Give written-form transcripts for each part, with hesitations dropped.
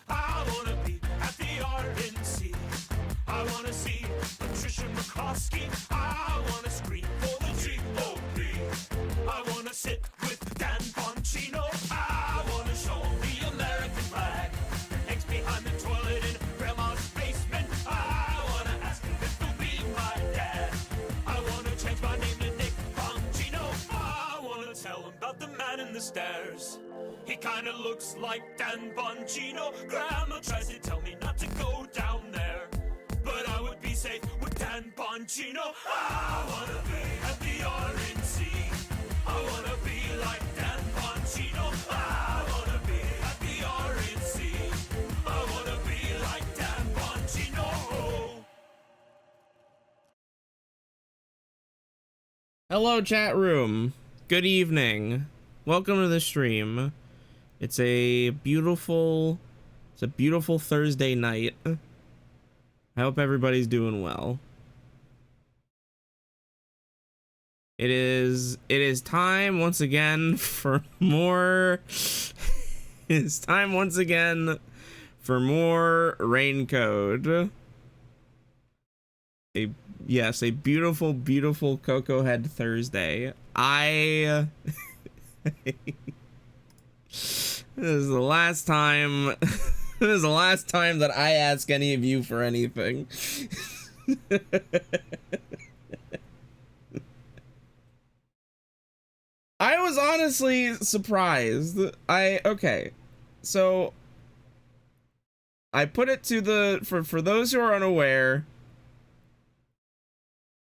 I wanna be at the RNC. I wanna see Patricia McCloskey. I wanna scream for the GOP. I wanna sit with Dan Bongino. I wanna show the American flag. Eggs behind the toilet in grandma's basement. I wanna ask him if he'll be my dad. I wanna change my name to Nick Bongino. I wanna tell him about the man in the stairs. He kinda looks like Dan Bongino. Grandma tries to tell me not to go down there, but I would be safe with Dan Bongino. I wanna be at the RNC. I wanna be like Dan Bongino. I wanna be at the RNC. I wanna be like Dan Bongino. Hello, chat room. Good evening. Welcome to the stream. It's a beautiful Thursday night. I hope everybody's doing well. It is time once again for more it's time once again for more rain code. A beautiful Cocoa Head Thursday. This is the last time this is the last time that I ask any of you for anything. I was honestly surprised. So I put it to the for those who are unaware.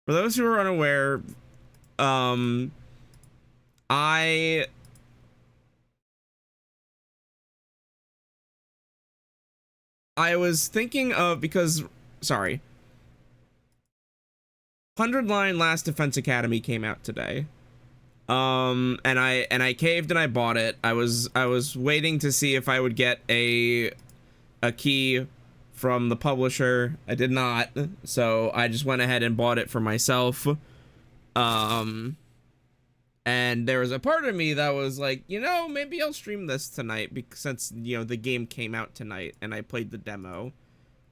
For those who are unaware, I was thinking of, because, sorry, 100 Line Last Defense Academy came out today. And I caved and I bought it. I was waiting to see if I would get a key from the publisher. I did not, so I just went ahead and bought it for myself. And there was a part of me that was like, you know, maybe I'll stream this tonight, because since, you know, the game came out tonight and I played the demo,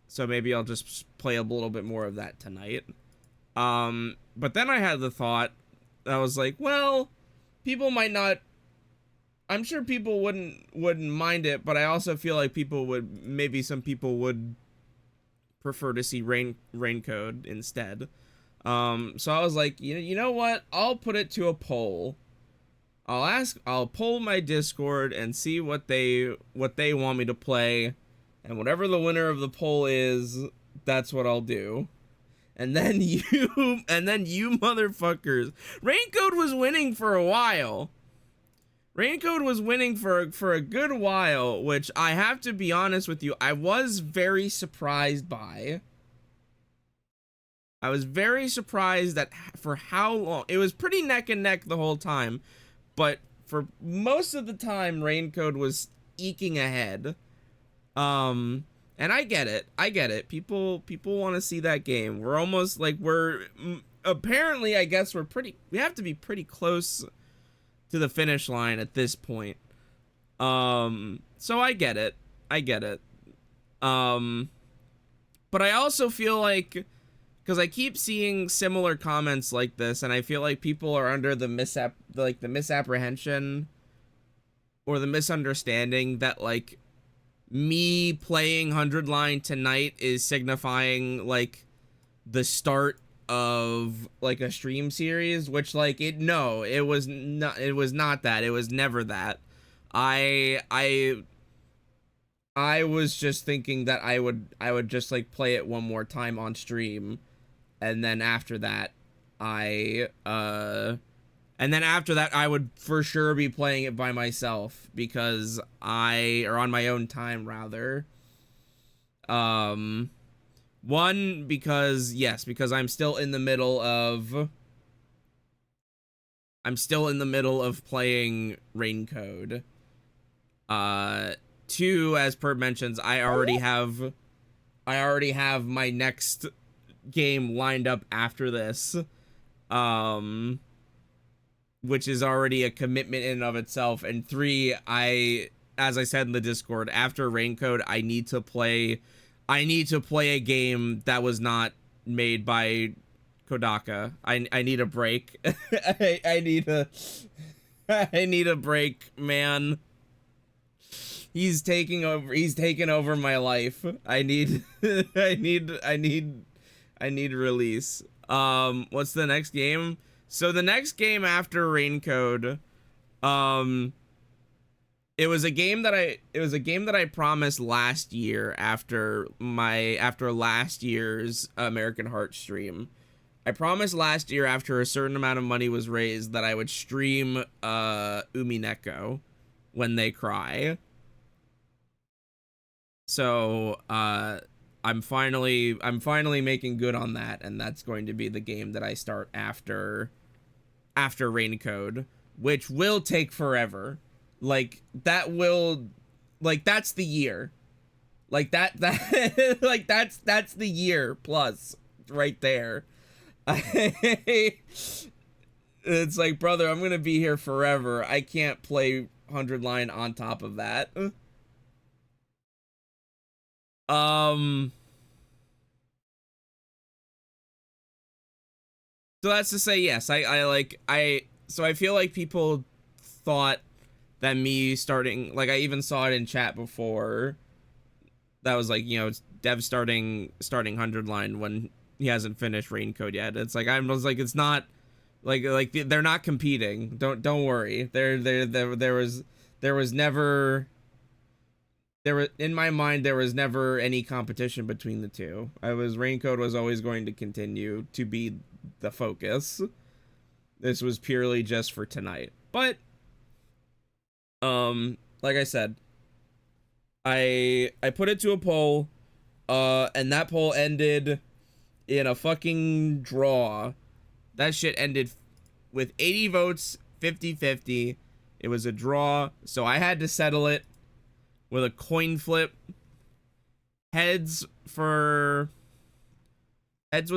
so maybe I'll just play a little bit more of that tonight. But then I had the thought, I was like, well, people might not, I'm sure people wouldn't mind it, but I also feel like maybe some people would prefer to see rain code instead. So I was like, you know what? I'll put it to a poll. I'll pull my Discord and see what they want me to play, and whatever the winner of the poll is, that's what I'll do. And then you motherfuckers. Raincoat was winning for a while. Raincoat was winning for a good while, which I have to be honest with you, I was very surprised by. I was very surprised that for how long, it was pretty neck and neck the whole time, but for most of the time, Raincoat was eking ahead. And I get it. People want to see that game. We're almost like apparently, I guess we have to be pretty close to the finish line at this point. So I get it. But I also feel like, because I keep seeing similar comments like this, and I feel like people are under the misapprehension or the misunderstanding that like me playing 100 line tonight is signifying like the start of like a stream series, which like it was not that. It was never that. I was just thinking that I would just like play it one more time on stream, and then after that I would for sure be playing it by myself, because or on my own time rather. One, because I'm still in the middle of playing Raincode. Two, as Perp mentions, I already have my next game lined up after this, which is already a commitment in and of itself. And three, as I said in the Discord, after Raincode, I need to play a game that was not made by Kodaka. I need a break. I need a break, man. He's taking over my life. I need release. What's the next game? So the next game after Raincode, it was a game that I promised last year after last year's American Heart stream. I promised last year, after a certain amount of money was raised, that I would stream Umineko When They Cry. So I'm finally making good on that, and that's going to be the game that I start after Raincode, which will take forever. Like that's the year. Like that like that's the year plus right there. It's like, brother, I'm gonna be here forever. I can't play 100 line on top of that. So that's to say, yes, so I feel like people thought that me starting, like, I even saw it in chat before, that was like, you know, it's Dev starting 100 line when he hasn't finished Raincode yet. It's like, I was like, it's not like they're not competing. Don't worry. There was never, in my mind, there was never any competition between the two. Raincode was always going to continue to be the focus. This was purely just for tonight. But like I said, I put it to a poll, and that poll ended in a fucking draw. That shit ended with 80 votes, 50-50. It was a draw, so I had to settle it with a coin flip. Heads was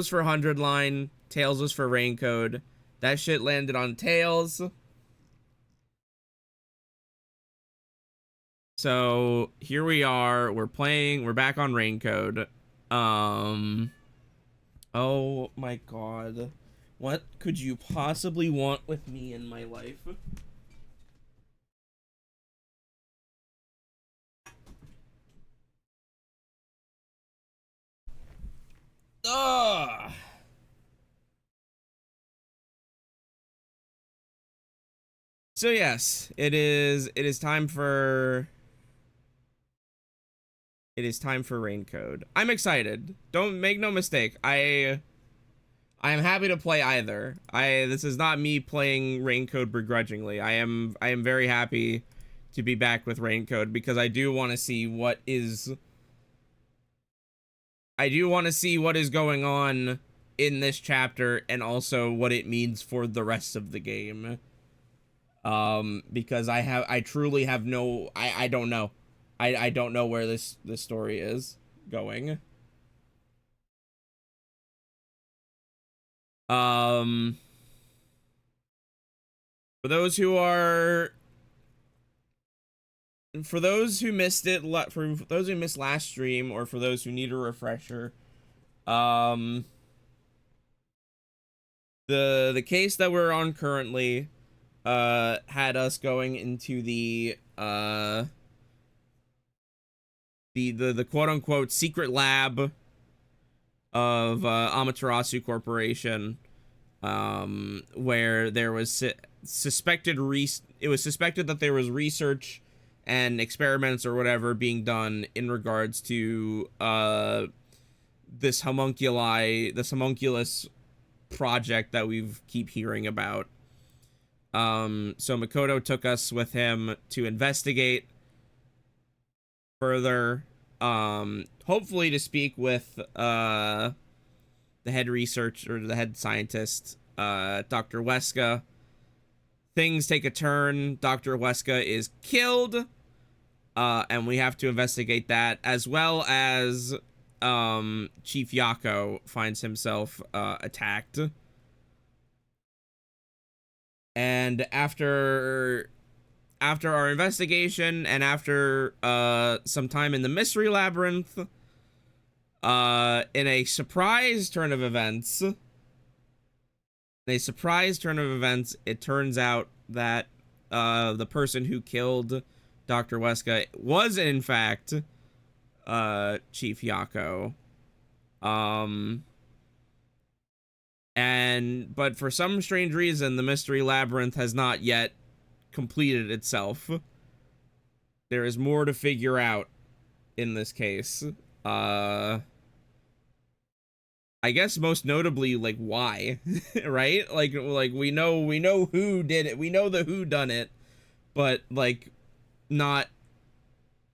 for 100 line, tails was for Raincode. That shit landed on tails. So here we are. We're back on Raincode. Oh my god. What could you possibly want with me in my life? Ugh. So yes, it is time for rain code. I'm excited. Don't make no mistake. I am happy to play either. This is not me playing rain code begrudgingly. I am very happy to be back with rain code because I do want to see what is going on in this chapter and also what it means for the rest of the game. Because I truly have no, I don't know. I don't know where this story is going. For those who missed it, for those who missed last stream, or for those who need a refresher, the case that we're on currently had us going into the quote-unquote secret lab of Amaterasu Corporation, where there was suspected that there was research and experiments or whatever being done in regards to this homunculus project that we keep hearing about. So Makoto took us with him to investigate further, hopefully to speak with the head scientist, Dr. Weska. Things take a turn. Dr. Weska is killed, and we have to investigate that, as well as Chief Yako finds himself attacked. And after our investigation and after some time in the mystery labyrinth, in a surprise turn of events, it turns out that the person who killed Dr. Weska was in fact Chief Yako. But for some strange reason, the mystery labyrinth has not yet completed itself. There is more to figure out in this case. I guess most notably, like, why, right? Like we know who did it. We know the who done it, but like not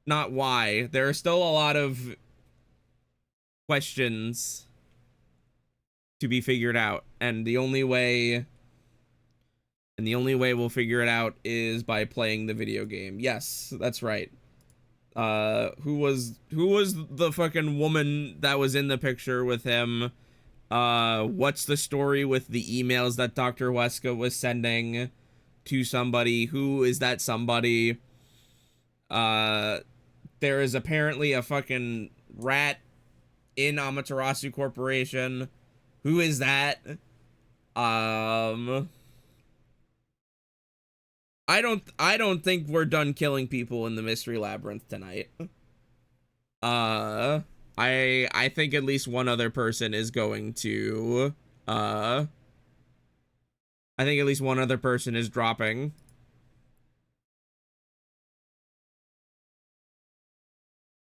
why. There are still a lot of questions to be figured out, and the only way we'll figure it out is by playing the video game. Yes, that's right. Who was the fucking woman that was in the picture with him? What's the story with the emails that Dr. Weska was sending to somebody? Who is that somebody? There is apparently a fucking rat in Amaterasu Corporation. Who is that? I don't think we're done killing people in the mystery labyrinth tonight. I think at least one other person is going to I think at least one other person is dropping.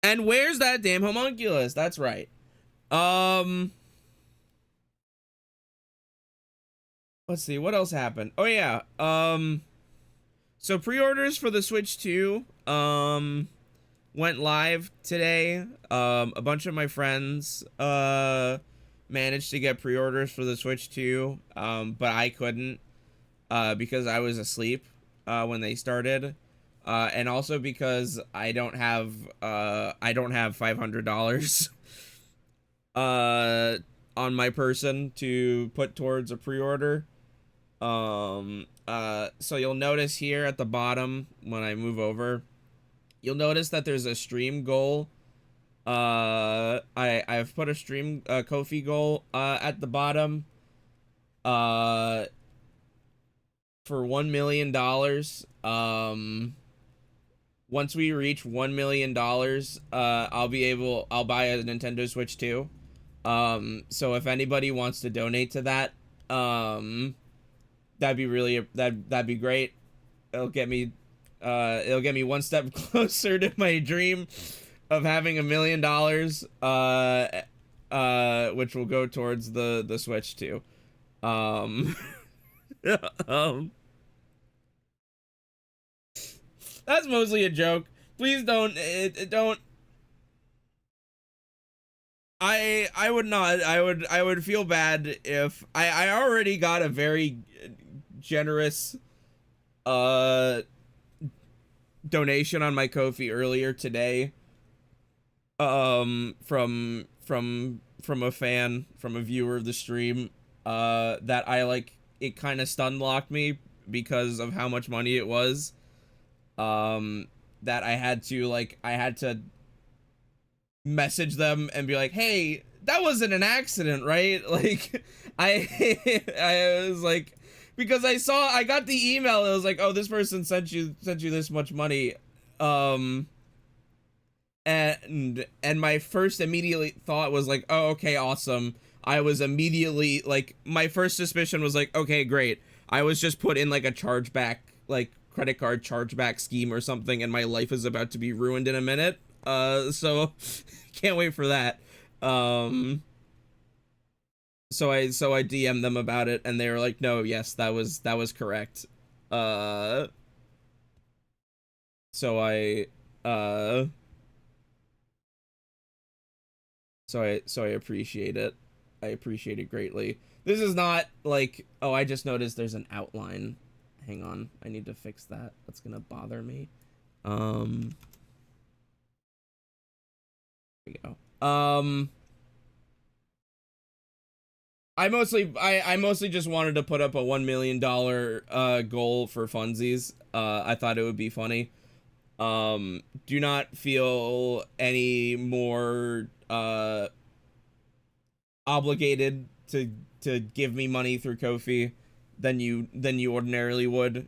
And where's that damn homunculus? That's right. Let's see, what else happened? Oh yeah, so pre-orders for the Switch 2 went live today. A bunch of my friends managed to get pre-orders for the Switch 2, but I couldn't because I was asleep when they started, and also because I don't have $500 on my person to put towards a pre-order. So you'll notice here at the bottom, when I move over, you'll notice that there's a stream goal. I've put a stream Ko-fi goal at the bottom for $1 million. Once we reach $1 million, I'll buy a Nintendo Switch 2. So if anybody wants to donate to that, that'd be great. it'll get me one step closer to my dream of having $1 million, which will go towards the Switch too. Um, that's mostly a joke. Please don't. I would not. I would feel bad if I already got a very generous donation on my Ko-fi earlier today, from a fan, from a viewer of the stream, that I like, it kind of stun locked me because of how much money it was, that I had to message them and be like, hey, that wasn't an accident, right? Like, I was like, because I got the email, it was like, oh, this person sent you this much money, and my first immediate thought was like, oh, okay, awesome. I was immediately like, my first suspicion was like, okay, great, I was just put in like a chargeback, like credit card chargeback scheme or something, and my life is about to be ruined in a minute. So can't wait for that. So I DM'd them about it, and they were like, no, yes, that was correct. So I appreciate it. I appreciate it greatly. This is not like, oh, I just noticed there's an outline. Hang on, I need to fix that. That's gonna bother me. There we go. I mostly just wanted to put up a $1 million goal for funsies. I thought it would be funny. Do not feel any more obligated to give me money through Ko-fi than you ordinarily would.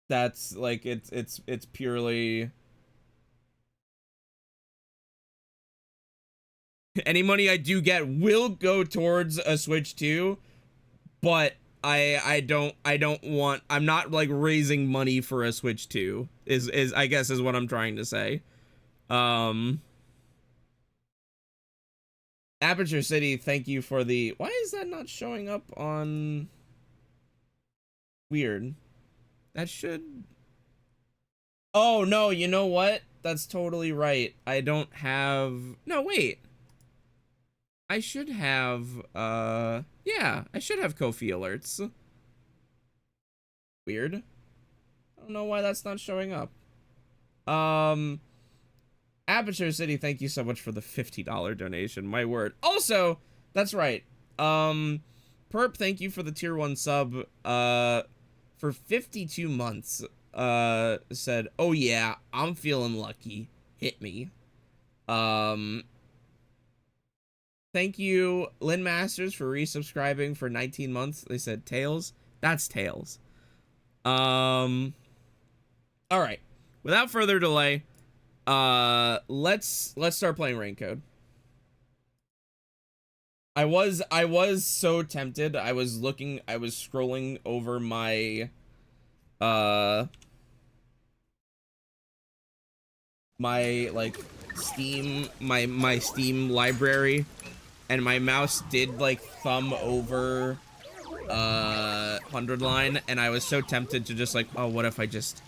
That's like, it's purely, any money I do get will go towards a Switch 2, but I don't want, I'm not like raising money for a Switch 2 is I guess is what I'm trying to say. Aperture City, thank you for the, why is that not showing up on, weird, that should, oh no, you know what, that's totally right, I don't have, no wait, I should have, yeah, I should have Ko-fi alerts. Weird. I don't know why that's not showing up. Aperture City, thank you so much for the $50 donation. My word. Also, that's right. Perp, thank you for the tier 1 sub, for 52 months. Said, oh yeah, I'm feeling lucky. Hit me. Thank you, Lynn Masters, for resubscribing for 19 months. They said Tails. That's Tails. All right. Without further delay, let's start playing Rain Code. I was so tempted. I was scrolling over my my like Steam, my Steam library, and my mouse did like thumb over 100 line, and I was so tempted to just like, oh, what if I just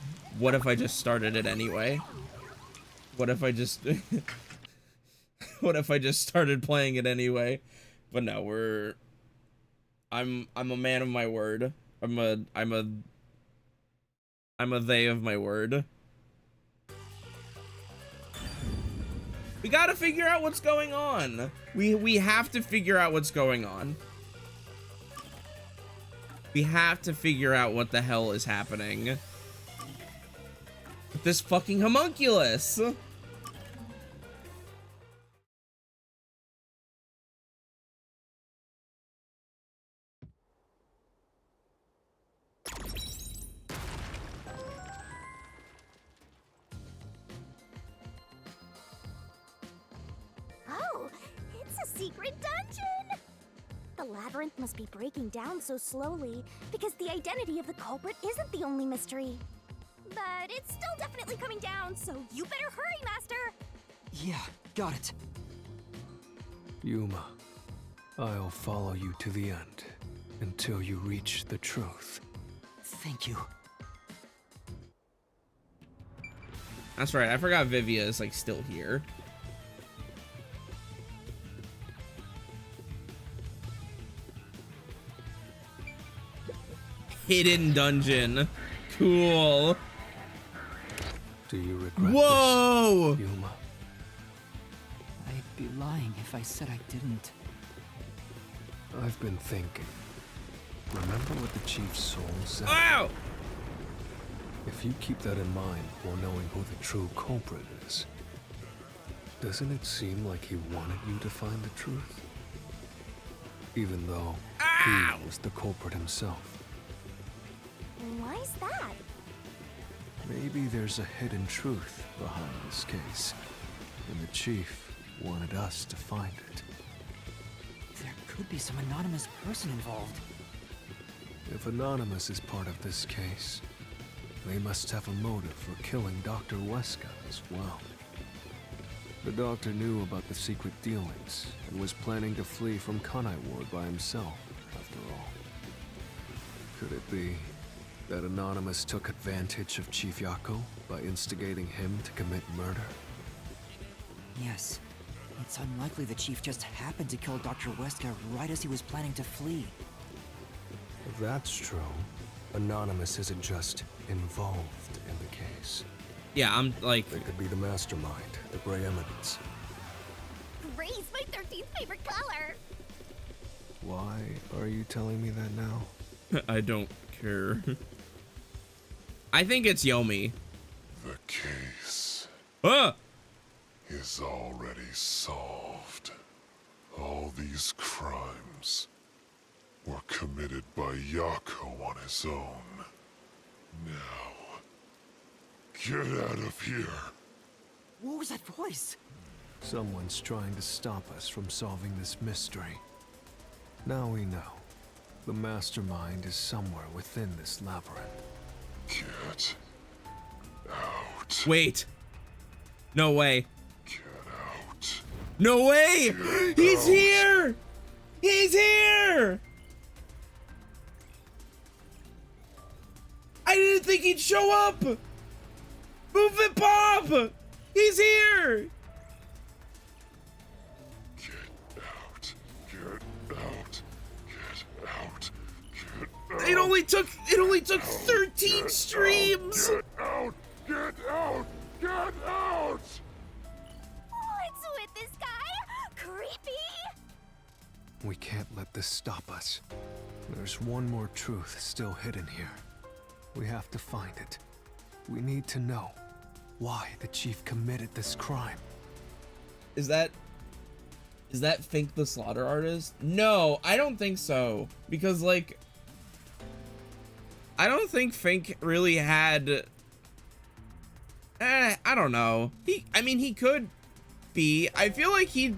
started it anyway? What if I just what if I just started playing it anyway? But no, I'm a man of my word. I'm a they of my word. We gotta figure out what's going on. We have to figure out what's going on. We have to figure out what the hell is happening with this fucking homunculus. Oh, it's a secret dungeon! labyrinth must be breaking down so slowly because the identity of the culprit isn't the only mystery. But it's still definitely coming down, so you better hurry, Master! Yeah, got it. Yuma, I'll follow you to the end until you reach the truth. Thank you. That's right, I forgot Vivia is like still here. Hidden dungeon. Cool. Do you regret Whoa! this, Yuma? I'd be lying if I said I didn't. I've been thinking. Remember what the Chief's soul said? Ow! If you keep that in mind while knowing who the true culprit is, doesn't it seem like he wanted you to find the truth? Even though Ow! he was the culprit himself. Why is that? Maybe there's a hidden truth behind this case, and the Chief wanted us to find it. There could be some anonymous person involved. If Anonymous is part of this case, they must have a motive for killing Dr. Weska as well. The doctor knew about the secret dealings and was planning to flee from Kanai Ward by himself, after all. Could it be that Anonymous took advantage of Chief Yako by instigating him to commit murder? Yes. It's unlikely the Chief just happened to kill Dr. Weska right as he was planning to flee. If that's true, Anonymous isn't just involved in the case. Yeah, I'm like... They could be the mastermind, the Grey Eminence. Gray's my 13th favorite color! Why are you telling me that now? I don't care. I think it's Yomi. The case Ah! is already solved. All these crimes were committed by Yako on his own. Now, get out of here. What was that voice? Someone's trying to stop us from solving this mystery. Now we know. The mastermind is somewhere within this labyrinth. Get out. Wait. No way. Get out. No way! Get He's out. here! He's here! I didn't think he'd show up! Move it, Bob! He's here! Get out. Get out. Get out. Get out. It only took 13 streams! Get out. Get out. Get out. What's with this guy? Creepy! We can't let this stop us. There's one more truth still hidden here. We have to find it. We need to know why the Chief committed this crime. Is that Fink the Slaughter Artist? No, I don't think so. Because, like, I don't think Fink really had... I don't know. I mean, he could be. I feel like he...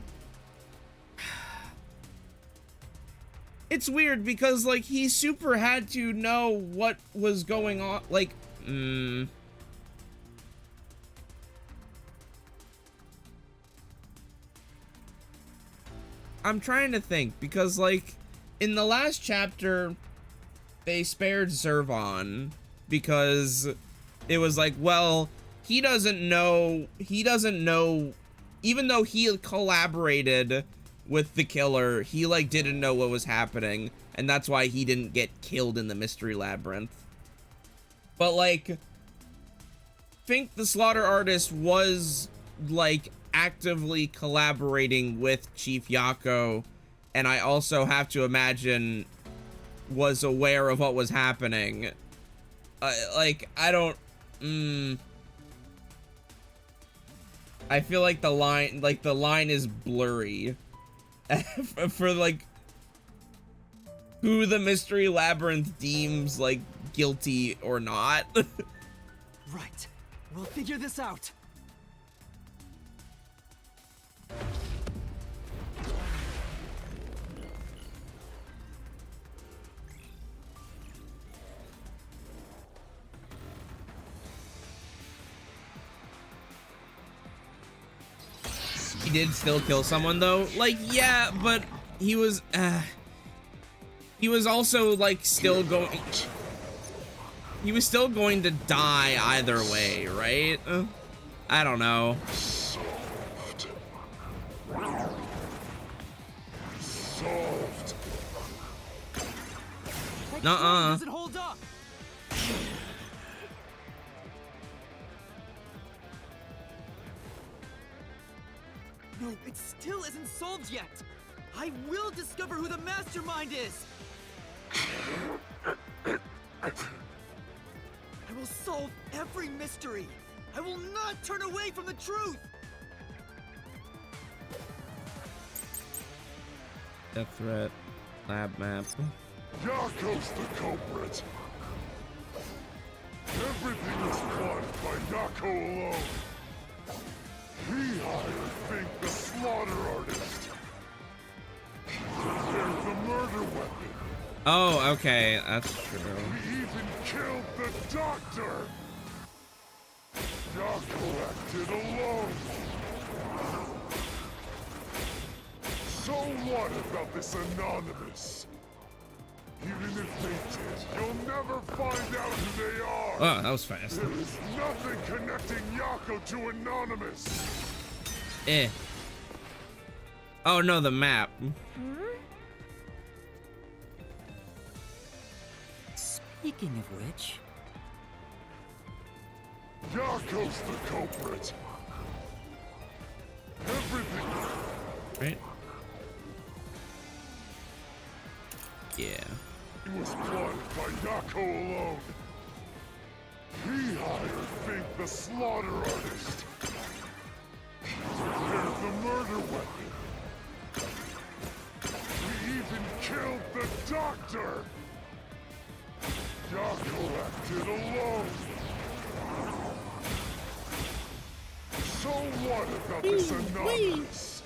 It's weird because, like, he super had to know what was going on. Like, I'm trying to think because, like, in the last chapter, they spared Zervon because it was like, well, he doesn't know, even though he collaborated with the killer, he, like, didn't know what was happening, and that's why he didn't get killed in the mystery labyrinth. But, like, Fink the Slaughter Artist was, like, actively collaborating with Chief Yako, and I also have to imagine was aware of what was happening. Like, I don't... I feel like the line is blurry for, like, who the mystery labyrinth deems, like, guilty or not. Right. We'll figure this out. he did still kill someone though. Like, yeah, but he was also like still going. He was still going to die either way, right? I don't know. Solved. Nuh-uh. Doesn't hold up. No, it still isn't solved yet. I will discover who the mastermind is. I will solve every mystery. I will not turn away from the truth. Death threat. Lab map. Yako's the culprit. Everything was caused by Yako alone. He hired Fink the slaughter artist. There's the murder weapon. Oh, okay, that's true. We even killed the doctor. Yako acted alone. So what about this Anonymous? Even if they did, you'll never find out who they are. Oh, that was fast. There is nothing connecting Yako to Anonymous. Oh no, the map. Speaking of which, Yako's the culprit. Everything. Right? Yeah. He was plotted by Yako alone. He hired Fink the slaughter artist. There's the murder weapon. We even killed the doctor. Yako acted alone. So what about this Anonymous?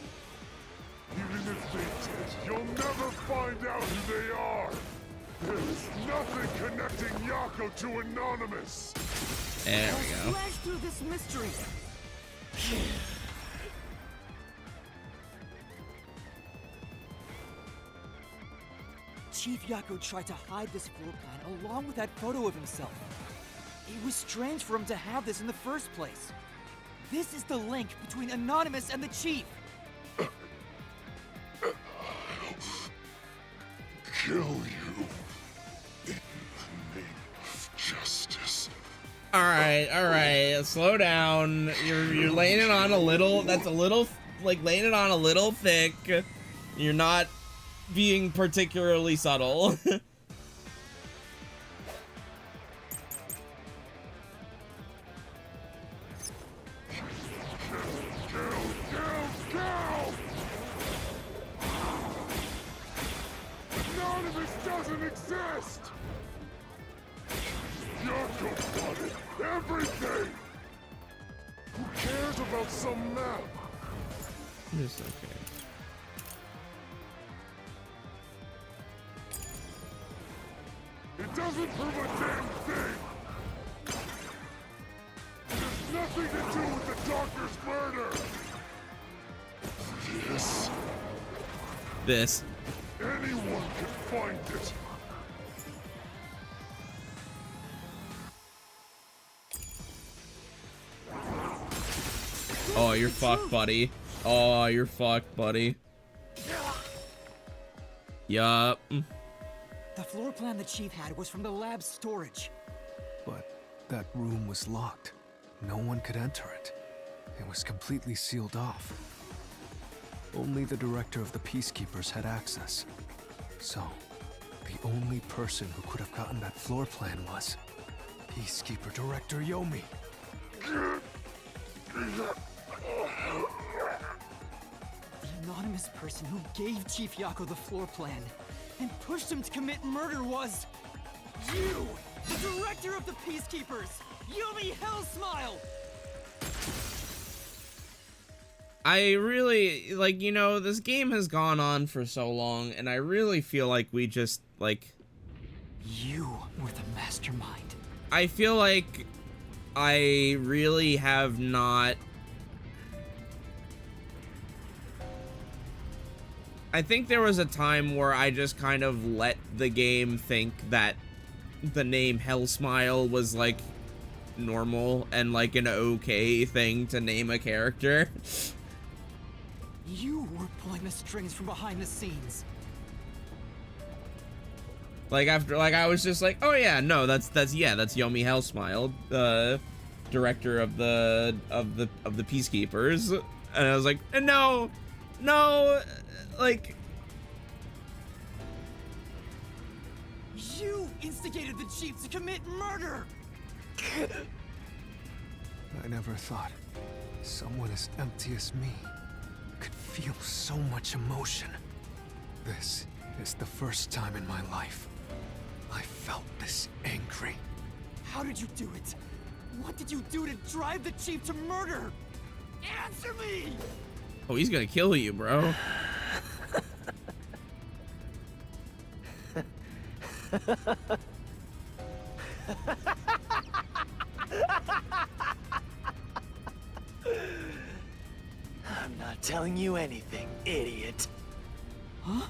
Even if they did, you'll never find out who they are. There is nothing connecting Yako to Anonymous. There we go. flash through this mystery. Chief Yako tried to hide this floor plan along with that photo of himself. It was strange for him to have this in the first place. This is the link between Anonymous and the Chief. Kill you in the name of justice. All right. Slow down. You're laying it on a little. That's a little like laying it on a little thick. You're not being particularly subtle. Anonymous doesn't exist! Yako plotted everything! Who cares about some map? It's okay. It doesn't prove a damn thing! It has nothing to do with the doctor's murder! This. Anyone can find it! Oh, you're fucked, buddy. Oh, you're fucked, buddy. Yup. The floor plan the Chief had was from the lab's storage. But that room was locked. No one could enter it. It was completely sealed off. Only the director of the Peacekeepers had access. So, the only person who could have gotten that floor plan was Peacekeeper Director Yomi. The anonymous person who gave Chief Yako the floor plan and pushed him to commit murder was... you! The director of the Peacekeepers! Yomi Hellsmile! I really, like, you know, this game has gone on for so long, and I really feel like we just, like... You were the mastermind. I feel like I really have not I think there was a time where I just kind of let the game think that the name Hell Smile was like normal and like an okay thing to name a character. You were pulling the strings from behind the scenes. Like after, like I was just like, oh yeah, no, that's Yomi Hell Smile, director of the Peacekeepers, and I was like, no, like. You instigated the chief to commit murder! I never thought someone as empty as me could feel so much emotion. This is the first time in my life I felt this angry. How did you do it? What did you do to drive the chief to murder? Answer me! Oh, he's gonna kill you, bro. I'm not telling you anything, idiot. Huh?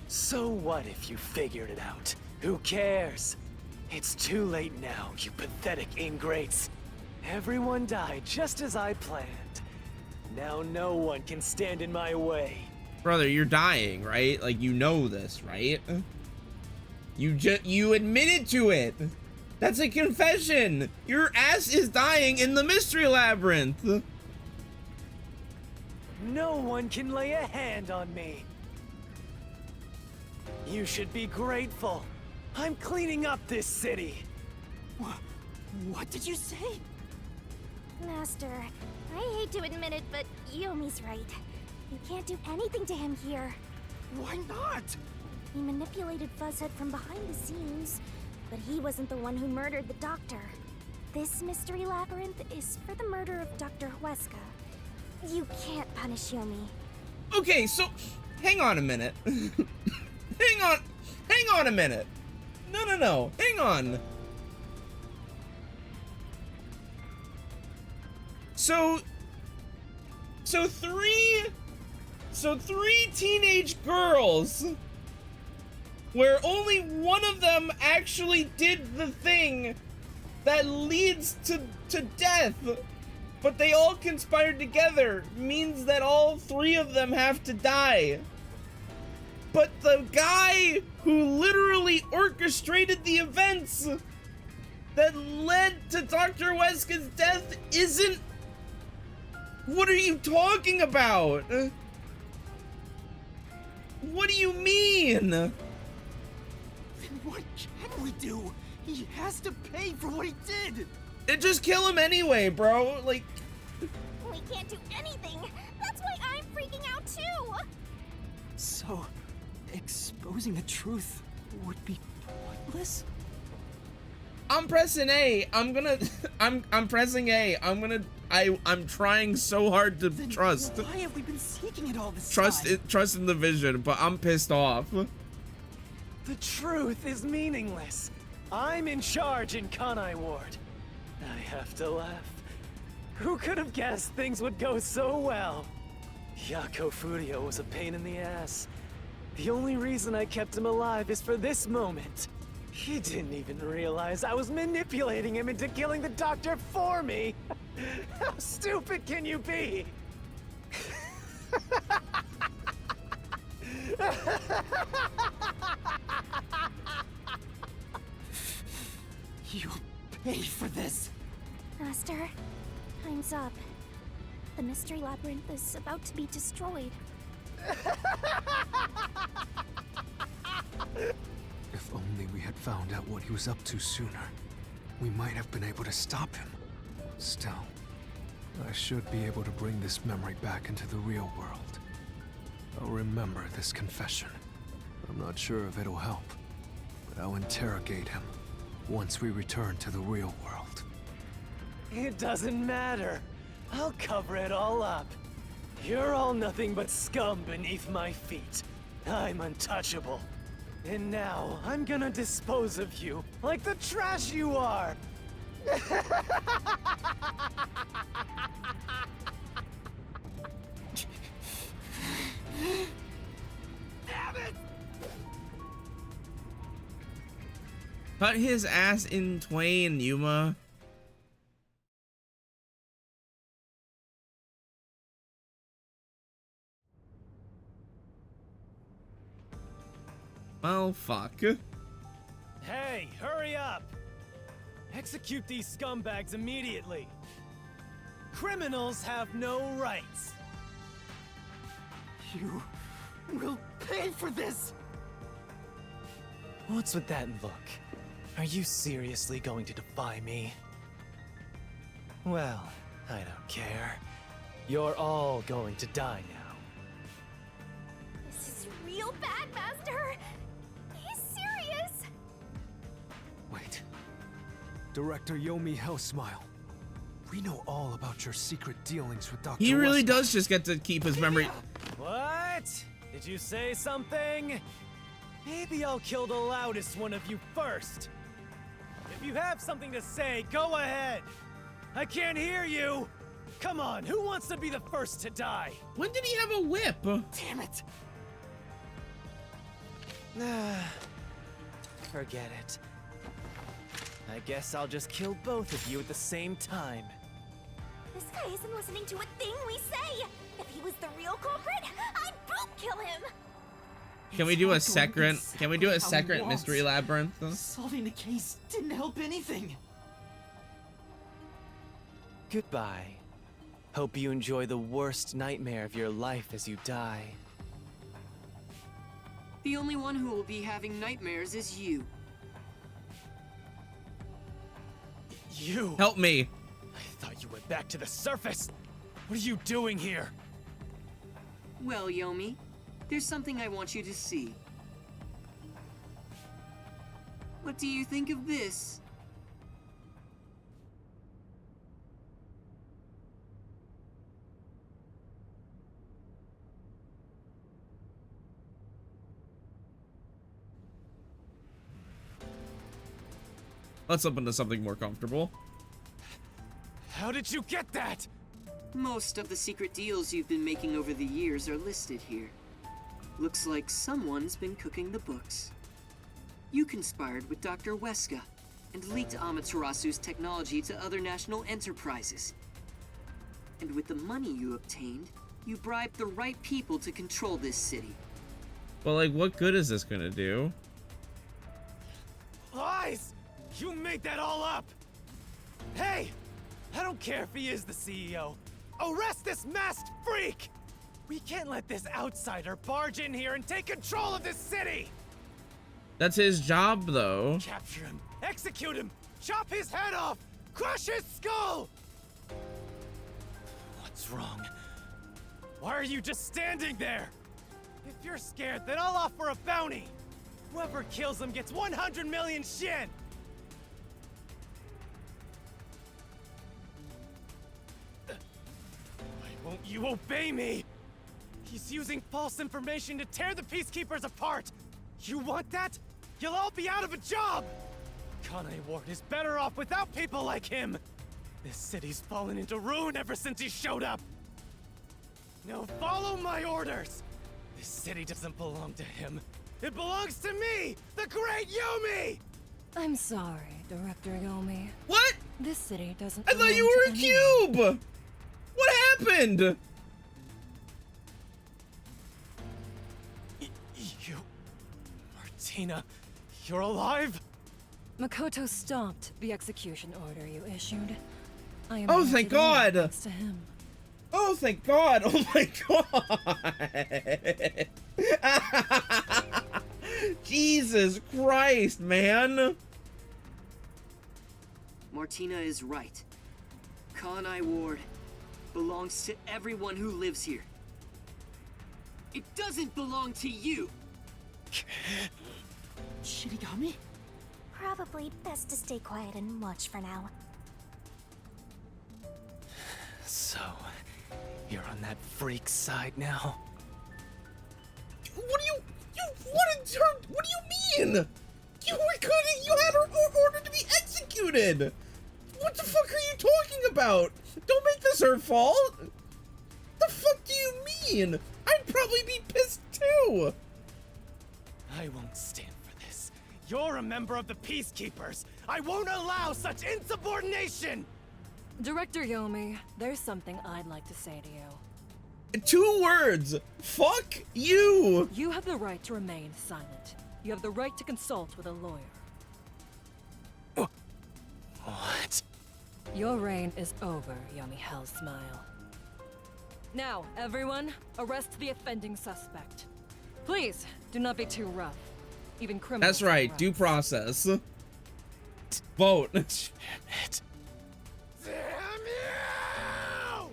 So what if you figured it out? Who cares? It's too late now, you pathetic ingrates. Everyone died just as I planned. Now no one can stand in my way. Brother, you're dying, right? Like, you know this, right? You admitted to it. That's a confession. Your ass is dying in the mystery labyrinth. No one can lay a hand on me. You should be grateful. I'm cleaning up this city. What did you say? Master, I hate to admit it, but Yomi's right. You can't do anything to him here. Why not? He manipulated Fuzzhead from behind the scenes, but he wasn't the one who murdered the doctor. This mystery labyrinth is for the murder of Dr. Huesca. You can't punish Yomi. Okay, so hang on a minute. hang on a minute. No, hang on. So three teenage girls, where only one of them actually did the thing that leads to death, but they all conspired together, means that all three of them have to die. But the guy who literally orchestrated the events that led to Dr. Huesca's death isn't... What are you talking about? What do you mean? Then what can we do? He has to pay for what he did! Just kill him anyway, bro. Like... We can't do anything. That's why I'm freaking out too. So, exposing the truth would be pointless? I'm pressing A. I'm pressing A. I'm trying so hard to Then trust. why have we been seeking it all this time? Trust in the vision, but I'm pissed off. The truth is meaningless. I'm in charge in Kanai Ward. I have to laugh. Who could have guessed things would go so well? Yako Furio was a pain in the ass. The only reason I kept him alive is for this moment. He didn't even realize I was manipulating him into killing the doctor for me. How stupid can you be? You'll pay for this. Master, time's up. The mystery labyrinth is about to be destroyed. If only we had found out what he was up to sooner, we might have been able to stop him. Still, I should be able to bring this memory back into the real world. I'll remember this confession. I'm not sure if it'll help, but I'll interrogate him once we return to the real world. It doesn't matter. I'll cover it all up. You're all nothing but scum beneath my feet. I'm untouchable. And now, I'm gonna dispose of you like the trash you are! Cut his ass in twain, Yuma. Well, fuck. Hey, hurry up! Execute these scumbags immediately. Criminals have no rights. You will pay for this! What's with that look? Are you seriously going to defy me? Well, I don't care. You're all going to die now. This is real bad, Master. He's serious. Wait. Director Yomi Hellsmile. We know all about your secret dealings with Dr. He really Wesker. does just get to keep his memory. What? Did you say something? Maybe I'll kill the loudest one of you first. If you have something to say, go ahead. I can't hear you. Come on, who wants to be the first to die? When did he have a whip? Damn it! Forget it. I guess I'll just kill both of you at the same time. This guy isn't listening to a thing we say. If he was the real culprit, I'd boot kill him. Can we do a It's not going second? Can we do a exactly how he second wants. mystery labyrinth? Solving the case didn't help anything. Goodbye. Hope you enjoy the worst nightmare of your life as you die. The only one who will be having nightmares is you. You! Help me. I thought you went back to the surface! What are you doing here? Well, Yomi, there's something I want you to see. What do you think of this? Let's up into something more comfortable. How did you get that? Most of the secret deals you've been making over the years are listed here. Looks like someone's been cooking the books. You conspired with Dr. Wesker and leaked Amaterasu's technology to other national enterprises. And with the money you obtained, you bribed the right people to control this city. But like, what good is this gonna do? Lies! You made that all up! Hey! I don't care if he is the CEO. Arrest this masked freak! We can't let this outsider barge in here and take control of this city! That's his job, though. Capture him, execute him, chop his head off, crush his skull! What's wrong? Why are you just standing there? If you're scared, then I'll offer a bounty. Whoever kills him gets 100 million shin! Why won't you obey me? He's using false information to tear the Peacekeepers apart! You want that? You'll all be out of a job! Kanai Ward is better off without people like him! This city's fallen into ruin ever since he showed up! Now follow my orders! This city doesn't belong to him. It belongs to me, the great Yomi! I'm sorry, Director Yomi. What? This city doesn't I thought belong you were to a anyone. cube. What happened? You... Martina, you're alive? Makoto stopped the execution order you issued. I am Oh, here thank today God. thanks to him. Oh, thank God. Oh my God. Jesus Christ, man. Martina is right. Kanai Ward belongs to everyone who lives here. It doesn't belong to you! Shinigami? Probably best to stay quiet and watch for now. So, you're on that freak's side now? What do you mean? You had her ordered to be executed. What the fuck are you talking about? Don't make this her fault. The fuck do you mean? I'd probably be pissed too. I won't stand for this. You're a member of the Peacekeepers. I won't allow such insubordination! Director Yomi, there's something I'd like to say to you. 2 words. Fuck you. You have the right to remain silent. You have the right to consult with a lawyer. What? Your reign is over, Yomi Hellsmile. Now, everyone, arrest the offending suspect. Please, do not be too rough. Even criminals. That's right. have Due rights. process. Vote. Damn it. Damn you!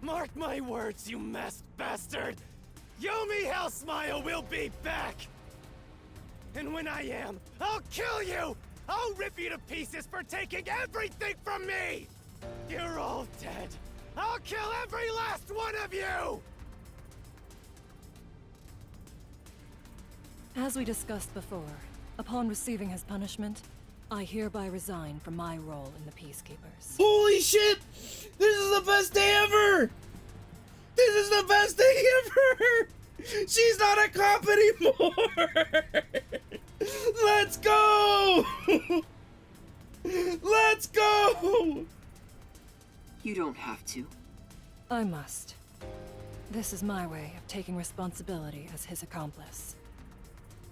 Mark my words, you masked bastard! Yomi Hellsmile will be back! And when I am, I'll kill you! I'll rip you to pieces for taking everything from me! You're all dead! I'll kill every last one of you! As we discussed before, upon receiving his punishment, I hereby resign from my role in the Peacekeepers. Holy shit! This is the best day ever! This is the best day ever! She's not a cop anymore! Let's go! Let's go! You don't have to. I must. This is my way of taking responsibility as his accomplice.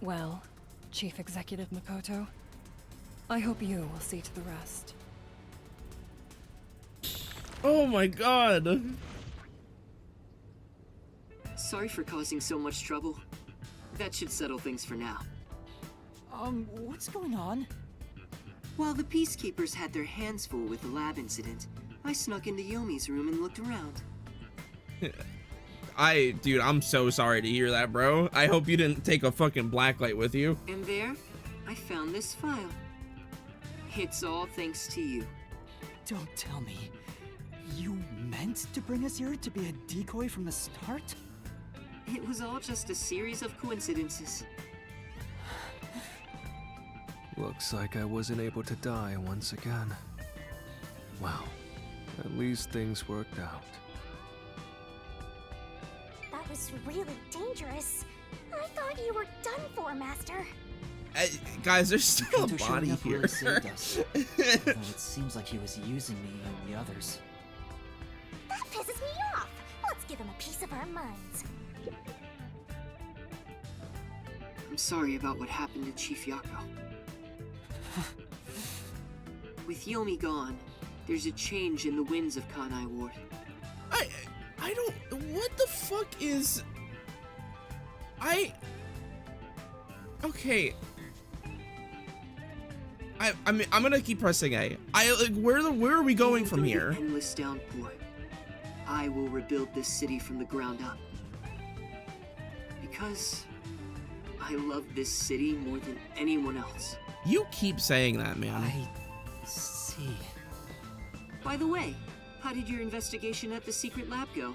Well, Chief Executive Makoto, I hope you will see to the rest. Oh my god. Sorry for causing so much trouble. That should settle things for now. What's going on? While the Peacekeepers had their hands full with the lab incident, I snuck into Yomi's room and looked around. Dude, I'm so sorry to hear that, bro. I hope you didn't take a fucking blacklight with you. And there, I found this file. It's all thanks to you. Don't tell me. You meant to bring us here to be a decoy from the start? It was all just a series of coincidences. Looks like I wasn't able to die once again. Well, at least things worked out. That was really dangerous. I thought you were done for, Master. Guys, there's still a Makoto body showing up here. really saved us. Though it seems like he was using me and the others. That pisses me off. Let's give him a piece of our minds. I'm sorry about what happened to Chief Yako. With Yomi gone, there's a change in the winds of Kanai Ward. I don't. What the fuck is? Okay. I'm gonna keep pressing A. Where are we going from here? Endless downpour. I will rebuild this city from the ground up. Because I love this city more than anyone else. You keep saying that, man. I see. By the way, how did your investigation at the secret lab go?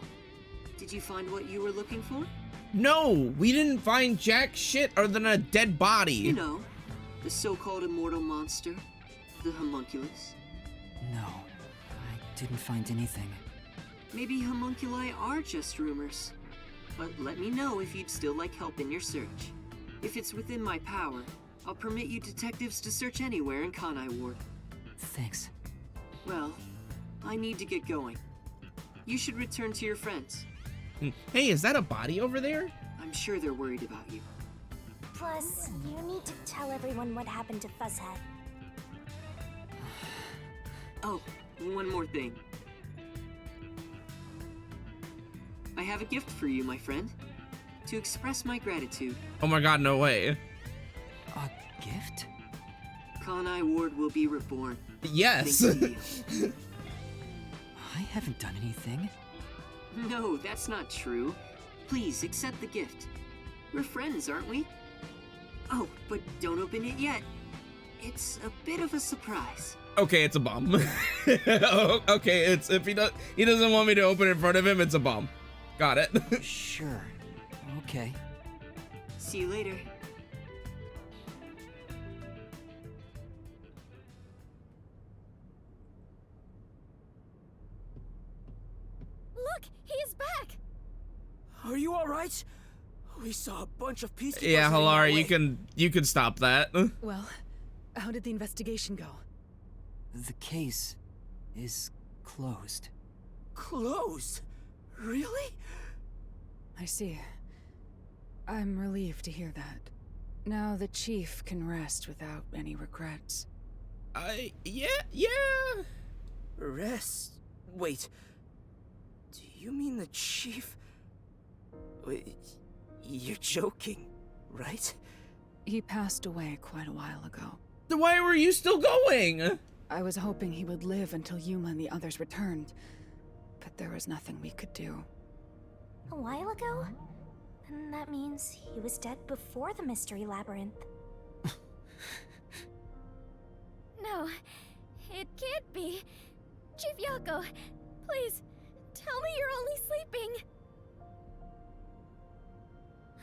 Did you find what you were looking for? No, we didn't find jack shit other than a dead body. You know, the so-called immortal monster, the homunculus. No, I didn't find anything. Maybe homunculi are just rumors. But let me know if you'd still like help in your search. If it's within my power, I'll permit you detectives to search anywhere in Kanai Ward. Thanks. Well, I need to get going. You should return to your friends. Hey, is that a body over there? I'm sure they're worried about you. Plus, you need to tell everyone what happened to Fuzzhead. Oh, one more thing. I have a gift for you, my friend. To express my gratitude, Oh my god, no way. A gift? Kanai Ward will be reborn. Yes. Thanks to you. I haven't done anything. No, that's not true. Please accept the gift. We're friends, aren't we? Oh, but don't open it yet. It's a bit of a surprise. Okay, it's a bomb. Okay, it's if he doesn't want me to open it in front of him, it's a bomb. Got it. Sure. Okay. See you later. Look, he is back! Are you alright? We saw a bunch of peacekeepers. Yeah, heading our Hilara, way. you can stop that. Well, how did the investigation go? The case is closed. Closed? Really? I see. I'm relieved to hear that. Now the chief can rest without any regrets. Yeah. Rest? Wait. Do you mean the chief? Wait, you're joking, right? He passed away quite a while ago. Then why were you still going? I was hoping he would live until Yuma and the others returned, but there was nothing we could do. A while ago? Then that means he was dead before the Mystery Labyrinth. No, it can't be. Chief Yako, please, tell me you're only sleeping.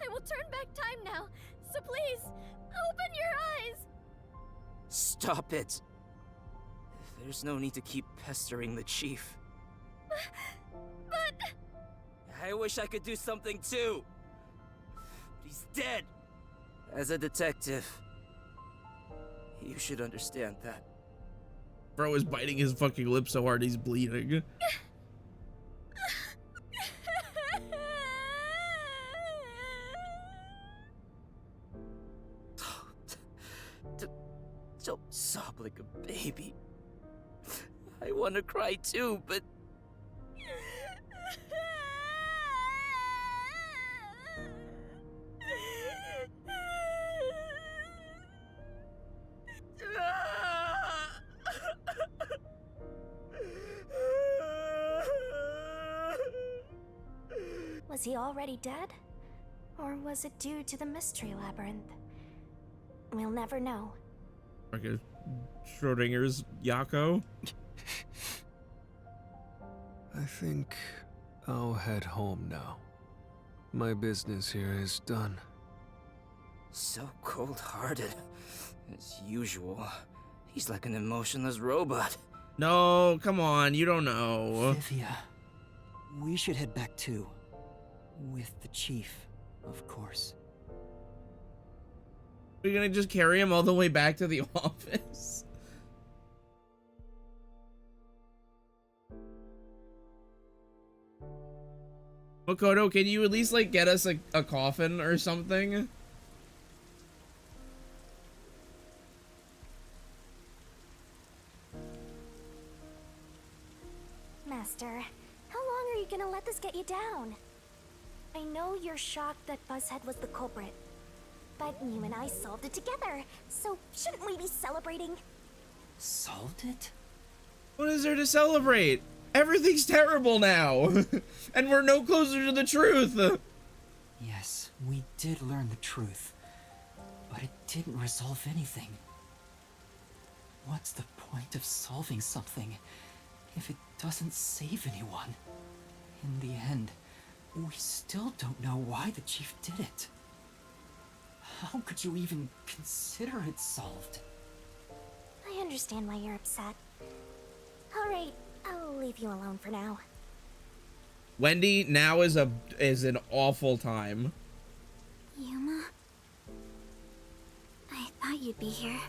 I will turn back time now, so please, open your eyes. Stop it. There's no need to keep pestering the chief. But... I wish I could do something too. But he's dead. As a detective, you should understand that. Bro is biting his fucking lip so hard he's bleeding. Don't sob like a baby. I want to cry too, but... Was he already dead? Or was it due to the Mystery Labyrinth? We'll never know. Like a Schrodinger's Yako. I think I'll head home now. My business here is done. So cold-hearted. As usual. He's like an emotionless robot. No, come on, you don't know. Vivia, we should head back too. With the chief, of course. We're gonna just carry him all the way back to the office. Makoto, can you at least like get us a coffin or something? Master, how long are you gonna let this get you down? I know you're shocked that Buzzhead was the culprit, but you and I solved it together, so shouldn't we be celebrating? Solved it? What is there to celebrate? Everything's terrible now, and we're no closer to the truth. Yes, we did learn the truth, but it didn't resolve anything. What's the point of solving something if it doesn't save anyone? In the end, we still don't know why the chief did it. How could you even consider it solved? I understand why you're upset. Alright, I'll leave you alone for now. Wendy, now is an awful time. Yuma? I thought you'd be here.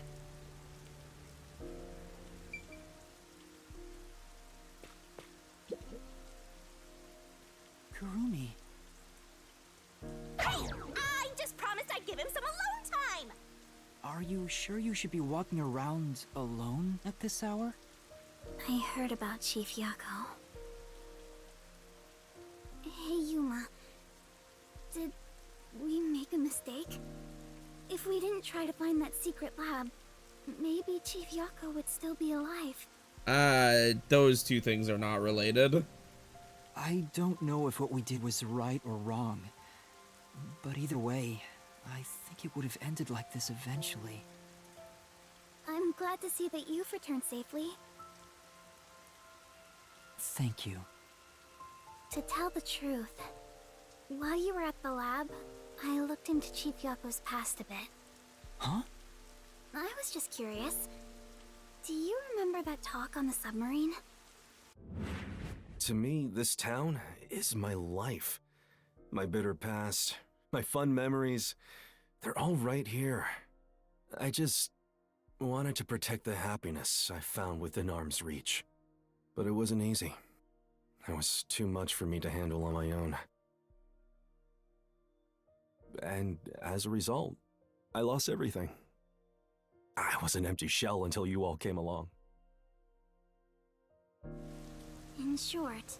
Kurumi. Hey! I just promised I'd give him some alone time! Are you sure you should be walking around alone at this hour? I heard about Chief Yako. Hey, Yuma. Did we make a mistake? If we didn't try to find that secret lab, maybe Chief Yako would still be alive. Those two things are not related. I don't know if what we did was right or wrong. But either way, I think it would have ended like this eventually. I'm glad to see that you've returned safely. Thank you. To tell the truth, while you were at the lab, I looked into Chief Yako's past a bit. Huh? I was just curious. Do you remember that talk on the submarine? To me, this town is my life. My bitter past, My fun memories, they're all right here. I just wanted to protect the happiness I found within arm's reach. But it wasn't easy. It was too much for me to handle on my own. And as a result, I lost everything. I was an empty shell until you all came along. In short,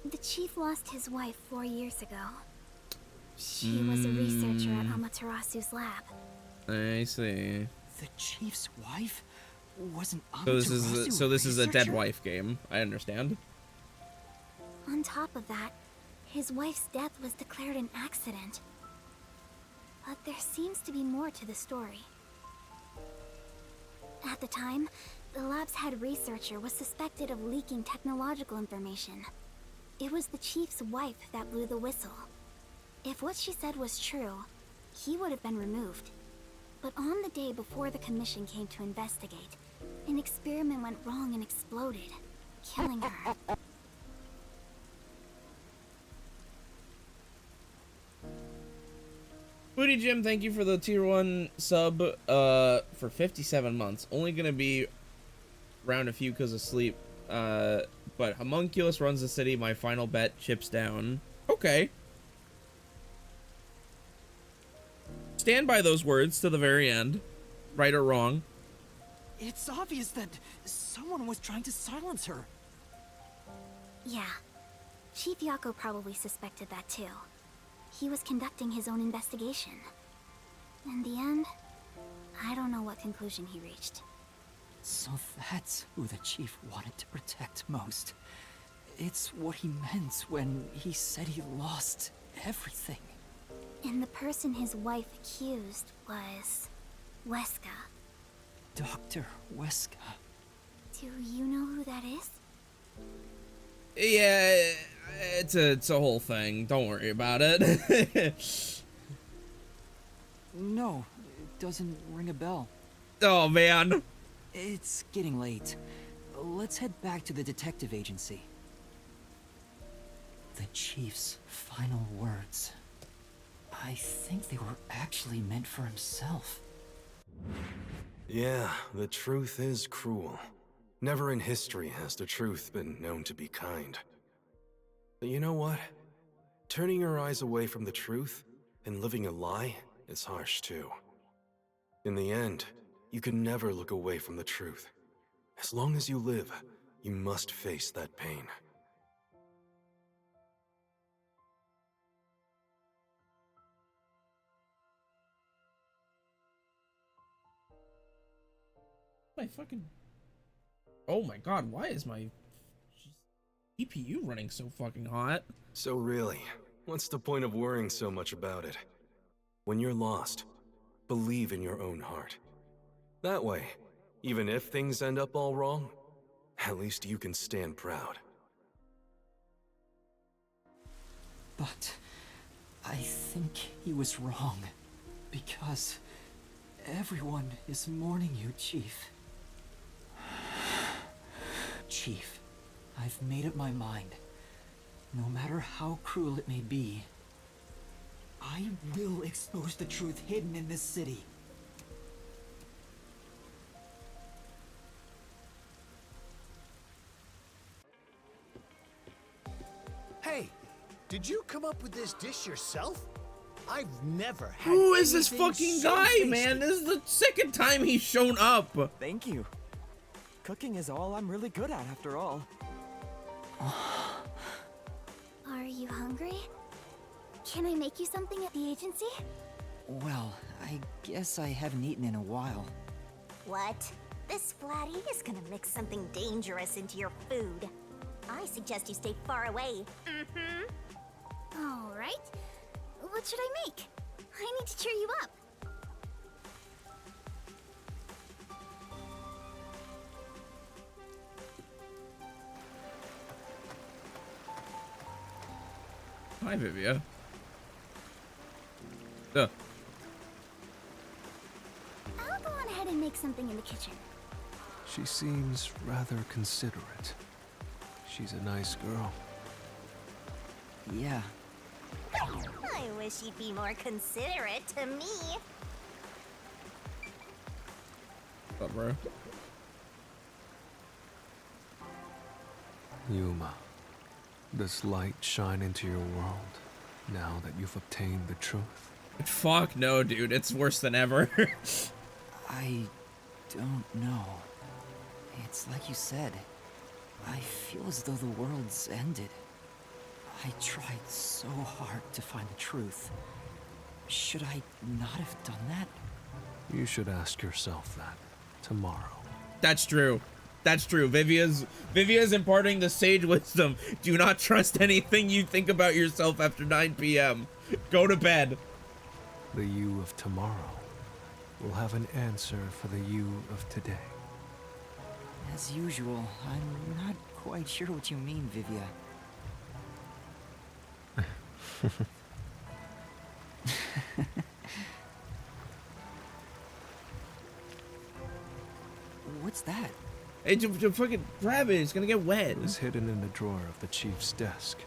the chief lost his wife 4 years ago. She was a researcher at Amaterasu's lab. I see. The chief's wife wasn't So this is a dead wife game. I understand. On top of that, his wife's death was declared an accident. But there seems to be more to the story. At the time, the lab's head researcher was suspected of leaking technological information. It was the chief's wife that blew the whistle. If what she said was true, he would have been removed. But on the day before the commission came to investigate, an experiment went wrong and exploded, killing her. Booty Jim, thank you for the tier 1 sub for 57 months. Only gonna be around a few because of sleep. But Homunculus runs the city. My final bet chips down. Okay. Stand by those words to the very end. Right or wrong. It's obvious that someone was trying to silence her. Yeah. Chief Yako probably suspected that too. He was conducting his own investigation. In the end, I don't know what conclusion he reached. So that's who the chief wanted to protect most. It's what he meant when he said he lost everything. And the person his wife accused was Weska. Dr. Weska. Do you know who that is? Yeah, it's a whole thing. Don't worry about it. No, it doesn't ring a bell. Oh man. It's getting late. Let's head back to the detective agency. The chief's final words. I think they were actually meant for himself. Yeah, the truth is cruel. Never in history has the truth been known to be kind. But you know what? Turning your eyes away from the truth and living a lie is harsh too. In the end, you can never look away from the truth. As long as you live, you must face that pain. My fucking... Oh my god, why is my CPU running so fucking hot? So really, what's the point of worrying so much about it? When you're lost, believe in your own heart. That way, even if things end up all wrong, at least you can stand proud. But I think he was wrong. Because everyone is mourning you, Chief. Chief, I've made up my mind. No matter how cruel it may be, I will expose the truth hidden in this city. Hey, did you come up with this dish yourself? I've never had Who is this anything fucking so guy, tasty. man? This is the second time he's shown up. Thank you. Cooking is all I'm really good at, after all. Are you hungry? Can I make you something at the agency? Well, I guess I haven't eaten in a while. What? This flatty is gonna mix something dangerous into your food. I suggest you stay far away. All right. What should I make? I need to cheer you up. Hi, Vivia. Duh. I'll go on ahead and make something in the kitchen. She seems rather considerate. She's a nice girl. Yeah, I wish he'd be more considerate to me. What, bro? Yuma, does light shine into your world now that you've obtained the truth? Fuck no, dude. It's worse than ever. I don't know. It's like you said. I feel as though the world's ended. I tried so hard to find the truth. Should I not have done that? You should ask yourself that tomorrow. That's true. That's true. Vivia's imparting the sage wisdom. Do not trust anything you think about yourself after 9 p.m. Go to bed. The you of tomorrow will have an answer for the you of today. As usual, I'm not quite sure what you mean, Vivia. What's that? Hey, just fucking grab it. It's gonna get wet. It was hidden in the drawer of the chief's desk.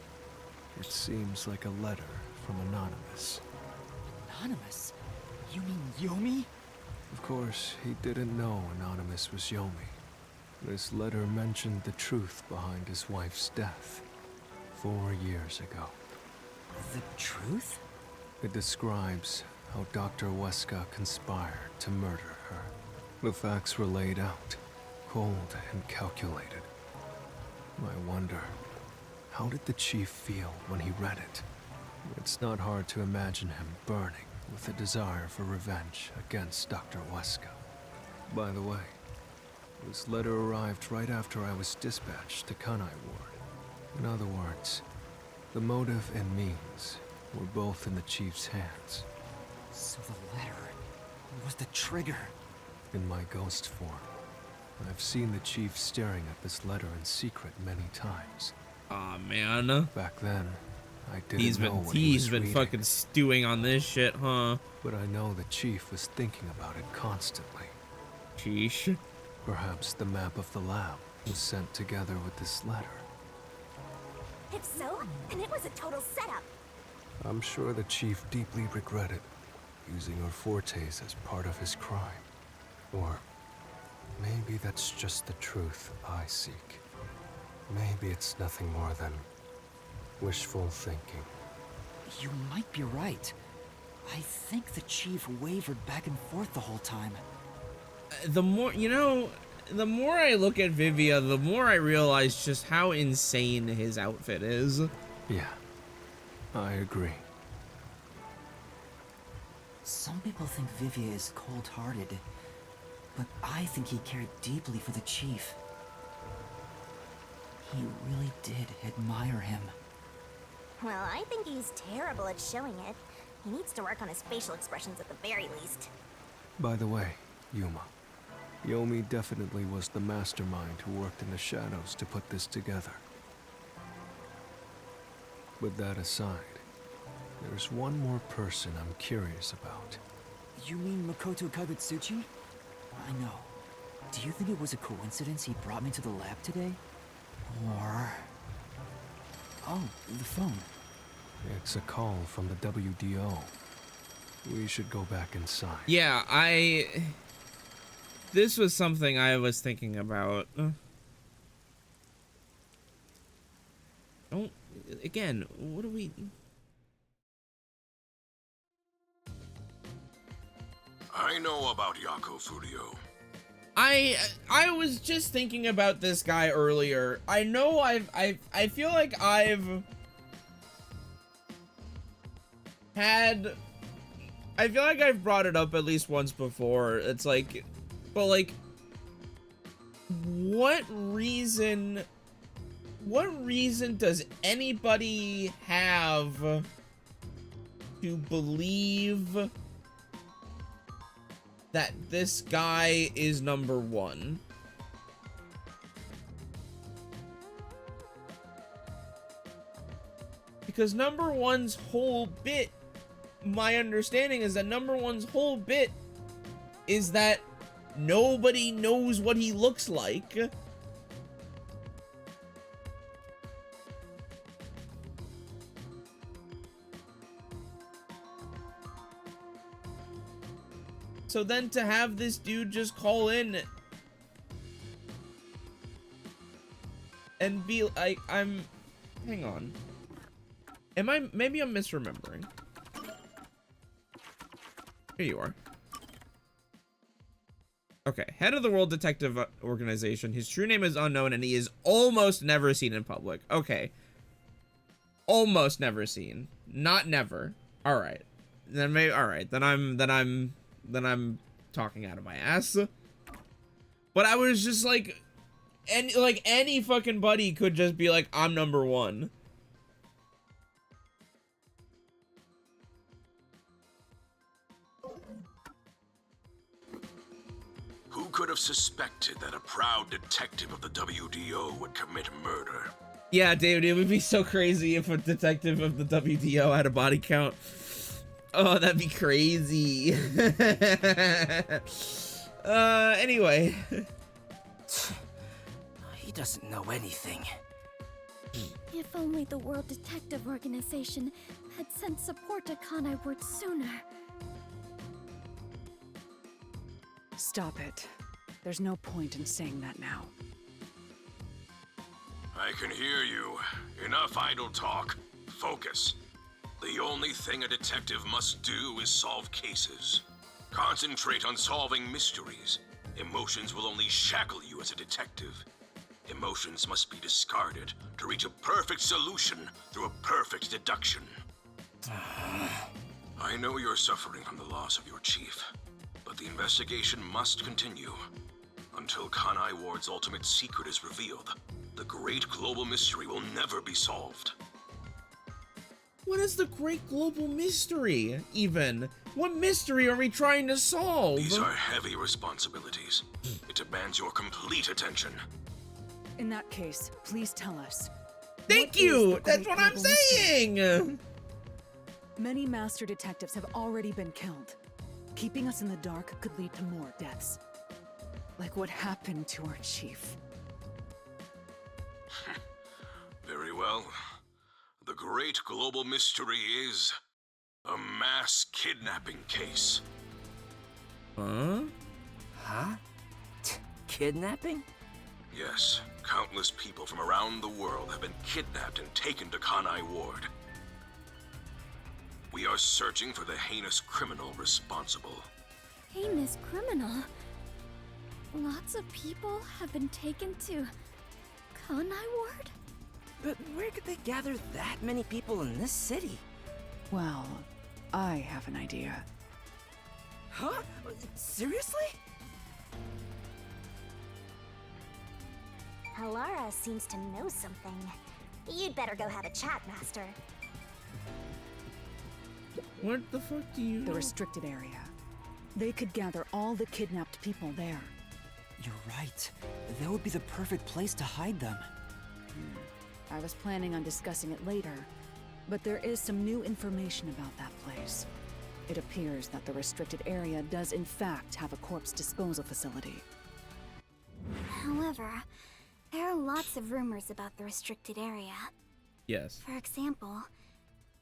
It seems like a letter from Anonymous. Anonymous? You mean Yomi? Of course, he didn't know Anonymous was Yomi. This letter mentioned the truth behind his wife's death 4 years ago. The truth? It describes how Dr. Weska conspired to murder her. The facts were laid out, cold and calculated. I wonder, how did the chief feel when he read it? It's not hard to imagine him burning with a desire for revenge against Dr. Weska. By the way, this letter arrived right after I was dispatched to Kanai Ward. In other words, the motive and means were both in the chief's hands. So the letter was the trigger. In my ghost form, I've seen the chief staring at this letter in secret many times. Aw, man. Back then, I didn't know what He's been reading. fucking stewing on this shit, huh? But I know the chief was thinking about it constantly. Sheesh. Perhaps the map of the lab was sent together with this letter. If so, then it was a total setup. I'm sure the chief deeply regretted using her fortes as part of his crime. Or maybe that's just the truth I seek. Maybe it's nothing more than wishful thinking. You might be right. I think the chief wavered back and forth the whole time. The more, the more I look at Vivia, the more I realize just how insane his outfit is. Yeah, I agree. Some people think Vivia is cold-hearted, but I think he cared deeply for the chief. He really did admire him. Well, I think he's terrible at showing it. He needs to work on his facial expressions at the very least. By the way, Yuma, Yomi definitely was the mastermind who worked in the shadows to put this together. With that aside, there's one more person I'm curious about. You mean Makoto Kagutsuchi? I know. Do you think it was a coincidence he brought me to the lab today? Or... Oh, the phone. It's a call from the WDO. We should go back inside. Yeah, this was something I was thinking about. Again, what do we... I know about Yako Furio. I was just thinking about this guy earlier. I know I feel like I've brought it up at least once before. It's like, but like, what reason does anybody have to believe that this guy is number one? Because number one's whole bit, my understanding is that number one's whole bit is that nobody knows what he looks like. So then to have this dude just call in and be like, hang on. Maybe I'm misremembering. Here you are. Okay, head of the World Detective Organization. His true name is unknown and he is almost never seen in public. Okay. Almost never seen. Not never. All right. Then maybe all right. Then I'm talking out of my ass. But I was just like any fucking buddy could just be like, I'm number one. Who could have suspected that a proud detective of the WDO would commit murder? Yeah, David, it would be so crazy if a detective of the WDO had a body count. Oh, that'd be crazy. Anyway. He doesn't know anything. If only the World Detective Organization had sent support to Kanai Ward sooner. Stop it. There's no point in saying that now. I can hear you. Enough idle talk. Focus. The only thing a detective must do is solve cases. Concentrate on solving mysteries. Emotions will only shackle you as a detective. Emotions must be discarded to reach a perfect solution through a perfect deduction. I know you're suffering from the loss of your chief, but the investigation must continue. Until Kanai Ward's ultimate secret is revealed, the great global mystery will never be solved. What is the great global mystery, even? What mystery are we trying to solve? These are heavy responsibilities. It demands your complete attention. In that case, please tell us. Thank you! That's what I'm saying! Many master detectives have already been killed. Keeping us in the dark could lead to more deaths. Like what happened to our chief. Very well. The great global mystery is a mass kidnapping case. Huh? Huh? Kidnapping? Yes, countless people from around the world have been kidnapped and taken to Kanai Ward. We are searching for the heinous criminal responsible. Heinous criminal? Lots of people have been taken to Kanai Ward? But where could they gather that many people in this city? Well, I have an idea. Huh? Seriously? Alara seems to know something. You'd better go have a chat, Master. What the fuck do you know? The restricted area. They could gather all the kidnapped people there. You're right. That would be the perfect place to hide them. I was planning on discussing it later, but there is some new information about that place. It appears that the restricted area does in fact have a corpse disposal facility. However, there are lots of rumors about the restricted area. Yes. For example,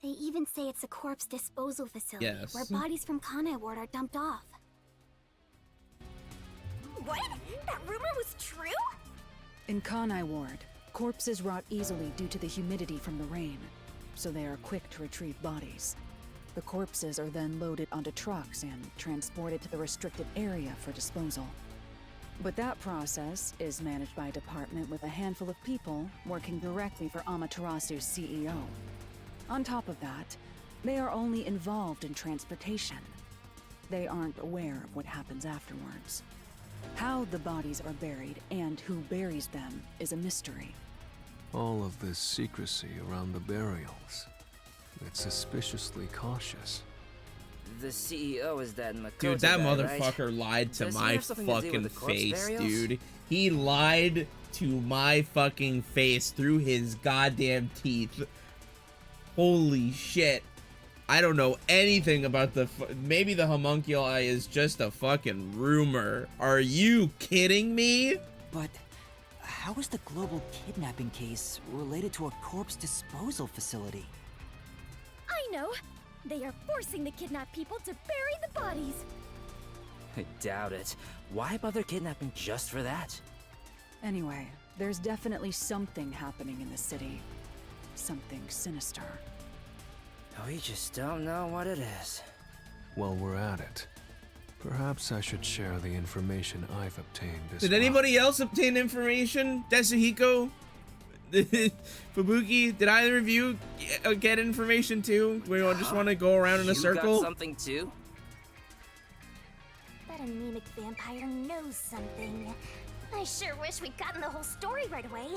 they even say it's a corpse disposal facility Yes. where bodies from Kanai Ward are dumped off. What? That rumor was true? In Kanai Ward, corpses rot easily due to the humidity from the rain, so they are quick to retrieve bodies. The corpses are then loaded onto trucks and transported to the restricted area for disposal. But that process is managed by a department with a handful of people working directly for Amaterasu's CEO. On top of that, they are only involved in transportation. They aren't aware of what happens afterwards. How the bodies are buried and who buries them is a mystery. All of this secrecy around the burials. It's suspiciously cautious. The CEO is that Makoto Dude, that guy, motherfucker right? lied to Does he my have something to do with fucking the corpse face, burials? dude. He lied to my fucking face through his goddamn teeth. Holy shit. I don't know anything about the... Maybe the homunculi is just a fucking rumor. Are you kidding me? But how is the global kidnapping case related to a corpse disposal facility? I know! They are forcing the kidnapped people to bury the bodies! I doubt it. Why bother kidnapping just for that? Anyway, there's definitely something happening in the city. Something sinister. We just don't know what it is. While we're at it, perhaps I should share the information I've obtained as Did well. anybody else obtain information? Desuhiko? Fubuki? Did either of you get information too? Do we all just want to go around in a circle? You got something too? That anemic vampire knows something. I sure wish we'd gotten the whole story right away.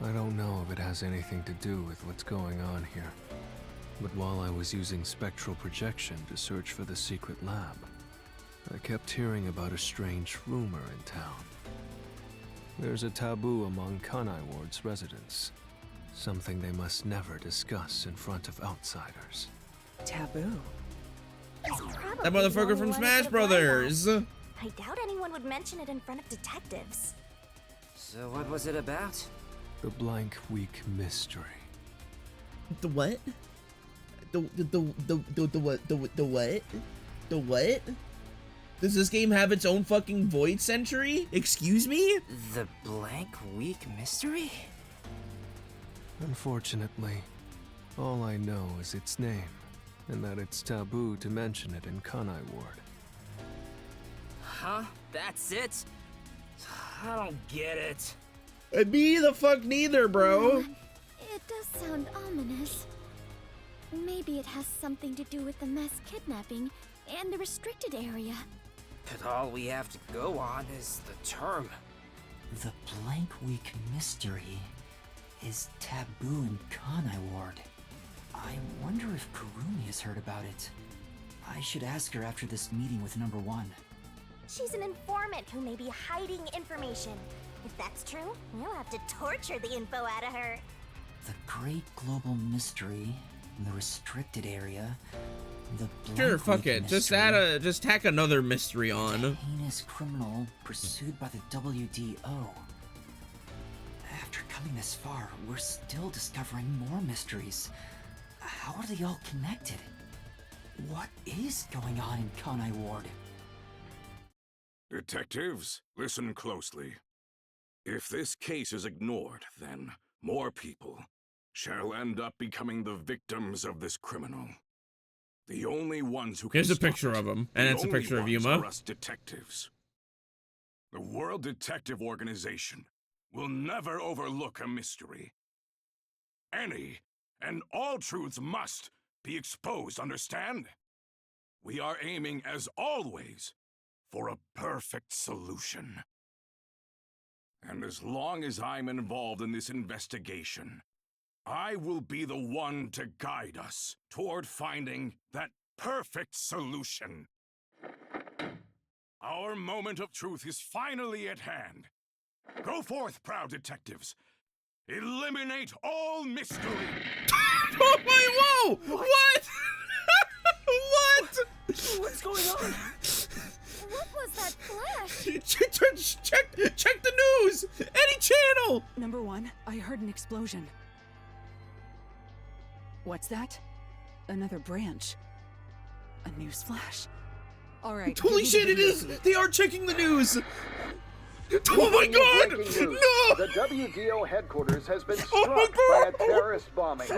I don't know if it has anything to do with what's going on here. But while I was using spectral projection to search for the secret lab, I kept hearing about a strange rumor in town. There's a taboo among Kanai Ward's residents. Something they must never discuss in front of outsiders. Taboo? That motherfucker from Smash Brothers! I doubt anyone would mention it in front of detectives. So what was it about? The Blank Week Mystery. The what? The what? The what? Does this game have its own fucking Void Century? Excuse me? The Blank Week Mystery? Unfortunately, all I know is its name, and that it's taboo to mention it in Kanai Ward. Huh? That's it? I don't get it. Me the fuck neither, bro. It does sound ominous. Maybe it has something to do with the mass kidnapping and the restricted area. But all we have to go on is the term. The Blank Week Mystery is taboo in Kanai Ward. I wonder if Kurumi has heard about it. I should ask her after this meeting with number 1. She's an informant who may be hiding information. If that's true, we'll have to torture the info out of her. The Great Global Mystery, the restricted area, the Blank Sure, fuck Week it. Mystery, Just tack another mystery on. a heinous criminal pursued by the WDO. After coming this far, we're still discovering more mysteries. How are they all connected? What is going on in Kanai Ward? Detectives, listen closely. If this case is ignored, then more people shall end up becoming the victims of this criminal. The only ones who can Here's a stop picture it, of him, and the it's a only picture of ones Yuma. are us detectives. The World Detective Organization will never overlook a mystery. Any and all truths must be exposed, understand? We are aiming, as always, for a perfect solution. And as long as I'm involved in this investigation, I will be the one to guide us toward finding that perfect solution. Our moment of truth is finally at hand. Go forth, proud detectives. Eliminate all mystery. Oh my, whoa! What? What? What's going on? What was that flash? Check the news! Any channel! Number 1, I heard an explosion. What's that? Another branch. A news flash. Alright. Holy shit, it is! They are checking the news! Oh my god! No! The WDO headquarters has been struck by a terrorist bombing.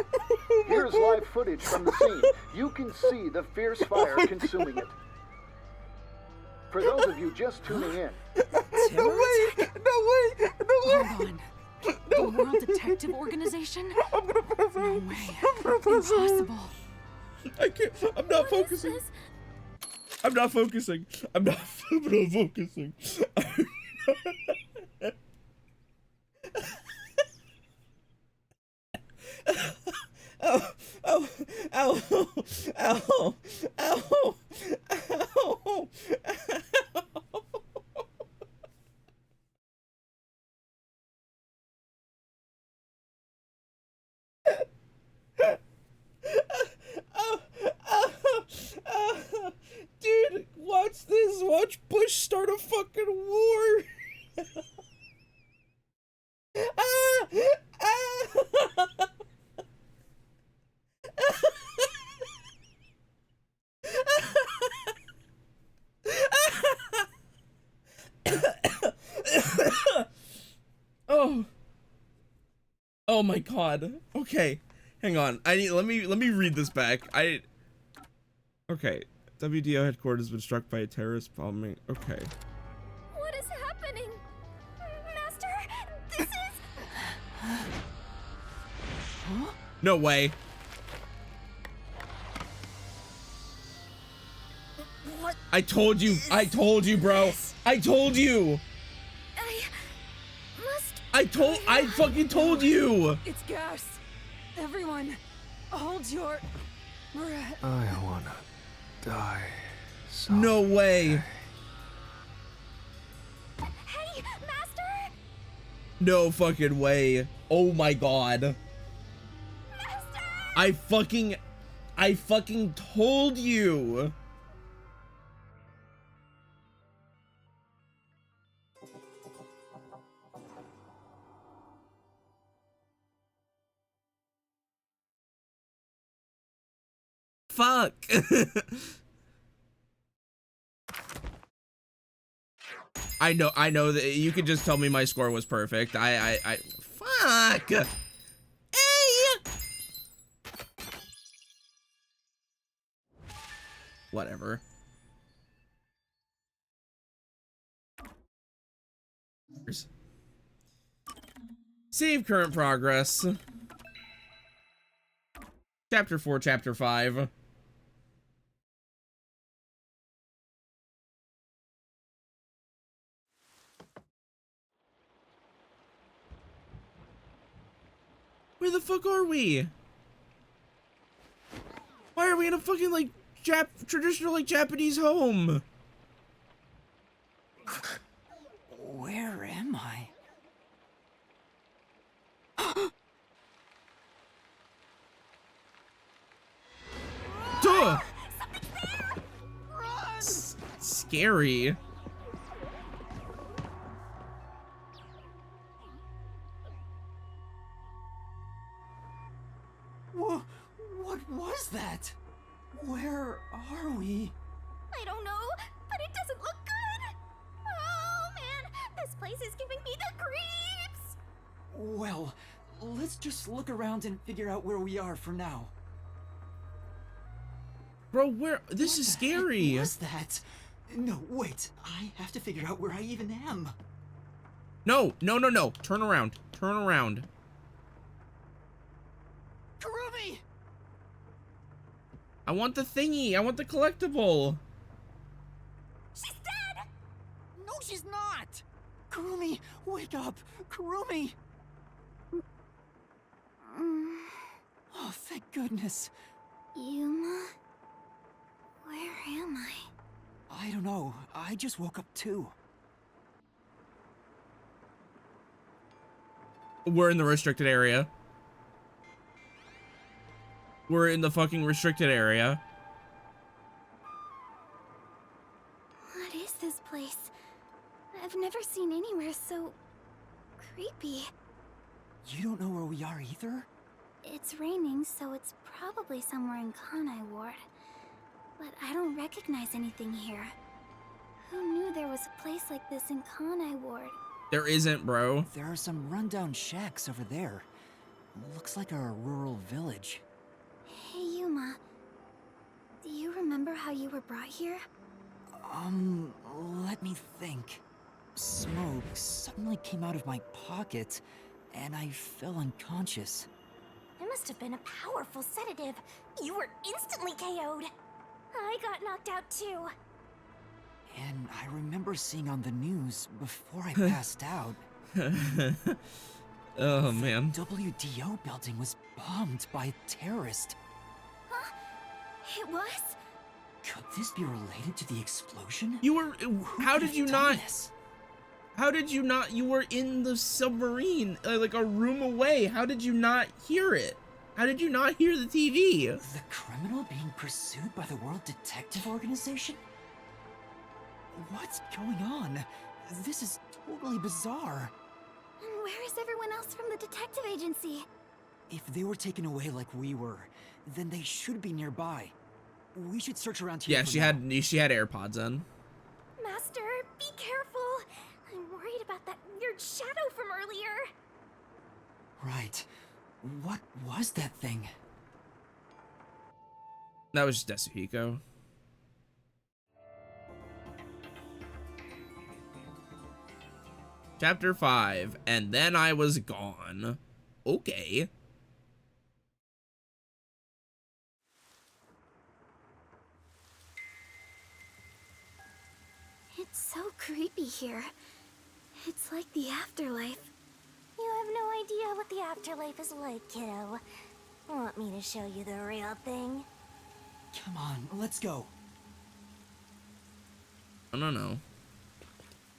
Here's live footage from the scene. You can see the fierce fire consuming it. For those of you just tuning in, No way! Hold on. The World Detective Organization? I'm gonna pass out. No way. Impossible. I can't. I'm not focusing. I'm not focusing. I'm not focusing. Ow, ow, ow, ow, ow, ow, Dude, watch this. Watch Bush start a fucking war. Oh. Oh my god. Okay. Hang on. Let me read this back. Okay. WDO headquarters has been struck by a terrorist bombing. Okay. What is happening? Master, this is... Huh? No way. What? I told you, bro. I told you. I fucking told you. It's gas. Everyone, hold your breath. I wanna die. No way. Hey, Master! No fucking way. Oh my god. Master! I fucking told you. Fuck. I know that you could just tell me my score was perfect. Fuck. Hey. Whatever. Save current progress. Chapter 4, Chapter 5. Where the fuck are we? Why are we in a fucking, like, traditional, like, Japanese home? Where am I? Duh! Scary. What was that? Where are we? I don't know, but it doesn't look good. Oh man, this place is giving me the creeps. Well, let's just look around and figure out where we are for now. Bro, this is scary. What was that? No, wait. I have to figure out where I even am. No. Turn around. Turn around. Kurumi! I want the thingy. I want the collectible. She's dead! No, she's not! Kurumi, wake up! Kurumi! Oh, thank goodness. Yuma? Where am I? I don't know. I just woke up too. We're in the restricted area. We're in the fucking restricted area. What is this place? I've never seen anywhere so creepy. You don't know where we are either? It's raining, so it's probably somewhere in Kanai Ward. But I don't recognize anything here. Who knew there was a place like this in Kanai Ward? There isn't, bro. There are some rundown shacks over there. Looks like a rural village. Hey, Yuma. Do you remember how you were brought here? Let me think. Smoke suddenly came out of my pocket, and I fell unconscious. It must have been a powerful sedative. You were instantly KO'd. I got knocked out too. And I remember seeing on the news before I passed out. Oh, man. The WDO building was bombed by a terrorist. Huh? It was? Could this be related to the explosion? You were... How did you not... How did you not... You were in the submarine, like a room away. How did you not hear it? How did you not hear the TV? The criminal being pursued by the World Detective Organization? What's going on? This is totally bizarre. And where is everyone else from the detective agency? If they were taken away like we were, then they should be nearby. We should search around here. Yeah, she had AirPods in. Master, be careful. I'm worried about that weird weird shadow from earlier. Right. What was that thing? That was just Desuhiko. Chapter 5, and then I was gone. Okay. It's so creepy here. It's like the afterlife. You have no idea what the afterlife is like, kiddo. Want me to show you the real thing? Come on, let's go. No.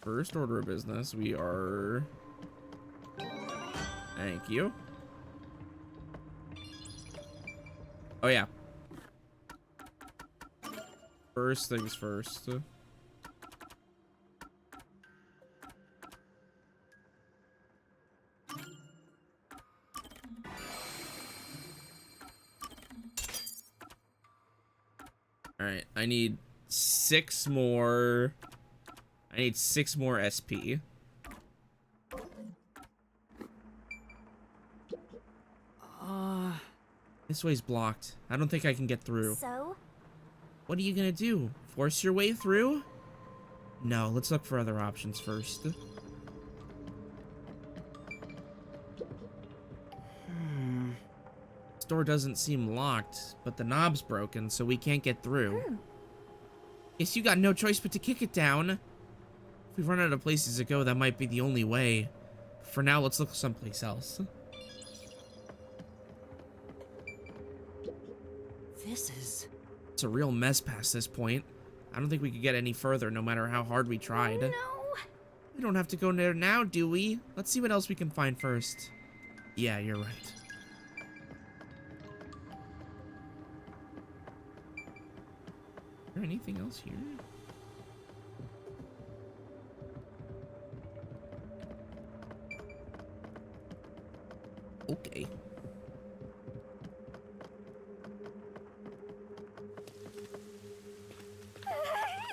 First order of business, we are... Thank you. Oh, yeah. First things first. Alright, I need 6 more... I need 6 more SP. This way's blocked. I don't think I can get through. So? What are you gonna do? Force your way through? No, let's look for other options first. This door doesn't seem locked, but the knob's broken, so we can't get through. Guess you got no choice but to kick it down. If we run out of places to go, that might be the only way. For now, let's look someplace else. It's a real mess past this point. I don't think we could get any further, no matter how hard we tried. Oh, no. We don't have to go there now, do we? Let's see what else we can find first. Yeah, you're right. Is there anything else here? Okay.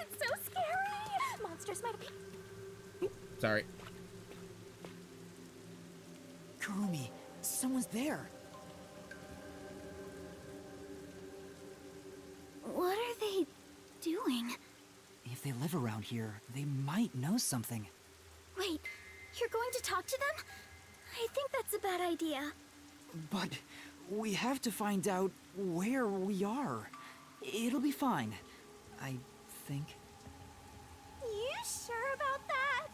It's so scary. Monsters might be... Sorry. Kurumi, someone's there. What are they doing? If they live around here, they might know something. Wait, you're going to talk to them? I think that's a bad idea. But we have to find out where we are. It'll be fine, I think. You sure about that?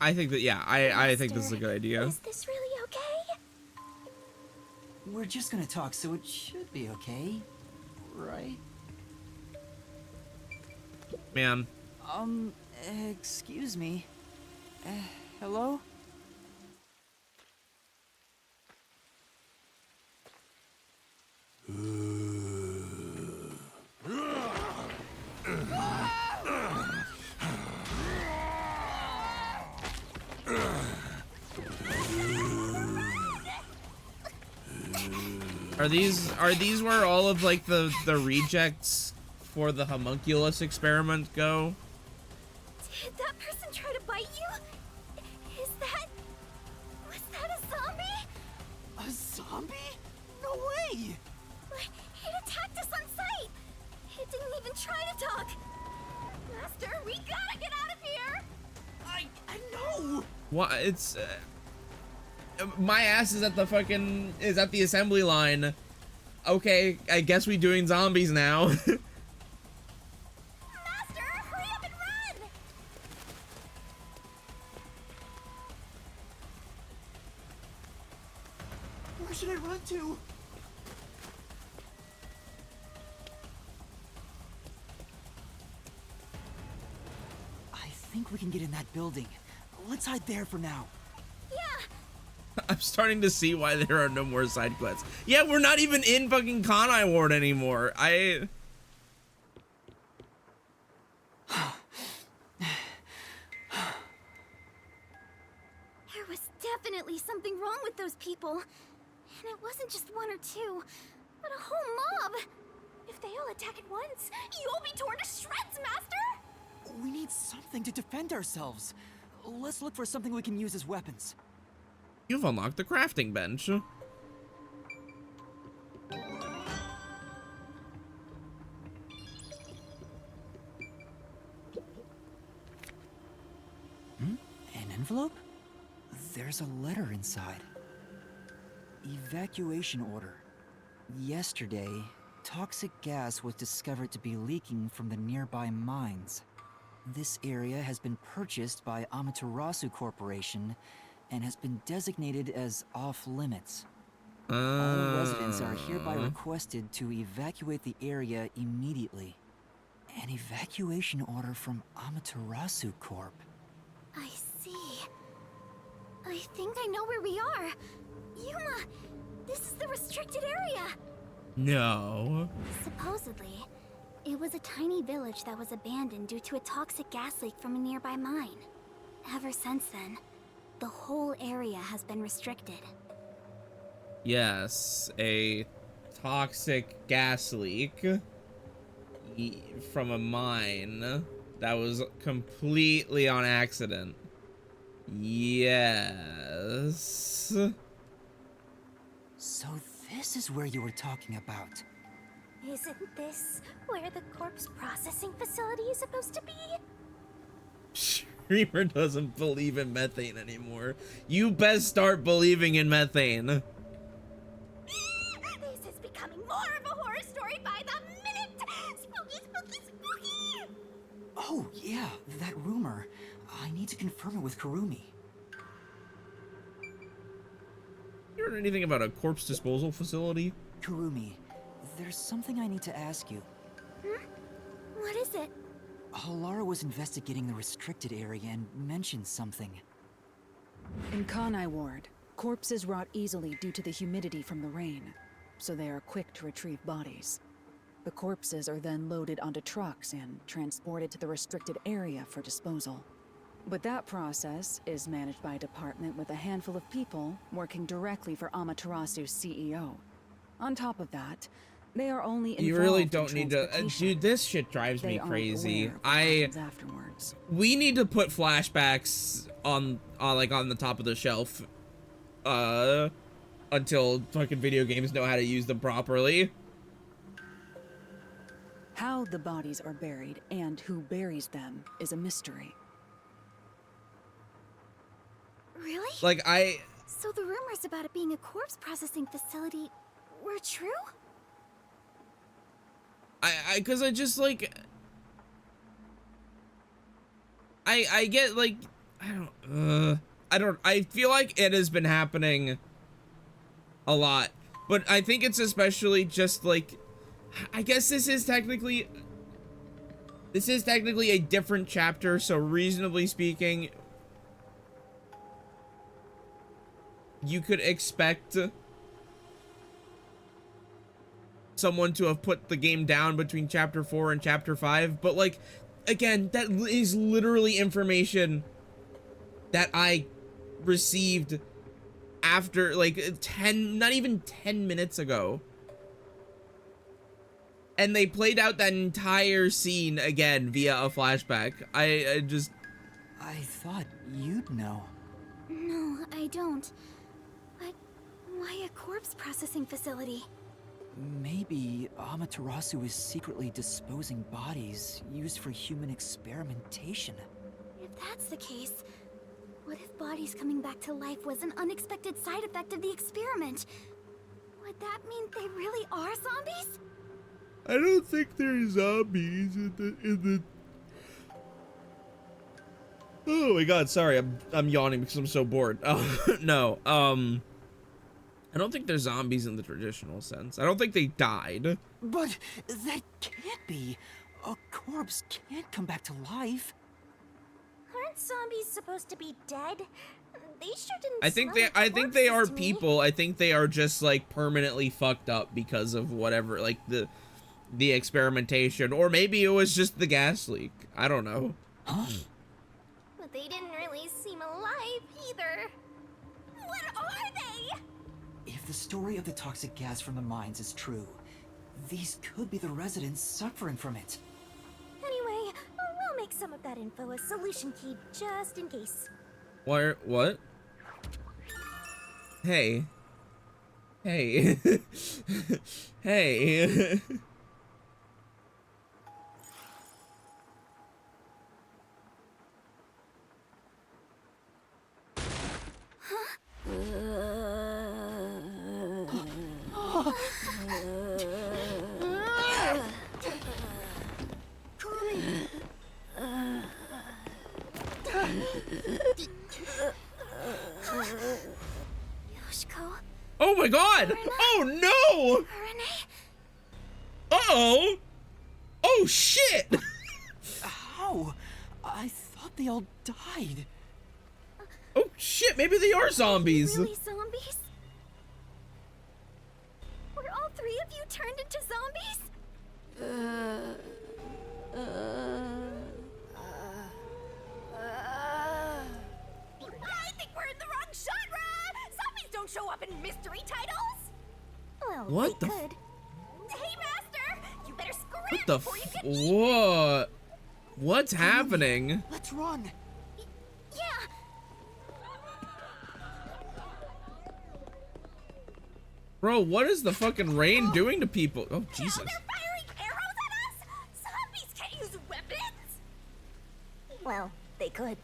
I think that, yeah, I think this is a good idea. Is this really okay? We're just gonna talk, so it should be okay, right? Man. Excuse me. Hello? Are these where all of like the rejects for the homunculus experiment go? Did that person try to bite you? Was that a zombie? A zombie? No way! It attacked us on sight. It didn't even try to talk. Master, we gotta get out of here. I know. What? It's my ass is at the assembly line. Okay, I guess we doing zombies now. Master, hurry up and run! Where should I run to? I think we can get in that building. Let's hide there for now. Yeah. I'm starting to see why there are no more side quests. Yeah, we're not even in fucking Kanai Ward anymore. There was definitely something wrong with those people. And it wasn't just one or two, but a whole mob. If they all attack at once, you'll be torn to shreds, Master! We need something to defend ourselves. Let's look for something we can use as weapons. You've unlocked the crafting bench. An envelope? There's a letter inside. Evacuation order. Yesterday, toxic gas was discovered to be leaking from the nearby mines. This area has been purchased by Amaterasu Corporation and has been designated as off-limits. All residents are hereby requested to evacuate the area immediately. An evacuation order from Amaterasu Corp. I see. I think I know where we are. Yuma, this is the restricted area. No. Supposedly, it was a tiny village that was abandoned due to a toxic gas leak from a nearby mine. Ever since then, the whole area has been restricted. Yes, a toxic gas leak from a mine that was completely on accident. Yes. So this is where you were talking about. Isn't this where the corpse processing facility is supposed to be? Streamer doesn't believe in methane anymore. You best start believing in methane. This is becoming more of a horror story by the minute! Spooky, spooky, spooky! Oh, yeah, that rumor. I need to confirm it with Kurumi. You heard anything about a corpse disposal facility? Kurumi, there's something I need to ask you. What is it? Halara was investigating the restricted area and mentioned something. In Kanai Ward, corpses rot easily due to the humidity from the rain, so they are quick to retrieve bodies. The corpses are then loaded onto trucks and transported to the restricted area for disposal. But that process is managed by a department with a handful of people working directly for Amaterasu's CEO. On top of that, they are only involved You really in don't need to, dude. This shit drives me crazy. We need to put flashbacks on the top of the shelf, until fucking video games know how to use them properly. How the bodies are buried and who buries them is a mystery. Really? So the rumors about it being a corpse processing facility were true? Cause I just like... I get like... I feel like it has been happening a lot. But I think it's especially just like... I guess this is technically a different chapter, so reasonably speaking, you could expect someone to have put the game down between chapter 4 and chapter 5, but like, again, that is literally information that I received after like not even 10 minutes ago. And they played out that entire scene again via a flashback. I thought you'd know. No, I don't. But why a corpse processing facility? Maybe Amaterasu is secretly disposing bodies used for human experimentation. If that's the case, what if bodies coming back to life was an unexpected side effect of the experiment? Would that mean they really are zombies? I don't think there's zombies in the... Oh my god, sorry, I'm yawning because I'm so bored. No, I don't think there's zombies in the traditional sense. I don't think they died. But that can't be. A corpse can't come back to life. Aren't zombies supposed to be dead? They sure didn't. I think they are people. I think they are just like permanently fucked up because of whatever, like the experimentation, or maybe it was just the gas leak. I don't know. But they didn't really seem alive either. What are they? If the story of the toxic gas from the mines is true, these could be the residents suffering from it. Anyway, we'll make some of that that info as solution key, just in case. What? Hey. Hey. Hey. Yoshiko? Oh my god! Oh no! Uh-oh! Oh shit! How? I thought they all died. Oh shit, maybe they are zombies! Really zombies? Were all three of you turned into zombies? I think we're in the wrong genre! Zombies don't show up in mystery titles! Well, What they the could. Hey, Master! You better scram What the before you get eaten! what? What's happening? Let's run. Yeah! Bro, what is the fucking rain doing to people? Oh, Jesus. Now they're firing arrows at us! Zombies can't use weapons! Well, they could.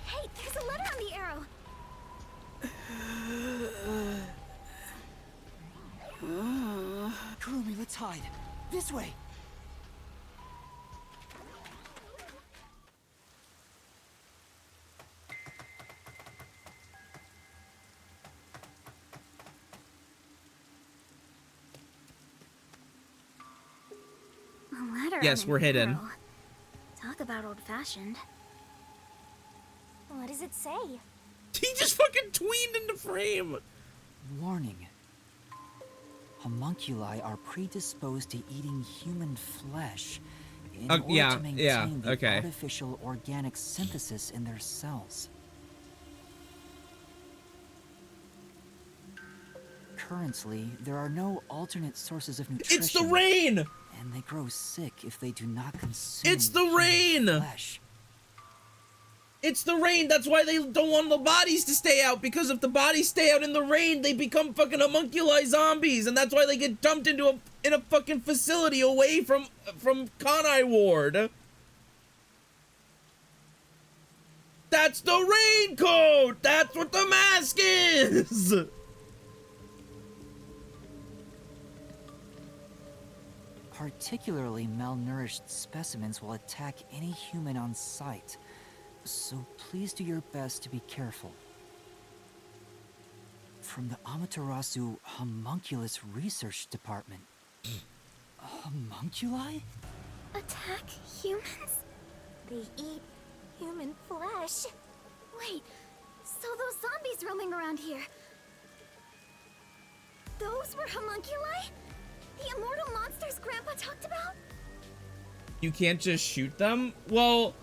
Hey, there's a letter on the arrow. Kurumi, let's hide. This way. A letter. Yes, and we're an hidden. arrow. Talk about old-fashioned. What does it say? He just fucking tweened into frame. Warning. Homunculi are predisposed to eating human flesh in order yeah, to maintain yeah, the okay. artificial organic synthesis in their cells. Currently, there are no alternate sources of nutrition. It's the rain! And they grow sick if they do not consume It's the human rain! flesh. It's the rain, that's why they don't want the bodies to stay out, because if the bodies stay out in the rain, they become fucking homunculi zombies, and that's why they get dumped into a fucking facility away from Kanai Ward. That's the raincoat! That's what the mask is! Particularly malnourished specimens will attack any human on sight, so please do your best to be careful. From the Amaterasu Homunculus Research Department. Homunculi? Attack humans? They eat human flesh. Wait, so those zombies roaming around here, those were homunculi? The immortal monsters Grandpa talked about? You can't just shoot them? Well,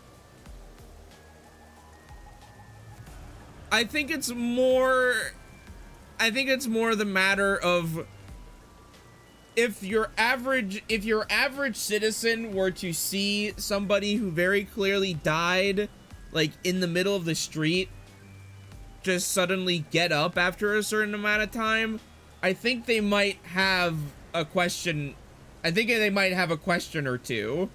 I think it's more the matter of if your average citizen were to see somebody who very clearly died, like in the middle of the street, just suddenly get up after a certain amount of time, I think they might have a question. I think they might have a question or two.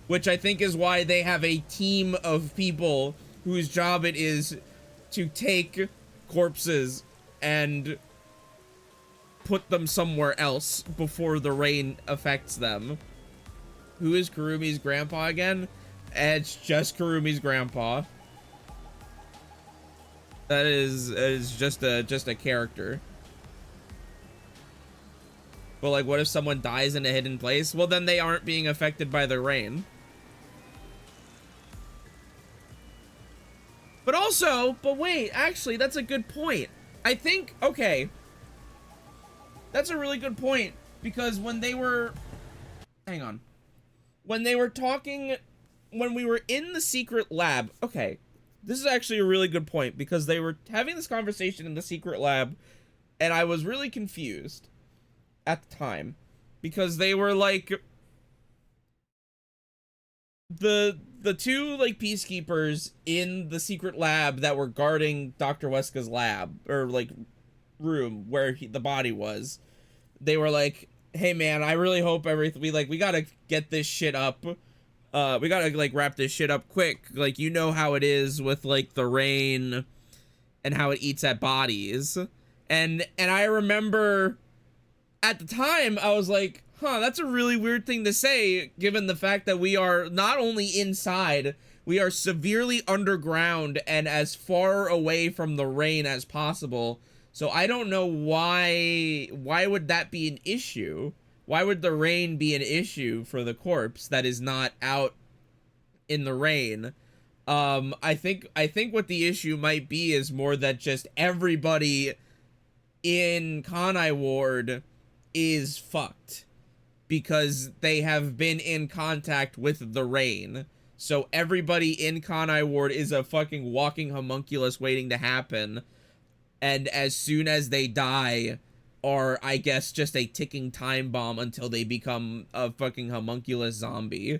Which I think is why they have a team of people whose job it is to take corpses and put them somewhere else before the rain affects them. Who is Kurumi's grandpa again? It's just Kurumi's grandpa. That is just a character. But like, what if someone dies in a hidden place? Well, then they aren't being affected by the rain. But wait, actually, that's a good point. I think, okay. That's a really good point, because when they were, hang on. When they were talking, when we were in the secret lab, okay. This is actually a really good point, because they were having this conversation in the secret lab, and I was really confused at the time, because they were like, the two like peacekeepers in the secret lab that were guarding Dr. Weska's lab or like room where the body was, they were like, hey man, I really hope everything, we gotta get this shit up, we gotta like wrap this shit up quick, like, you know how it is with like the rain and how it eats at bodies. And I remember at the time I was like, huh, that's a really weird thing to say, given the fact that we are not only inside, we are severely underground and as far away from the rain as possible. So I don't know why would that be an issue? Why would the rain be an issue for the corpse that is not out in the rain? I think what the issue might be is more that just everybody in Kanai Ward is fucked because they have been in contact with the rain. So everybody in Kanai Ward is a fucking walking homunculus waiting to happen. And as soon as they die, are, I guess, just a ticking time bomb until they become a fucking homunculus zombie.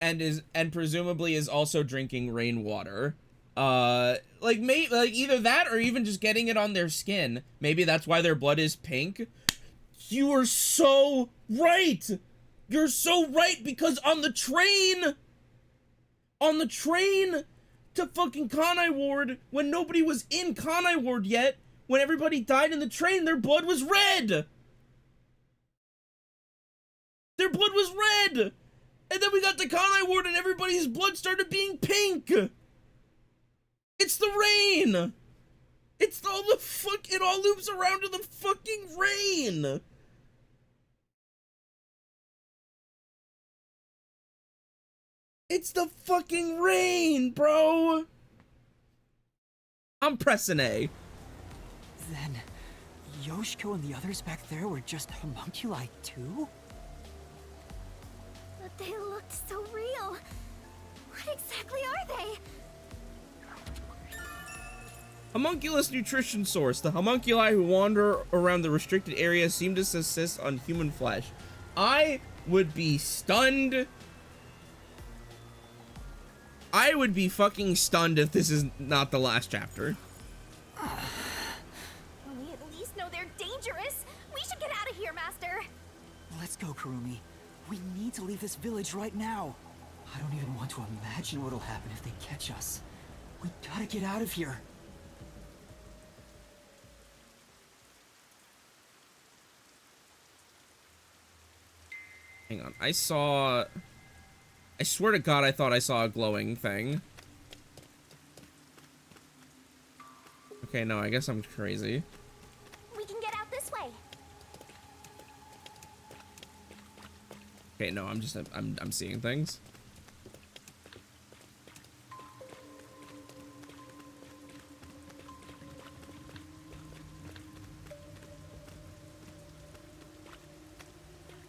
And presumably is also drinking rainwater. Like either that or even just getting it on their skin. Maybe that's why their blood is pink. You are so right. You're so right, because on the train to fucking Kanai Ward, when nobody was in Kanai Ward yet, when everybody died in the train, their blood was red. Their blood was red. And then we got to Kanai Ward and everybody's blood started being pink. It's the rain. It's all the fuck, it all loops around to the fucking rain. It's the fucking rain, bro. I'm pressing A. Then, Yoshiko and the others back there were just homunculi too? But they looked so real. What exactly are they? Homunculus nutrition source. The homunculi who wander around the restricted area seem to subsist on human flesh. I would be stunned. I would be fucking stunned if this is not the last chapter. We at least know they're dangerous. We should get out of here, Master. Let's go, Kurumi. We need to leave this village right now. I don't even want to imagine what'll happen if they catch us. We gotta get out of here. Hang on, I swear to God, I thought I saw a glowing thing. Okay, no, I guess I'm crazy. We can get out this way. Okay, no, I'm seeing things.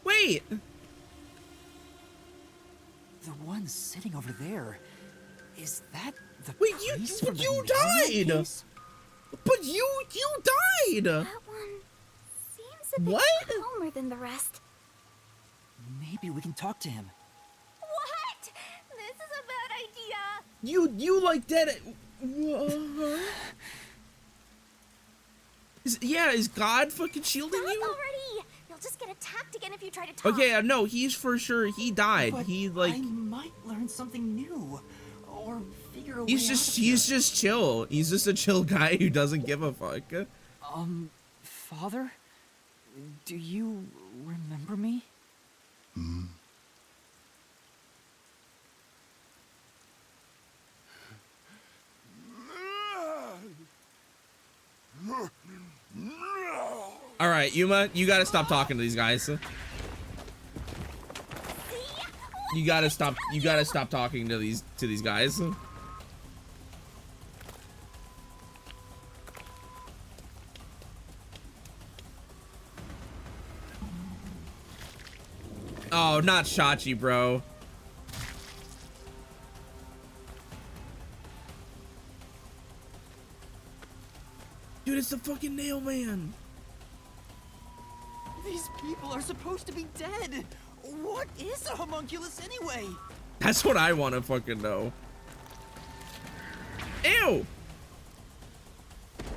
Wait! The one sitting over there, is that the Wait, priest from the you Nano died! case? But you died! That one seems a bit calmer than the rest. Maybe we can talk to him. What? This is a bad idea. You like dead. Is God fucking shielding Stop you? already! You'll just get attacked again if you try to talk. Okay, no, he's for sure. He died. But He like. I might learn something new, or figure a way He's out. just chill. He's just a chill guy who doesn't give a fuck. Father? Do you remember me? All right, Yuma, you gotta stop talking to these guys. You gotta stop talking to these guys. Oh, not Shachi, bro. Dude, it's the fucking nail man. These people are supposed to be dead. What is a homunculus anyway? That's what I want to fucking know. Ew.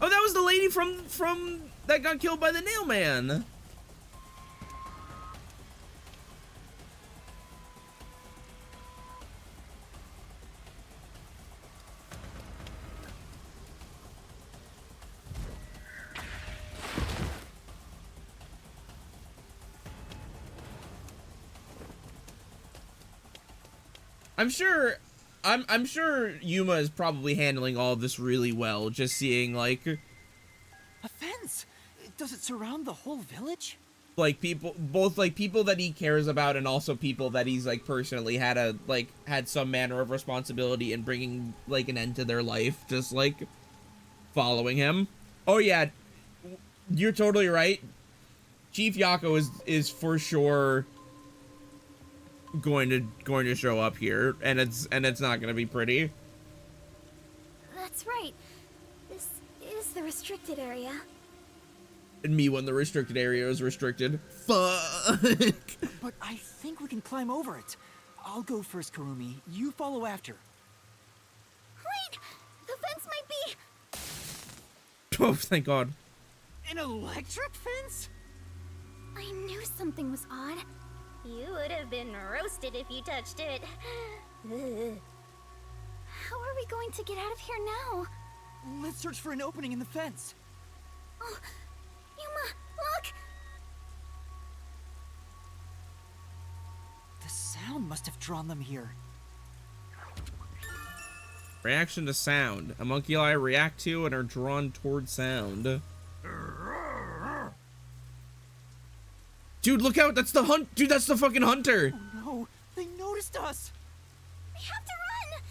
Oh, that was the lady from that got killed by the nail man. I'm sure Yuma is probably handling all of this really well, just seeing like A fence? Does it surround the whole village? like people, both like people that he cares about and also people that he's like personally had some manner of responsibility in bringing like an end to their life, just like following him. Oh yeah, you're totally right. Chief Yako is for sure going to show up here, and it's not going to be pretty. That's right. This is the restricted area. And me when the restricted area is restricted. Fuck. But I think we can climb over it. I'll go first, Karumi. You follow after. Wait! The fence might be... Oh, thank God. An electric fence? I knew something was odd. You would have been roasted if you touched it. Ugh. How are we going to get out of here now? Let's search for an opening in the fence. Oh, Yuma, look! The sound must have drawn them here. Reaction to sound. Homunculi react to and are drawn toward sound. Dude, look out! That's the hunt. Dude, that's the fucking hunter. Oh no, they noticed us. We have to run!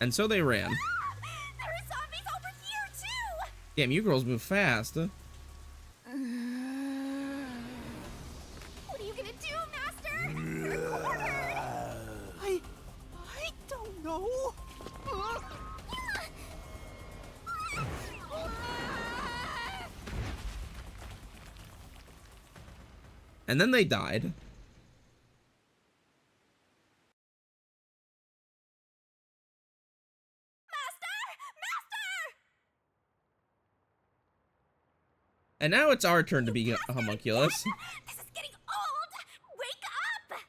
And so they ran. There are zombies over here too. Damn, you girls move fast. What are you gonna do, Master? You're cornered. I don't know. And then they died. And now it's our turn to be a homunculus. This is getting old. Wake up.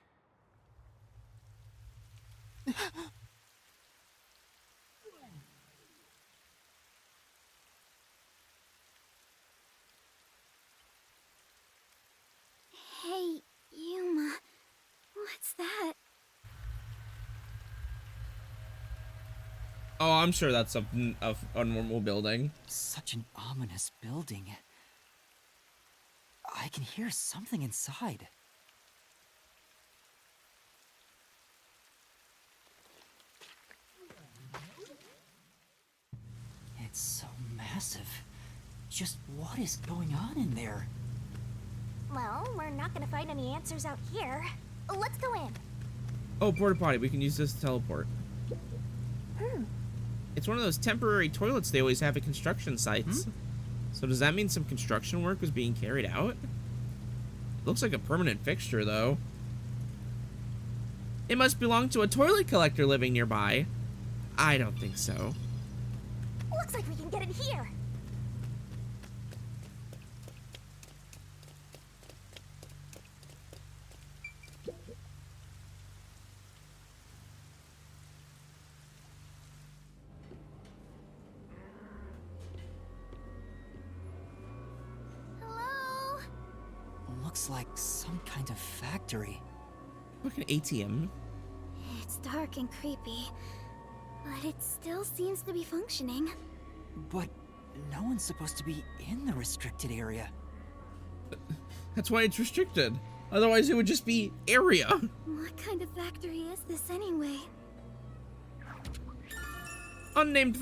Hey, Yuma. What's that? Oh, I'm sure that's a normal building. Such an ominous building. I can hear something inside. It's so massive. Just what is going on in there? Well, we're not gonna find any answers out here. Let's go in. Oh, porta potty. We can use this to teleport. It's one of those temporary toilets they always have at construction sites. So does that mean some construction work was being carried out? Looks like a permanent fixture, though. It must belong to a toilet collector living nearby. I don't think so. Looks like we can get in here. Hello? Looks like some kind of factory. Look at ATM. It's dark and creepy, but it still seems to be functioning. But no one's supposed to be in the restricted area. That's why it's restricted. Otherwise, it would just be area. What kind of factory is this anyway? Unmanned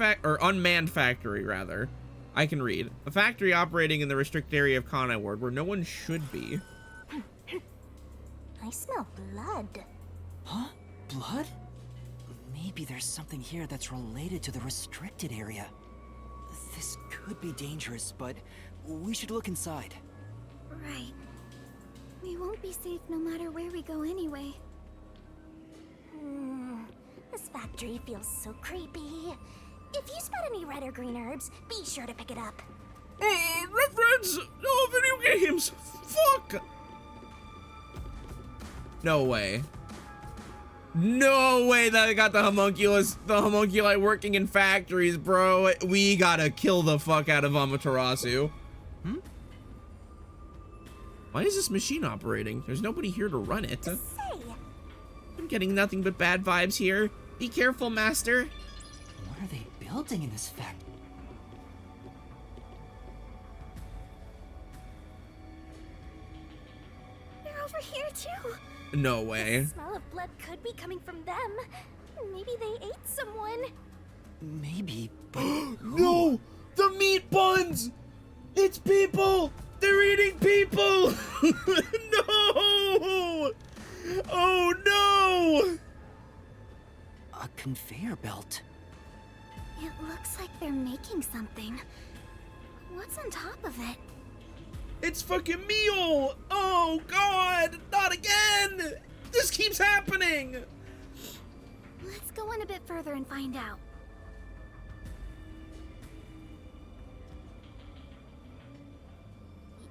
factory, rather. I can read. A factory operating in the restricted area of Conai Ward where no one should be. I smell blood. Huh? Blood? Maybe there's something here that's related to the restricted area. This could be dangerous, but we should look inside. Right. We won't be safe no matter where we go anyway. This factory feels so creepy. If you spot any red or green herbs, be sure to pick it up. Reference! No video games! Fuck! No way. No way that I got the homunculi working in factories, bro. We gotta kill the fuck out of Amaterasu. Why is this machine operating? There's nobody here to run it. I'm getting nothing but bad vibes here. Be careful, Master. What are they building in this factory? They're over here too. No way. The smell of blood could be coming from them. Maybe they ate someone. Maybe, but no! The meat buns! It's people! They're eating people! No! Oh no! A conveyor belt. It looks like they're making something. What's on top of it? It's fucking meal! Oh god! Not again! This keeps happening! Let's go in a bit further and find out.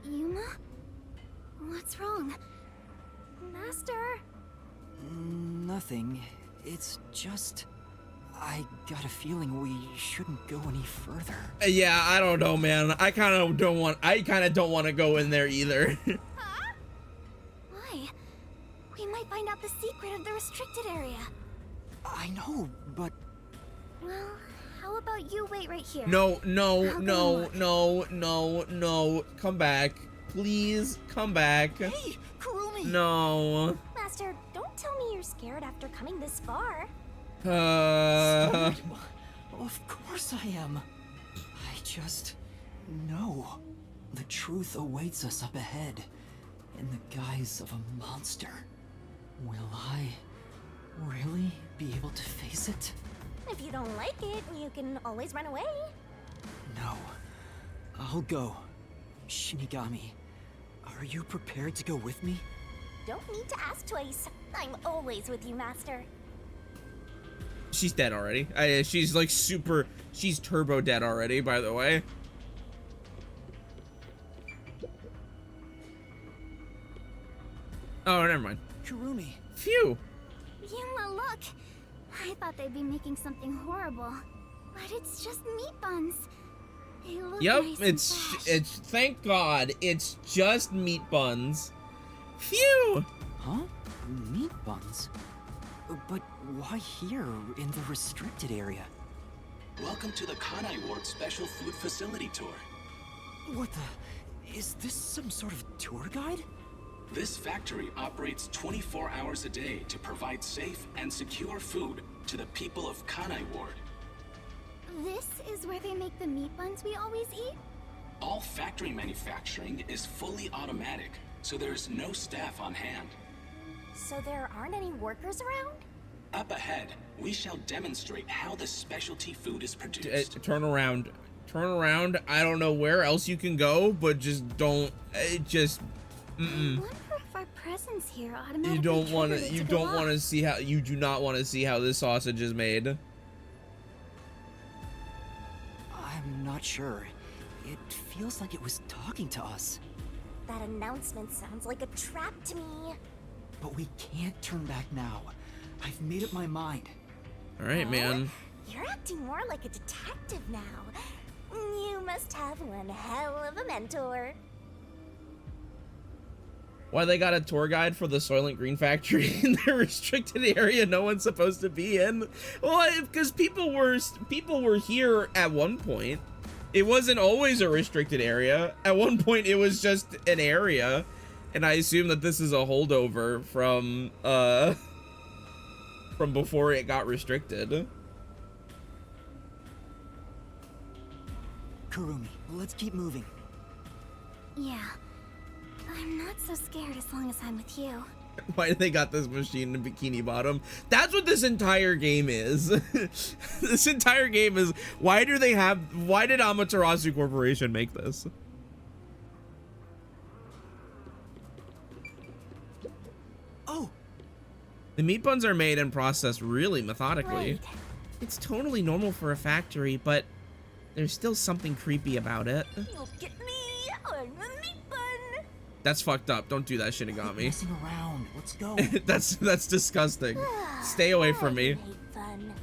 Yuma? What's wrong? Master? Nothing. It's just... I got a feeling we shouldn't go any further. Yeah, I don't know, man. I kind of don't want to go in there either. Why? We might find out the secret of the restricted area. I know, but... Well, how about you wait right here? No. Come back. Please, come back. Hey, Kurumi! No. Master, don't tell me you're scared after coming this far. Of course I am. I just know the truth awaits us up ahead in the guise of a monster. Will I really be able to face it? If you don't like it, you can always run away. No. I'll go. Shinigami, are you prepared to go with me? Don't need to ask twice. I'm always with you, Master. She's dead already. She's like she's turbo dead already, by the way. Oh, never mind. Kurumi. Phew. Yuma, look. I thought they'd be making something horrible, but it's just meat buns. They look nice and fresh. it's thank God, it's just meat buns. Phew. Huh? Meat buns? But why here, in the restricted area? Welcome to the Kanai Ward Special Food Facility Tour. What the... Is this some sort of tour guide? This factory operates 24 hours a day to provide safe and secure food to the people of Kanai Ward. This is where they make the meat buns we always eat? All factory manufacturing is fully automatic, so there's no staff on hand. So there aren't any workers around? Up ahead, we shall demonstrate how the specialty food is produced. Turn around. Turn around. I don't know where else you can go, but just don't. Just. I wonder if our presence here automatically You don't want to. triggers it You to go don't want to off. see how. You do not want to see how this sausage is made. I'm not sure. It feels like it was talking to us. That announcement sounds like a trap to me. But we can't turn back now. I've made up my mind. All right, man. You're acting more like a detective now. You must have one hell of a mentor. Why they got a tour guide for the Soylent Green factory in the restricted area no one's supposed to be in? Well, because people were here at one point. It wasn't always a restricted area. At one point, it was just an area, and I assume that this is a holdover from before it got restricted. Kurumi, let's keep moving. Yeah. I'm not so scared as long as I'm with you. Why do they got this machine in Bikini Bottom? That's what this entire game is. This entire game is, why did Amaterasu Corporation make this? Oh! The meat buns are made and processed really methodically. Right. It's totally normal for a factory, but there's still something creepy about it. You'll get me on the meat bun. That's fucked up. Don't do that, Shinigami. Messing around. Let's go. That's disgusting. Stay away from me. Hate fun.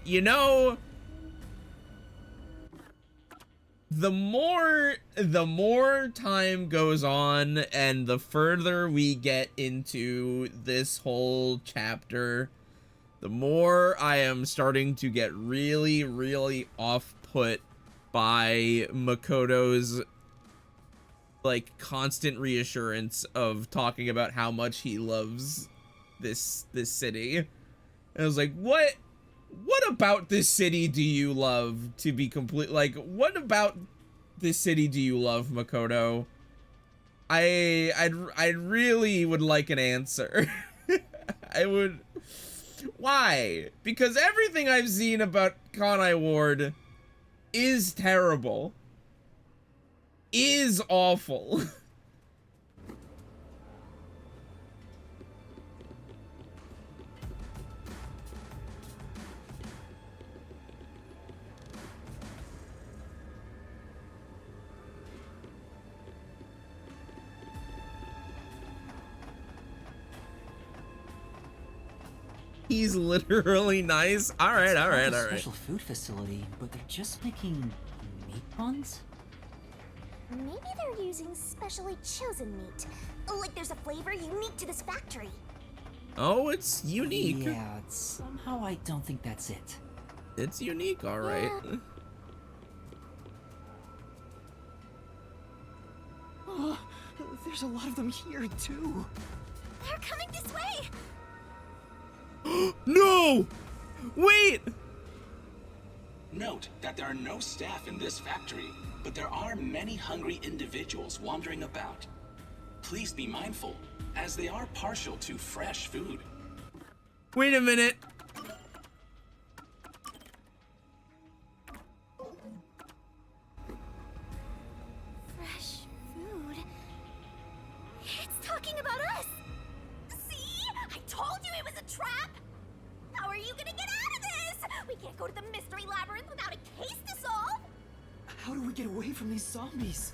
You know, the more time goes on and the further we get into this whole chapter, the more I am starting to get really, really off-put by Makoto's like constant reassurance of talking about how much he loves this city. And I was like, what about this city do you love, to be complete? Like, what about this city do you love, Makoto? I really would like an answer. I would. Why? Because everything I've seen about Kanai Ward is terrible. Is awful. He's literally nice. All right. Special food facility, but they're just making meat buns? Maybe they're using specially chosen meat. Like there's a flavor unique to this factory. Oh, it's unique. Yeah, somehow I don't think that's it. It's unique, all right. Yeah. Oh, there's a lot of them here, too. They're coming this way. No! Wait! Note that there are no staff in this factory, but there are many hungry individuals wandering about. Please be mindful, as they are partial to fresh food. Wait a minute. Fresh food. It's talking about us. See? I told you it was a trap. How are you gonna get out of this? We can't go to the mystery labyrinth without a case to solve. How do we get away from these zombies?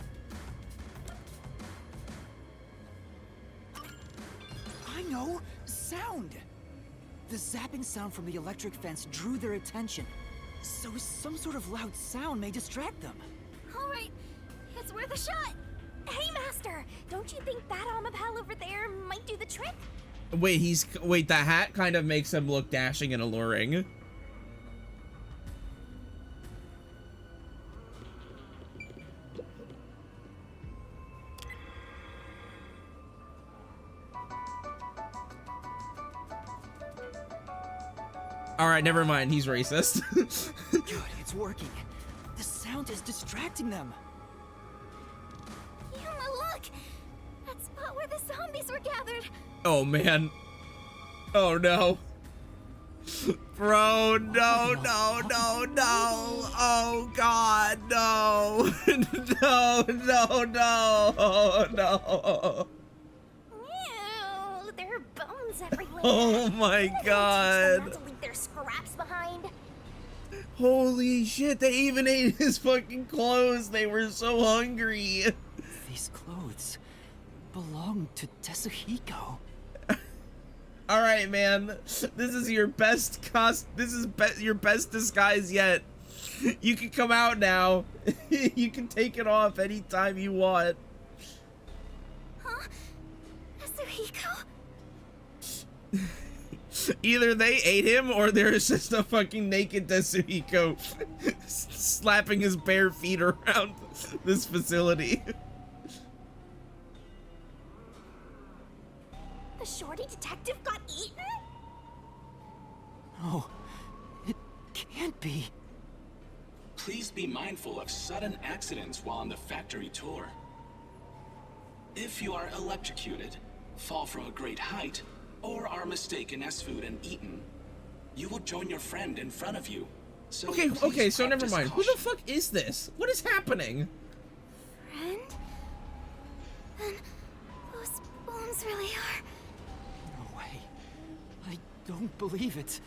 I know! Sound! The zapping sound from the electric fence drew their attention. So some sort of loud sound may distract them. All right, it's worth a shot. Hey, Master! Don't you think that Amapal over there might do the trick? Wait, that hat kind of makes him look dashing and alluring. All right, never mind. He's racist. Good, it's working. The sound is distracting them. Yuma, look! That spot where the zombies were gathered. Oh man. Oh no. Bro, no. Oh god, no. No. Ew, there are bones everywhere. Oh my god. Not to leave their scraps behind. Holy shit, they even ate his fucking clothes. They were so hungry. These clothes belong to Tetsuhiko. All right, man. This is your best your best disguise yet. You can come out now. You can take it off anytime you want. Huh? Tetsuhiko? Either they ate him or there's just a fucking naked Tetsuhiko slapping his bare feet around this facility. The shorty detective got eaten? No, it can't be. Please be mindful of sudden accidents while on the factory tour. If you are electrocuted, fall from a great height, or are mistaken as food and eaten, you will join your friend in front of you. So Okay, so never practice mind. Who caution. the fuck is this? What is happening? Friend? Then those bones really are... No way. I don't believe it.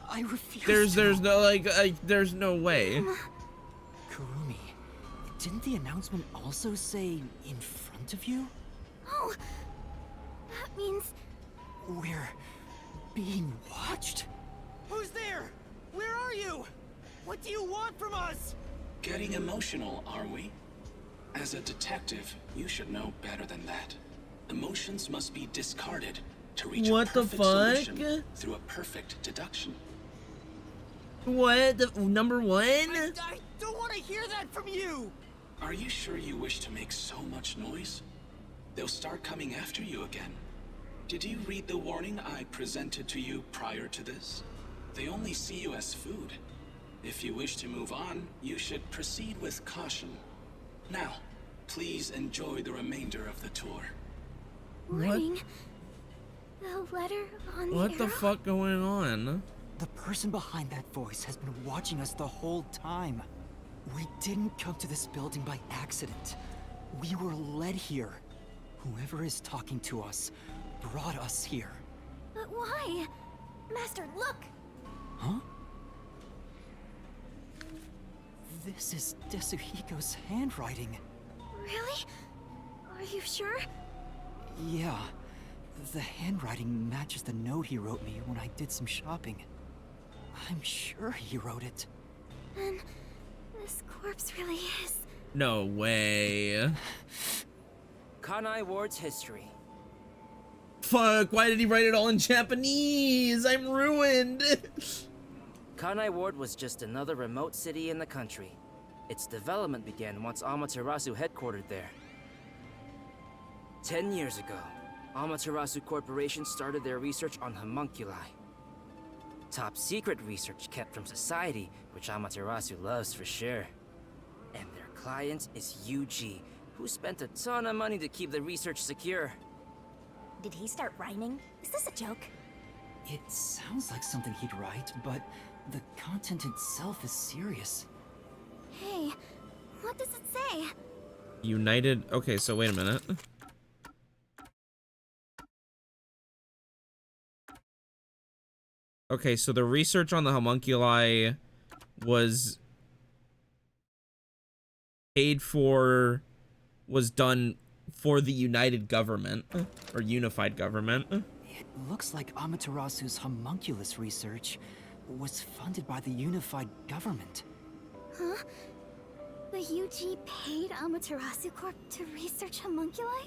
I refuse There's no, like, there's no way. Kurumi, didn't the announcement also say in front of you? Oh, that means... We're being watched? Who's there? Where are you? What do you want from us? Getting emotional, are we? As a detective, you should know better than that. Emotions must be discarded to reach What a the perfect fuck? solution through a perfect deduction. What? Number one? I don't want to hear that from you! Are you sure you wish to make so much noise? They'll start coming after you again. Did you read the warning I presented to you prior to this? They only see you as food. If you wish to move on, you should proceed with caution. Now, please enjoy the remainder of the tour. Warning? The letter on the What the arrow? fuck going on? The person behind that voice has been watching us the whole time. We didn't come to this building by accident. We were led here. Whoever is talking to us brought us here. But why? Master, look! Huh? This is Desuhiko's handwriting. Really? Are you sure? Yeah. The handwriting matches the note he wrote me when I did some shopping. I'm sure he wrote it. Then this corpse really is... No way. Kanai Ward's history. Fuck, why did he write it all in Japanese? I'm ruined. Kanai Ward was just another remote city in the country. Its development began once Amaterasu headquartered there. 10 years ago, Amaterasu Corporation started their research on homunculi. Top secret research kept from society, which Amaterasu loves for sure. And their client is UG, who spent a ton of money to keep the research secure. Did he start rhyming? Is this a joke? It sounds like something he'd write, but the content itself is serious. Hey, what does it say? United. Okay, so wait a minute. Okay, so the research on the homunculi was paid for, was done for the United Government, or Unified Government. It looks like Amaterasu's homunculus research was funded by the Unified Government. Huh? The UG paid Amaterasu Corp to research homunculi?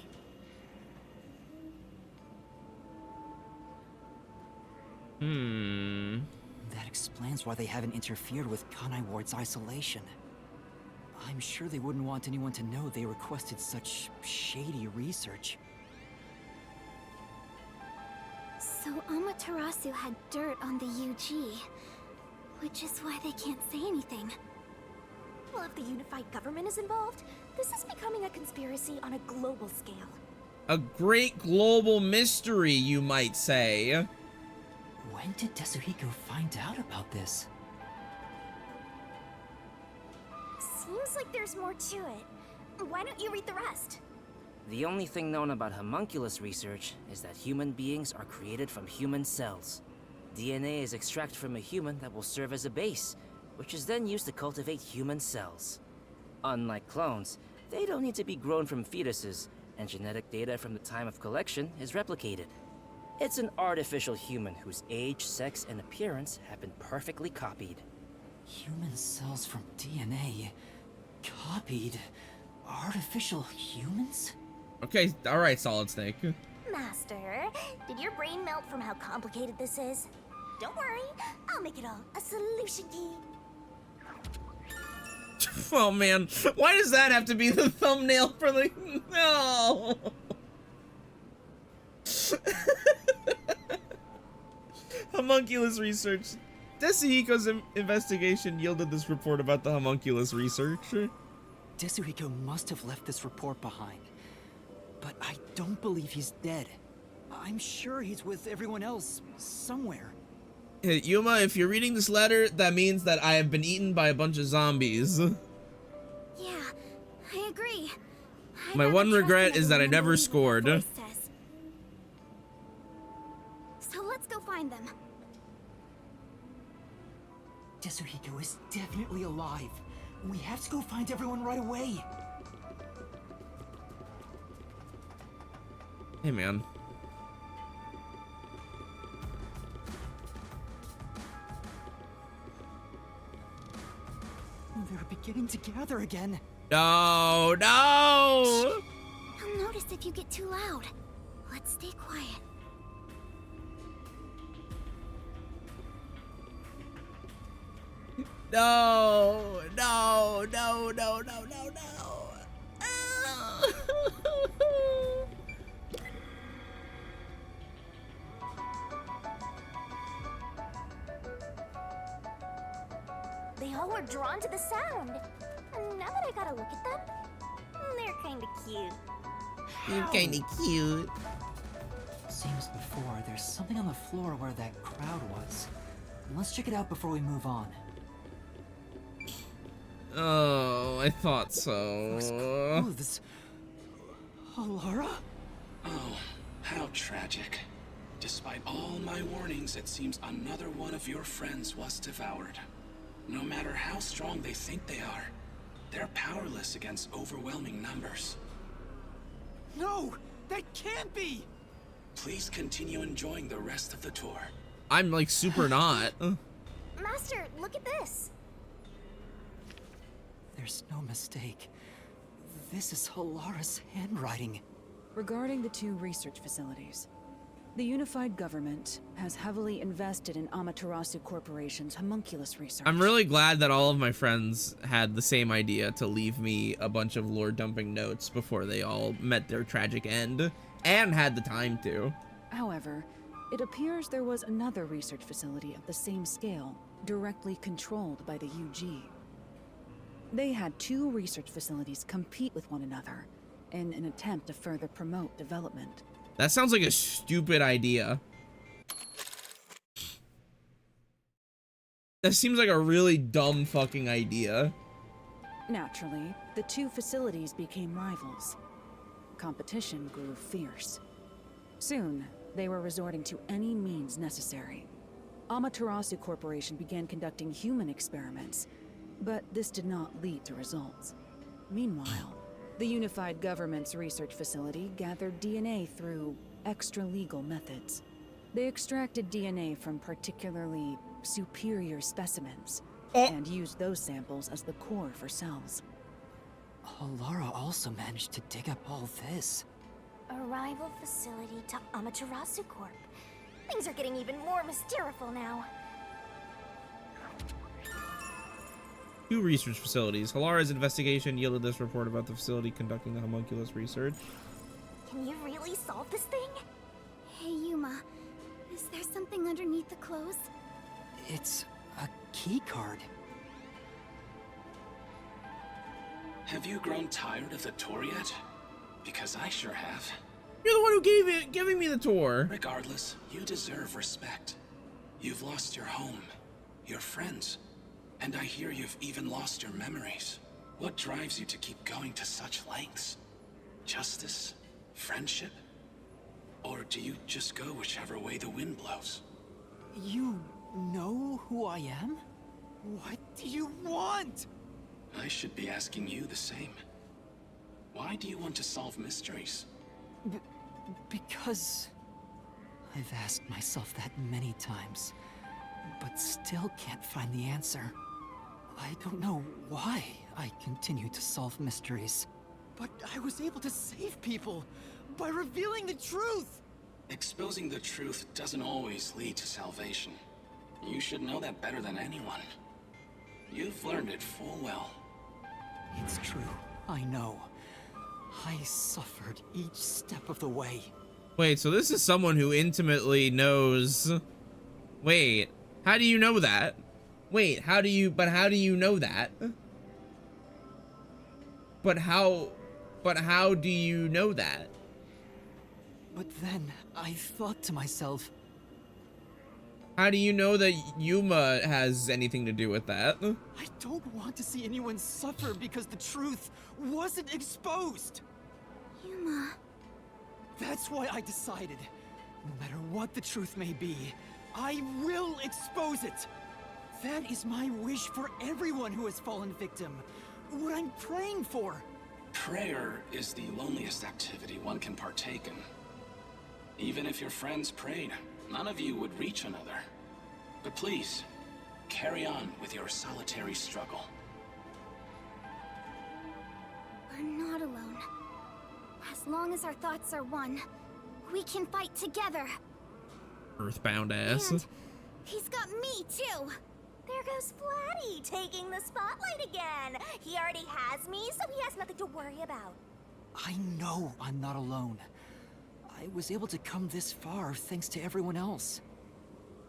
That explains why they haven't interfered with Kanai Ward's isolation. I'm sure they wouldn't want anyone to know they requested such shady research. So Amaterasu had dirt on the UG, which is why they can't say anything. Well, if the unified government is involved, this is becoming a conspiracy on a global scale. A great global mystery, you might say. When did Desuhiko find out about this? Seems like there's more to it. Why don't you read the rest? The only thing known about homunculus research is that human beings are created from human cells. DNA is extracted from a human that will serve as a base, which is then used to cultivate human cells. Unlike clones, they don't need to be grown from fetuses, and genetic data from the time of collection is replicated. It's an artificial human whose age, sex, and appearance have been perfectly copied. Human cells from DNA? Copied? Artificial humans? Okay, alright, Solid Snake. Master, did your brain melt from how complicated this is? Don't worry, I'll make it all a solution key. Oh man, why does that have to be the thumbnail for the... No! Homunculus research. Desuhiko's investigation yielded this report about the homunculus research. Desuhiko must have left this report behind. But I don't believe he's dead. I'm sure he's with everyone else, somewhere. Hey, Yuma, if you're reading this letter, that means that I have been eaten by a bunch of zombies. Yeah, I agree. My one regret is that I never scored. So let's go find them. Desuhiko is definitely alive. We have to go find everyone right away. Hey, man. They're beginning to gather again. No, no! I'll notice if you get too loud. Let's stay quiet. No, no, no, no, no, no, no. They all were drawn to the sound. And now that I gotta look at them, they're kinda cute. You're kinda cute. Same as before, there's something on the floor where that crowd was. Let's check it out before we move on. Oh, I thought so. Clothes. Alara? Oh, how tragic. Despite all my warnings, it seems another one of your friends was devoured. No matter how strong they think they are, they're powerless against overwhelming numbers. No! That can't be! Please continue enjoying the rest of the tour. I'm like super not. Master, look at this. There's no mistake. This is Halara's handwriting. Regarding the two research facilities, the unified government has heavily invested in Amaterasu Corporation's homunculus research. I'm really glad that all of my friends had the same idea to leave me a bunch of lore dumping notes before they all met their tragic end, and had the time to. However, it appears there was another research facility of the same scale, directly controlled by the UG. They had two research facilities compete with one another in an attempt to further promote development. That sounds like a stupid idea. That seems like a really dumb fucking idea. Naturally, the two facilities became rivals. Competition grew fierce. Soon, they were resorting to any means necessary. Amaterasu Corporation began conducting human experiments, but this did not lead to results. Meanwhile, the unified government's research facility gathered DNA through extra-legal methods. They extracted DNA from particularly superior specimens, and used those samples as the core for cells. Alara also managed to dig up all this. A rival facility to Amaterasu Corp. Things are getting even more mysterious now. Two research facilities. Halara's investigation yielded this report about the facility conducting the homunculus research. Can you really solve this thing? Hey, Yuma. Is there something underneath the clothes? It's a key card. Have you grown tired of the tour yet? Because I sure have. You're the one who giving me the tour. Regardless, you deserve respect. You've lost your home, your friends, and I hear you've even lost your memories. What drives you to keep going to such lengths? Justice? Friendship? Or do you just go whichever way the wind blows? You know who I am? What do you want? I should be asking you the same. Why do you want to solve mysteries? Because I've asked myself that many times, but still can't find the answer. I don't know why I continue to solve mysteries. But I was able to save people by revealing the truth! Exposing the truth doesn't always lead to salvation. You should know that better than anyone. You've learned it full well. It's true, I know. I suffered each step of the way. Wait, so this is someone who intimately knows... Wait, How do you know that? Wait, how do you know that? But how do you know that? But then, I thought to myself... How do you know that Yuma has anything to do with that? I don't want to see anyone suffer because the truth wasn't exposed! Yuma... That's why I decided, no matter what the truth may be, I will expose it! That is my wish for everyone who has fallen victim. What I'm praying for. Prayer is the loneliest activity one can partake in. Even if your friends prayed, none of you would reach another. But please, carry on with your solitary struggle. We're not alone. As long as our thoughts are one, we can fight together. Earthbound ass. And he's got me too. There goes Flatty, taking the spotlight again. He already has me, so he has nothing to worry about. I know I'm not alone. I was able to come this far thanks to everyone else.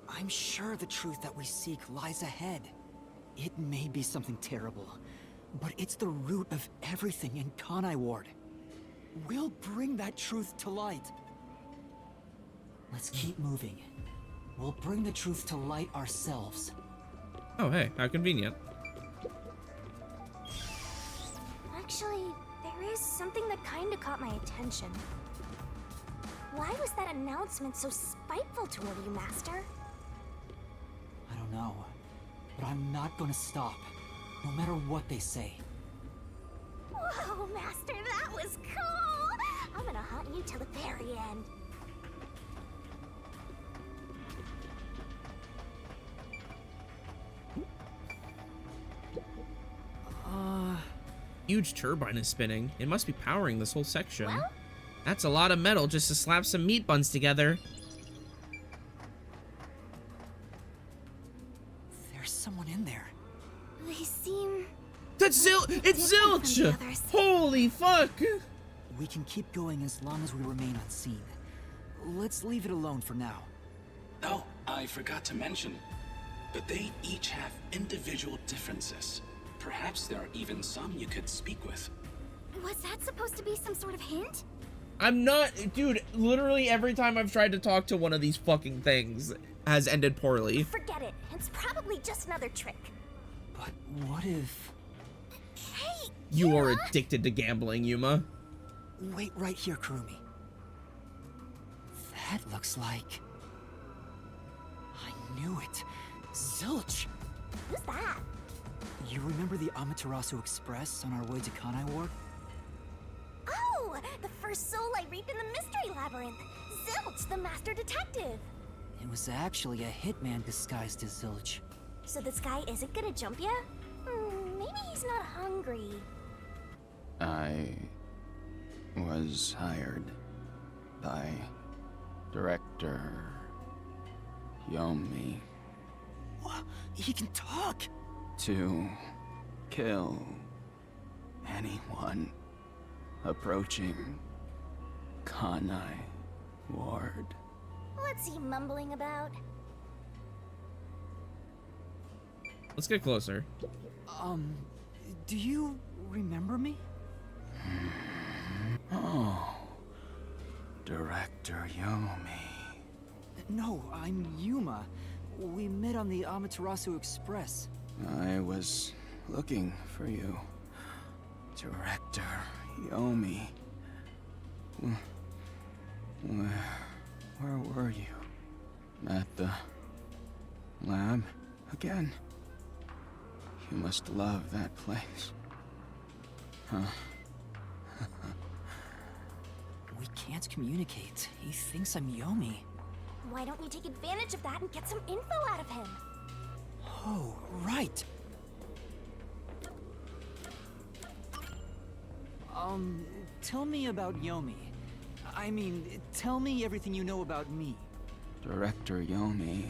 I'm sure the truth that we seek lies ahead. It may be something terrible, but it's the root of everything in Kanai Ward. We'll bring that truth to light. Let's keep moving. We'll bring the truth to light ourselves. Oh, hey, how convenient. Actually, there is something that kinda caught my attention. Why was that announcement so spiteful toward you, Master? I don't know, but I'm not gonna stop, no matter what they say. Whoa, Master, that was cool! I'm gonna hunt you till the very end. Huge turbine is spinning. It must be powering this whole section. Well? That's a lot of metal just to slap some meat buns together. There's someone in there. They seem... That's it's Zilch! Holy fuck! We can keep going as long as we remain unseen. Let's leave it alone for now. Oh, I forgot to mention, but they each have individual differences. Perhaps there are even some you could speak with. Was that supposed to be some sort of hint? I'm not... Dude, literally every time I've tried to talk to one of these fucking things has ended poorly. Forget it. It's probably just another trick. But what if... Hey, You are addicted to gambling, Yuma. Wait right here, Kurumi. That looks like... I knew it. Zilch! Who's that? You remember the Amaterasu Express on our way to Kanai Ward? Oh! The first soul I reaped in the Mystery Labyrinth! Zilch, the Master Detective! It was actually a hitman disguised as Zilch. So this guy isn't gonna jump ya? Maybe he's not hungry. I was hired by Director Yomi. What? He can talk! To kill anyone approaching Kanai Ward. What's he mumbling about? Let's get closer. Do you remember me? Oh, Director Yomi. No, I'm Yuma. We met on the Amaterasu Express. I was looking for you, Director Yomi. Where were you? At the lab again? You must love that place. Huh? We can't communicate. He thinks I'm Yomi. Why don't you take advantage of that and get some info out of him? Oh, right. Tell me about Yomi. I mean, tell me everything you know about me. Director Yomi,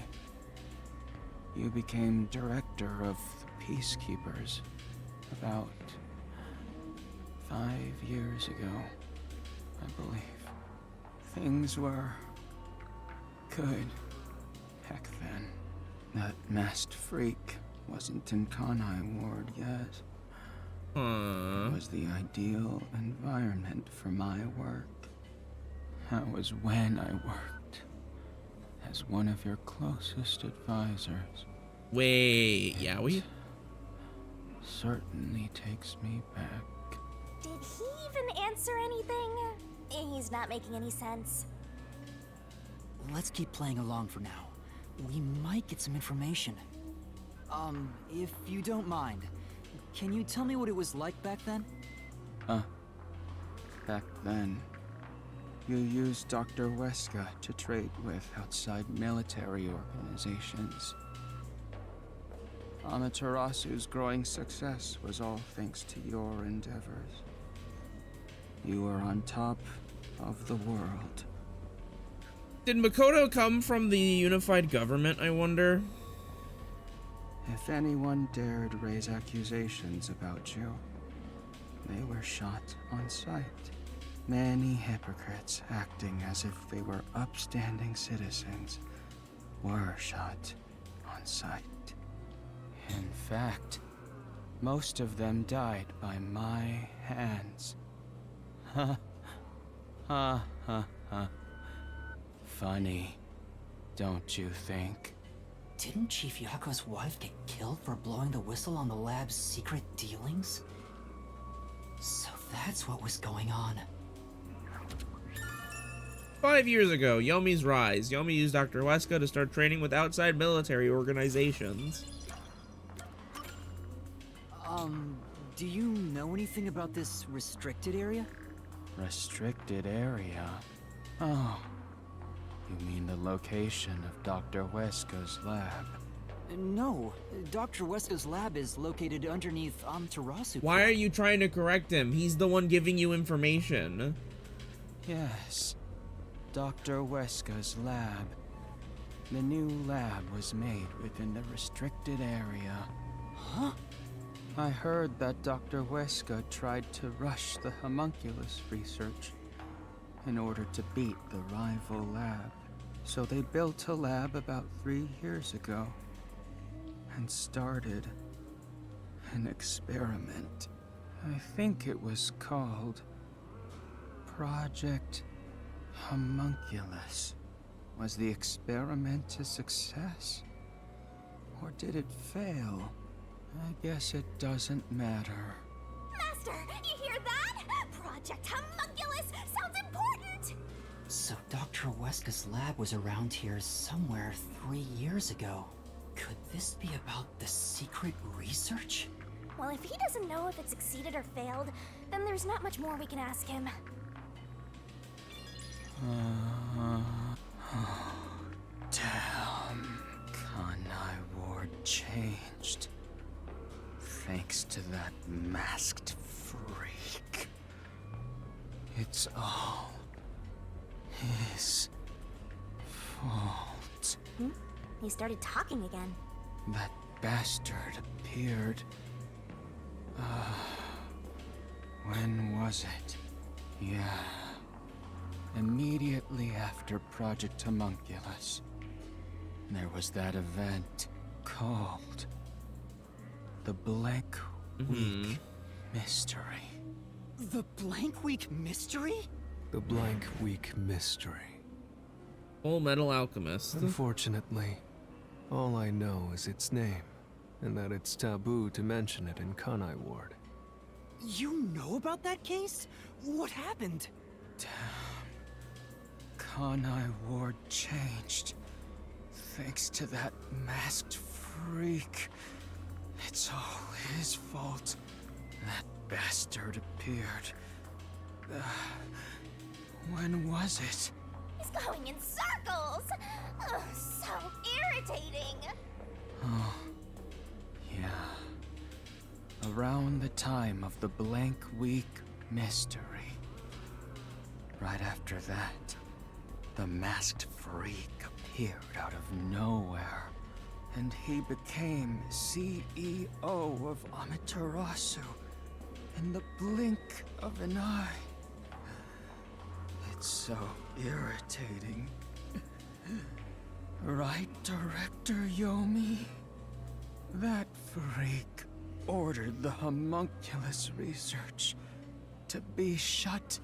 you became director of the Peacekeepers about 5 years ago, I believe. Things were good back then. That masked freak wasn't in Kanai Ward yet. It was the ideal environment for my work. That was when I worked as one of your closest advisors. Wait, Yowie? Certainly takes me back. Did he even answer anything? He's not making any sense. Let's keep playing along for now. We might get some information. If you don't mind, can you tell me what it was like back then? Back then, you used Dr. Weska to trade with outside military organizations. Amaterasu's growing success was all thanks to your endeavors. You were on top of the world. Did Makoto come from the unified government, I wonder? If anyone dared raise accusations about you, they were shot on sight. Many hypocrites acting as if they were upstanding citizens were shot on sight. In fact, most of them died by my hands. Ha ha ha ha. Funny, don't you think? Didn't Chief Yako's wife get killed for blowing the whistle on the lab's secret dealings? So that's what was going on. 5 years ago, Yomi's rise. Yomi used Dr. Weska to start training with outside military organizations. Do you know anything about this restricted area? Restricted area? Oh, you mean the location of Dr. Weska's lab? No, Dr. Weska's lab is located underneath Amaterasu. Why are you trying to correct him? He's the one giving you information. Yes, Dr. Weska's lab. The new lab was made within the restricted area. Huh? I heard that Dr. Weska tried to rush the homunculus research in order to beat the rival lab. So they built a lab about 3 years ago and started an experiment. I think it was called Project Homunculus. Was the experiment a success? Or did it fail? I guess it doesn't matter. Master, you hear that? Project Homunculus sounds important! So Dr. Weska's lab was around here somewhere 3 years ago. Could this be about the secret research? Well, if he doesn't know if it succeeded or failed, then there's not much more we can ask him. Damn. Kanai Ward changed. Thanks to that masked freak. It's all his fault. He started talking again. That bastard appeared. When was it? Yeah. Immediately after Project Homunculus. There was that event called the Blank Week Mystery. The Blank Week Mystery? The Blank Week Mystery. Full Metal Alchemist. Unfortunately, all I know is its name, and that it's taboo to mention it in Kanai Ward. You know about that case? What happened? Damn. Kanai Ward changed. Thanks to that masked freak. It's all his fault. That bastard appeared. When was it? He's going in circles! Ugh, so irritating! Oh, yeah. Around the time of the Blank Week Mystery. Right after that, the masked freak appeared out of nowhere. And he became CEO of Amaterasu in the blink of an eye. It's so irritating. Right, Director Yomi? That freak ordered the homunculus research to be shut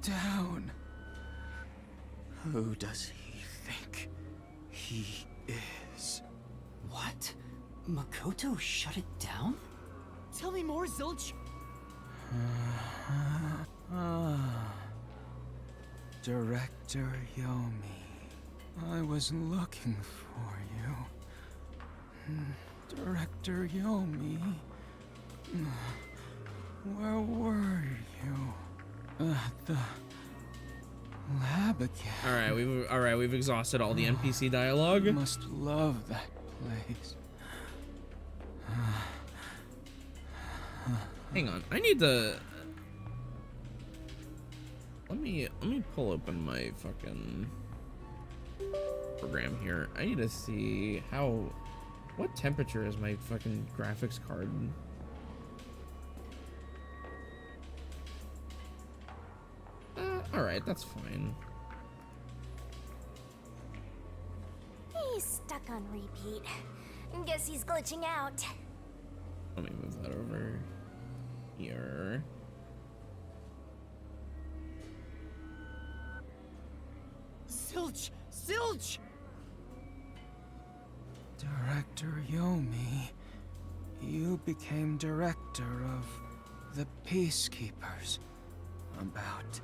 down. Who does he think he is? What? Makoto shut it down? Tell me more, Zilch! Director Yomi, I was looking for you. Director Yomi, where were you? At the lab again. All right, we've exhausted all the NPC dialogue. You must love that place. Hang on, I need to. Let me pull open my fucking program here. I need to see what temperature is my fucking graphics card? All right, that's fine. He's stuck on repeat. Guess he's glitching out. Let me move that over here. Zilch! Zilch! Director Yomi, you became director of the Peacekeepers about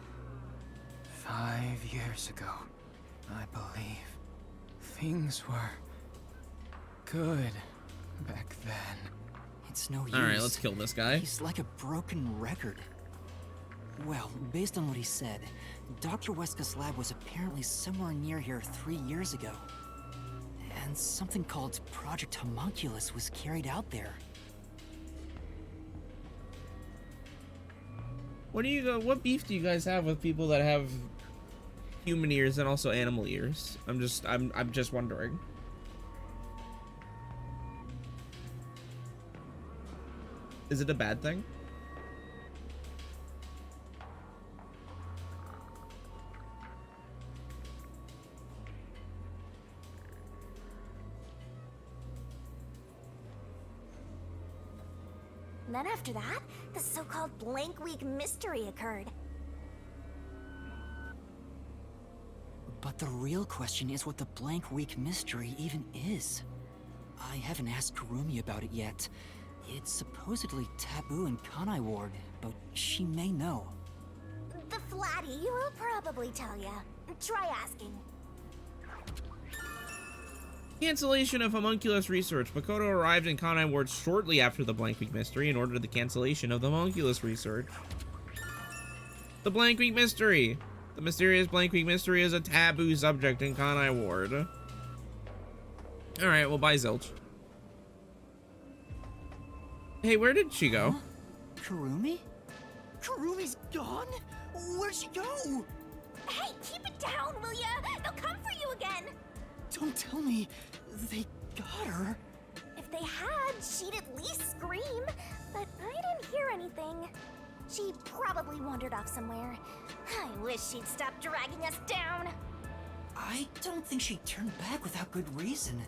5 years ago, I believe. Things were good back then. It's no use. All right, let's kill this guy. He's like a broken record. Well, based on what he said, Dr. Weska's lab was apparently somewhere near here 3 years ago. And something called Project Homunculus was carried out there. What beef do you guys have with people that have human ears and also animal ears? I'm just wondering. Is it a bad thing? And then after that, the so-called Blank Week mystery occurred. But the real question is what the Blank Week mystery even is. I haven't asked Kurumi about it yet. It's supposedly taboo in Kanai Ward, but she may know. The Flatty will probably tell ya. Try asking. Cancellation of homunculus research. Makoto arrived in Kanai Ward shortly after the Blank Week mystery and ordered the cancellation of the homunculus research. The Blank Week mystery. The mysterious Blank Week mystery is a taboo subject in Kanai Ward. Alright, well, bye, Zilch. Hey, where did she go? Huh? Kurumi? Kurumi's gone? Where'd she go? Hey, keep it down, will ya? They'll come for you again. Don't tell me they got her. If they had, she'd at least scream. But I didn't hear anything. She probably wandered off somewhere. I wish she'd stop dragging us down. I don't think she turned back without good reason.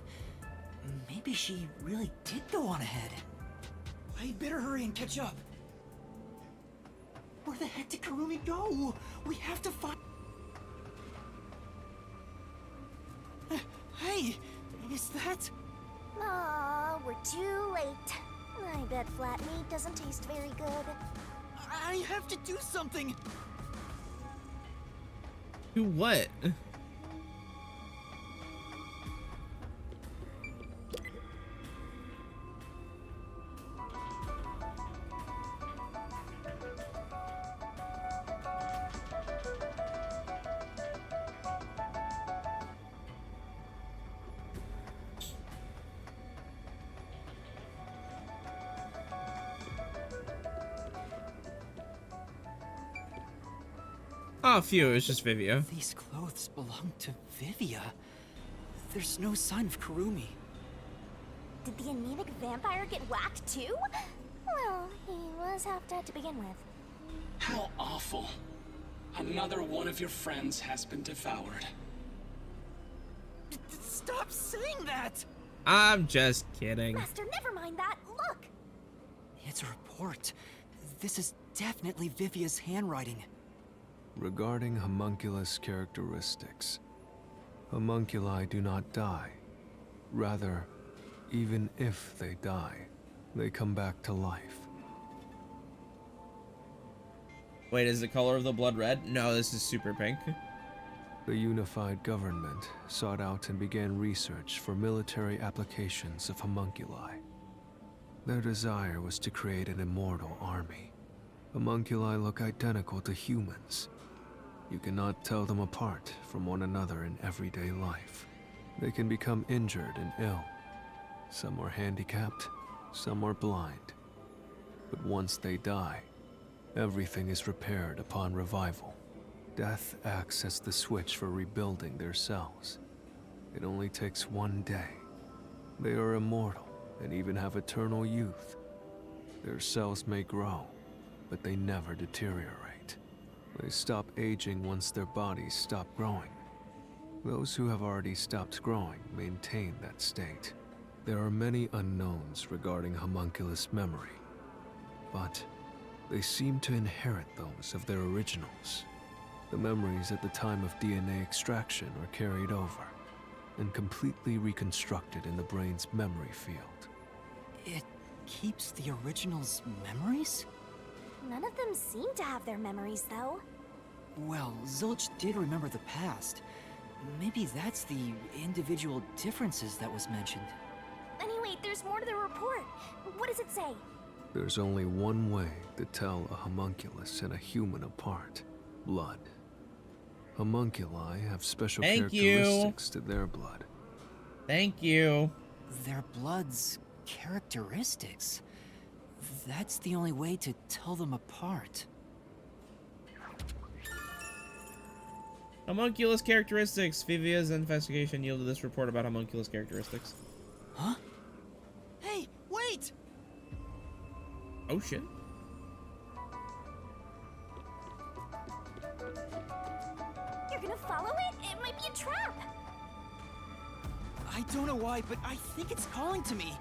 Maybe she really did go on ahead. I'd better hurry and catch up. Where the heck did Kurumi go? We have to find... Hey, is that... Aw, we're too late. I bet flat meat doesn't taste very good. I have to do something! Do what? Oh, phew, it was just Vivia. These clothes belong to Vivia. There's no sign of Kurumi. Did the anemic vampire get whacked too? Well, he was half dead to begin with. How awful. Another one of your friends has been devoured. Stop saying that! I'm just kidding. Master, never mind that. Look! It's a report. This is definitely Vivia's handwriting. Regarding homunculus characteristics, homunculi do not die. Rather, even if they die, they come back to life. Wait, is the color of the blood red? No, this is super pink. The unified government sought out and began research for military applications of homunculi. Their desire was to create an immortal army. Homunculi look identical to humans. You cannot tell them apart from one another in everyday life. They can become injured and ill. Some are handicapped, some are blind. But once they die, everything is repaired upon revival. Death acts as the switch for rebuilding their cells. It only takes one day. They are immortal and even have eternal youth. Their cells may grow, but they never deteriorate. They stop aging once their bodies stop growing. Those who have already stopped growing maintain that state. There are many unknowns regarding homunculus memory, but they seem to inherit those of their originals. The memories at the time of DNA extraction are carried over and completely reconstructed in the brain's memory field. It keeps the original's memories? None of them seem to have their memories, though. Well, Zilch did remember the past. Maybe that's the individual differences that was mentioned. Anyway, there's more to the report. What does it say? There's only one way to tell a homunculus and a human apart: blood. Homunculi have special characteristics to their blood. Thank you. Their blood's characteristics? That's the only way to tell them apart. Homunculus characteristics. Vivia's investigation yielded this report about homunculus characteristics. Huh? Hey, wait! Oh shit. You're gonna follow it? It might be a trap! I don't know why, but I think it's calling to me.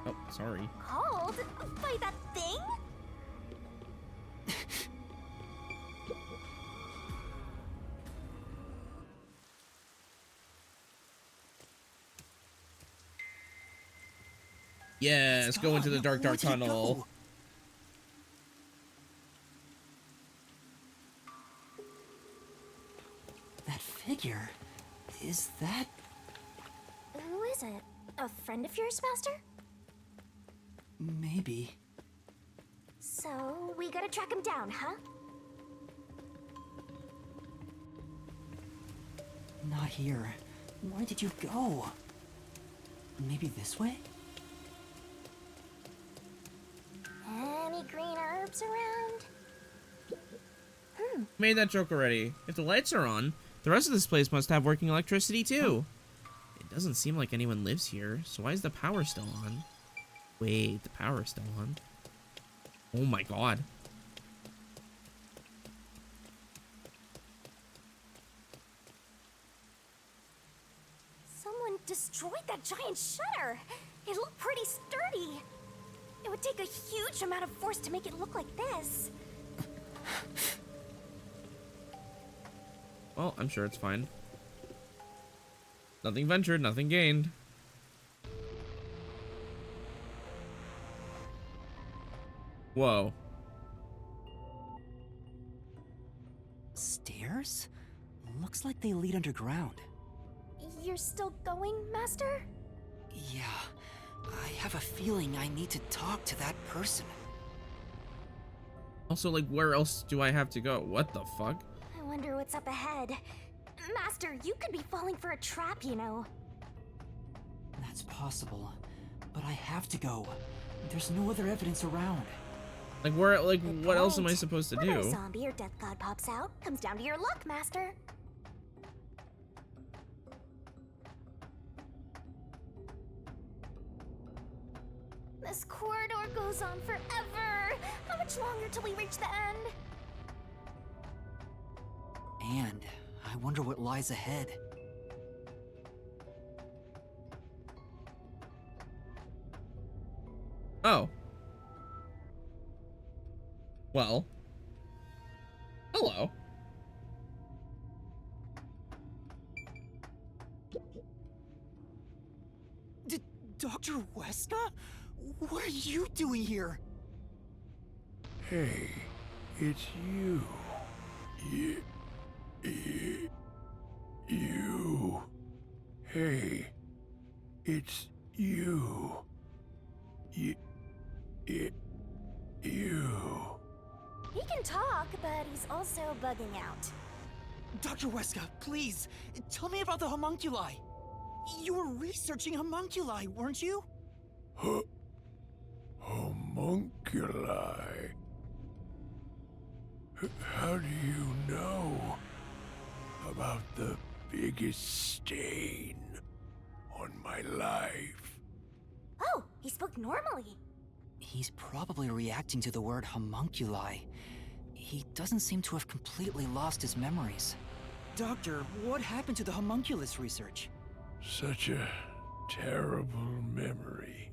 Oh, sorry. Called? By that thing? Yes, go into the dark tunnel. Go? That figure, is that... Who is it? A friend of yours, Master? Maybe. So, we gotta track him down, huh? Not here. Where did you go? Maybe this way? Any green herbs around? Made that joke already. If the lights are on, the rest of this place must have working electricity too. It doesn't seem like anyone lives here, so why is the power still on? Wait, the power's still on. Oh my god. Someone destroyed that giant shutter. It looked pretty sturdy. It would take a huge amount of force to make it look like this. Well, I'm sure it's fine. Nothing ventured, nothing gained. Whoa. Stairs? Looks like they lead underground. You're still going, Master? Yeah. I have a feeling I need to talk to that person. Also, like, where else do I have to go? What the fuck? I wonder what's up ahead. Master, you could be falling for a trap, you know. That's possible. But I have to go. There's no other evidence around. Like, where, like, what else am I supposed to Whether do? a zombie or death god pops out, comes down to your luck, Master. This corridor goes on forever. How much longer till we reach the end? And I wonder what lies ahead. Oh. Well. Hello. Dr. Weska? What are you doing here? Hey, it's you. You. Hey, it's you. You. He can talk, but he's also bugging out. Dr. Weska, please, tell me about the homunculi. You were researching homunculi, weren't you? Homunculi? How do you know about the biggest stain on my life? Oh, he spoke normally. He's probably reacting to the word homunculi. He doesn't seem to have completely lost his memories. Doctor, what happened to the homunculus research? Such a terrible memory.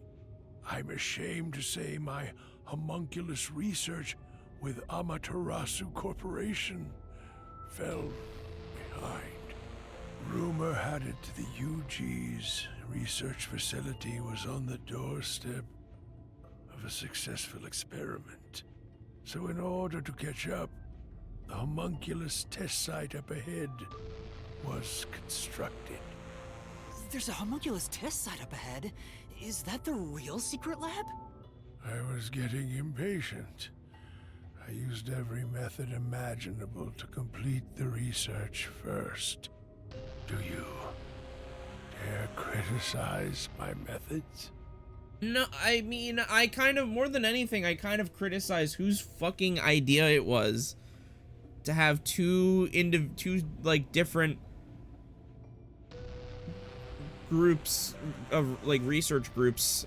I'm ashamed to say my homunculus research with Amaterasu Corporation fell behind. Rumor had it the UG's research facility was on the doorstep of a successful experiment. So in order to catch up, the homunculus test site up ahead was constructed. There's a homunculus test site up ahead. Is that the real secret lab? I was getting impatient. I used every method imaginable to complete the research first. Do you dare criticize my methods? No, I mean, I kind of, more than anything, I kind of criticize whose fucking idea it was to have two different groups of, like, research groups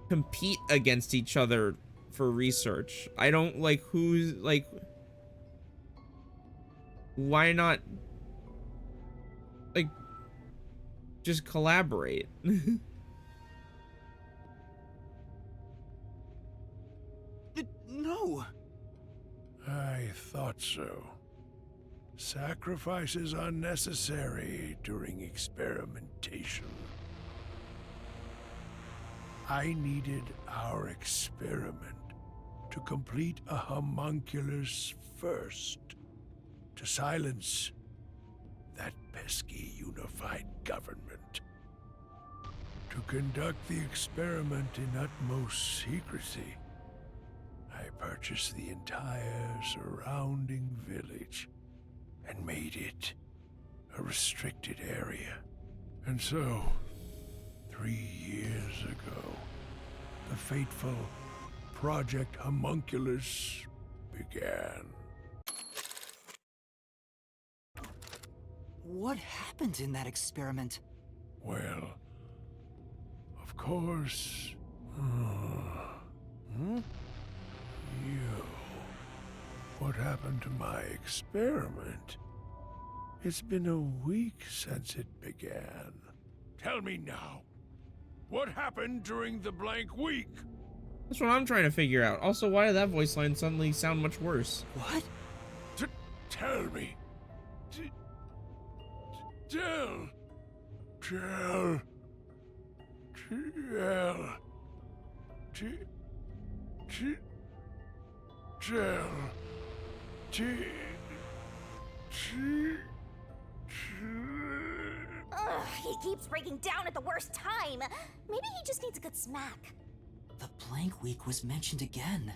compete against each other for research. I don't like who's, like, why not, like, just collaborate? No. I thought so. Sacrifices are necessary during experimentation. I needed our experiment to complete a homunculus first, to silence that pesky unified government. To conduct the experiment in utmost secrecy, I purchased the entire surrounding village and made it a restricted area. And so, 3 years ago, the fateful Project Homunculus began. What happened in that experiment? Well, of course... What happened to my experiment? It's been a week since it began. Tell me now, what happened during the blank week? That's what I'm trying to figure out. Also, why did that voice line suddenly sound much worse? What? Tell me. Tell. Ugh, he keeps breaking down at the worst time. Maybe he just needs a good smack. The blank week was mentioned again.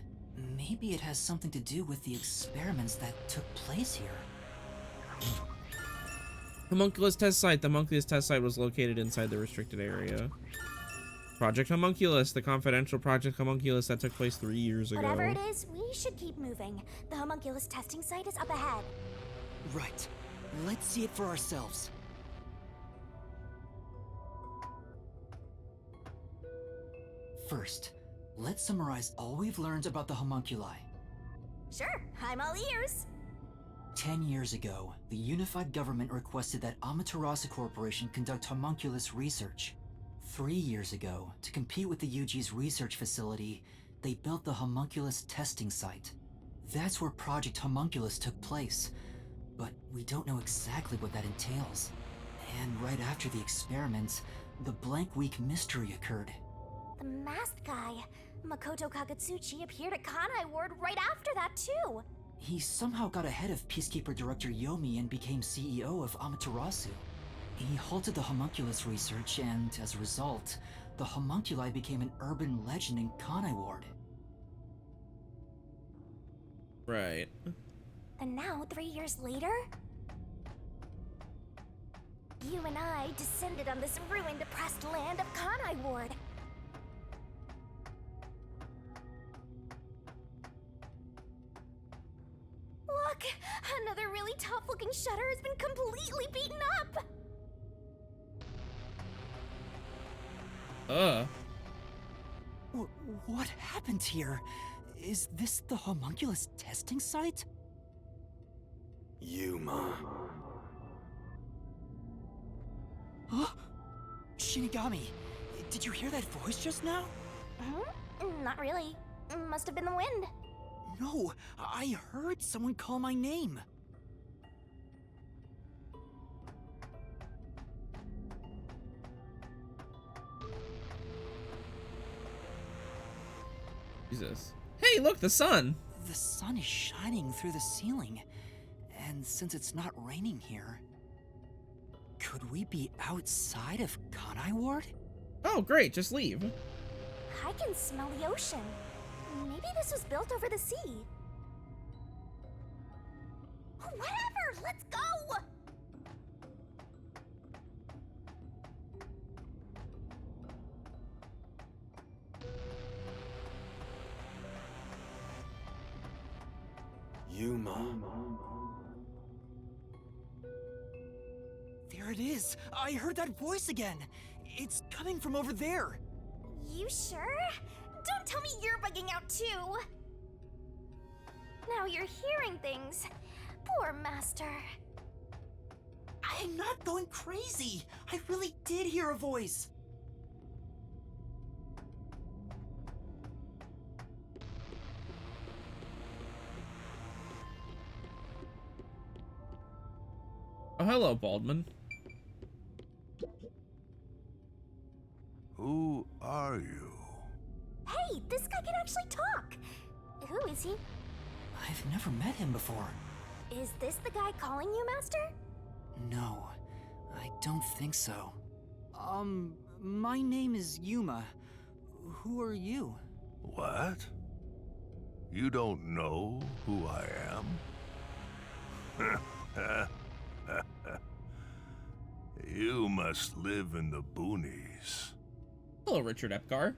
Maybe it has something to do with the experiments that took place here. Homunculus test site. The homunculus test site was located inside the restricted area. Project Homunculus, the confidential Project Homunculus that took place 3 years ago. Whatever it is, we should keep moving. The homunculus testing site is up ahead. Right. Let's see it for ourselves. First, let's summarize all we've learned about the homunculi. Sure, I'm all ears. 10 years ago, the unified government requested that Amaterasu Corporation conduct homunculus research. 3 years ago, to compete with the UG's research facility, they built the Homunculus testing site. That's where Project Homunculus took place, but we don't know exactly what that entails. And right after the experiment, the Blank Week mystery occurred. The masked guy, Makoto Kagetsuchi, appeared at Kanai Ward right after that, too. He somehow got ahead of Peacekeeper Director Yomi and became CEO of Amaterasu. He halted the homunculus research, and as a result, the homunculi became an urban legend in Kanai Ward. Right. And now, 3 years later, you and I descended on this ruined, oppressed land of Kanai Ward. Look! Another really tough-looking shutter has been completely beaten up! What happened here? Is this the homunculus testing site? Yuma. Huh? Shinigami, did you hear that voice just now? Not really. Must have been the wind. No, I heard someone call my name. Jesus. Hey, look, the sun! The sun is shining through the ceiling. And since it's not raining here, could we be outside of Kanai Ward? Oh, great, just leave. I can smell the ocean. Maybe this was built over the sea. Whatever, let's go! Yuma. There it is! I heard that voice again! It's coming from over there! You sure? Don't tell me you're bugging out too! Now you're hearing things. Poor Master. I'm not going crazy! I really did hear a voice! Oh, hello, Baldwin. Who are you? Hey, this guy can actually talk! Who is he? I've never met him before. Is this the guy calling you, Master? No, I don't think so. My name is Yuma. Who are you? What? You don't know who I am? You must live in the boonies. Hello, Richard Epcar.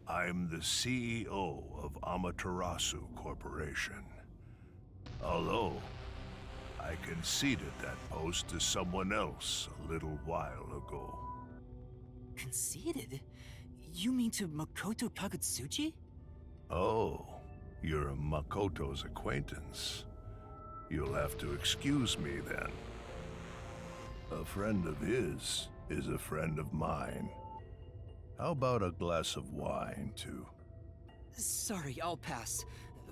I'm the CEO of Amaterasu Corporation. Although, I conceded that post to someone else a little while ago. Conceded? You mean to Makoto Kagetsuchi? Oh, you're Makoto's acquaintance. You'll have to excuse me then. A friend of his is a friend of mine. How about a glass of wine, too? Sorry, I'll pass.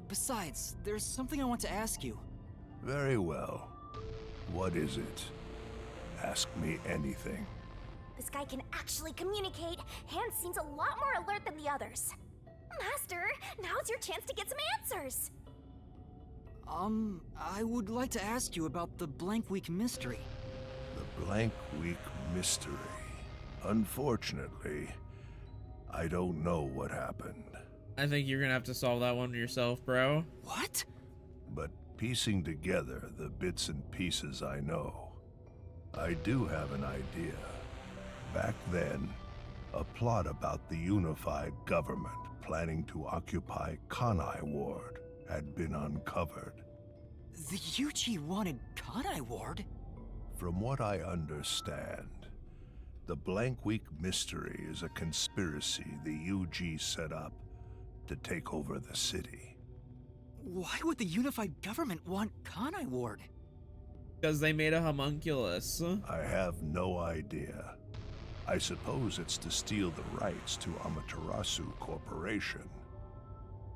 Besides, there's something I want to ask you. Very well. What is it? Ask me anything. This guy can actually communicate, and seems a lot more alert than the others. Master, now's your chance to get some answers! I would like to ask you about the Blank Week mystery. The Blank Week mystery. Unfortunately, I don't know what happened. I think you're gonna have to solve that one yourself, bro. What? But piecing together the bits and pieces I know, I do have an idea. Back then, a plot about the unified government planning to occupy Kanai Ward had been uncovered. The UG wanted Kanai Ward? From what I understand, the Blank Week mystery is a conspiracy the UG set up to take over the city. Why would the unified government want Kanai Ward? Because they made a homunculus. I have no idea. I suppose it's to steal the rights to Amaterasu Corporation.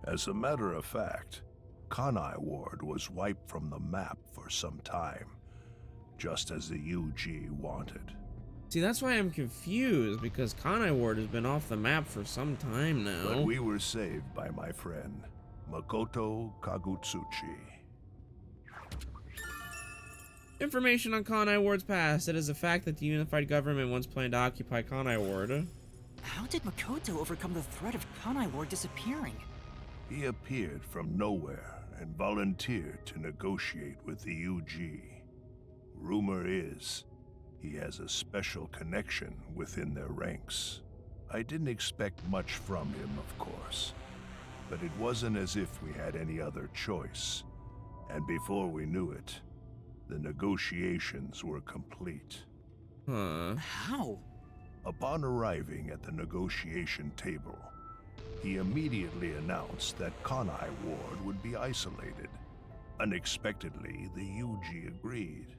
As a matter of fact, Kanai Ward was wiped from the map for some time, just as the UG wanted. See, that's why I'm confused, because Kanai Ward has been off the map for some time now. But we were saved by my friend, Makoto Kagutsuchi. Information on Kanai Ward's past. It is a fact that the unified government once planned to occupy Kanai Ward. How did Makoto overcome the threat of Kanai Ward disappearing? He appeared from nowhere and volunteered to negotiate with the UG. Rumor is, he has a special connection within their ranks. I didn't expect much from him, of course, but it wasn't as if we had any other choice. And before we knew it, the negotiations were complete. How? Upon arriving at the negotiation table, he immediately announced that Kanai Ward would be isolated. Unexpectedly, the UG agreed.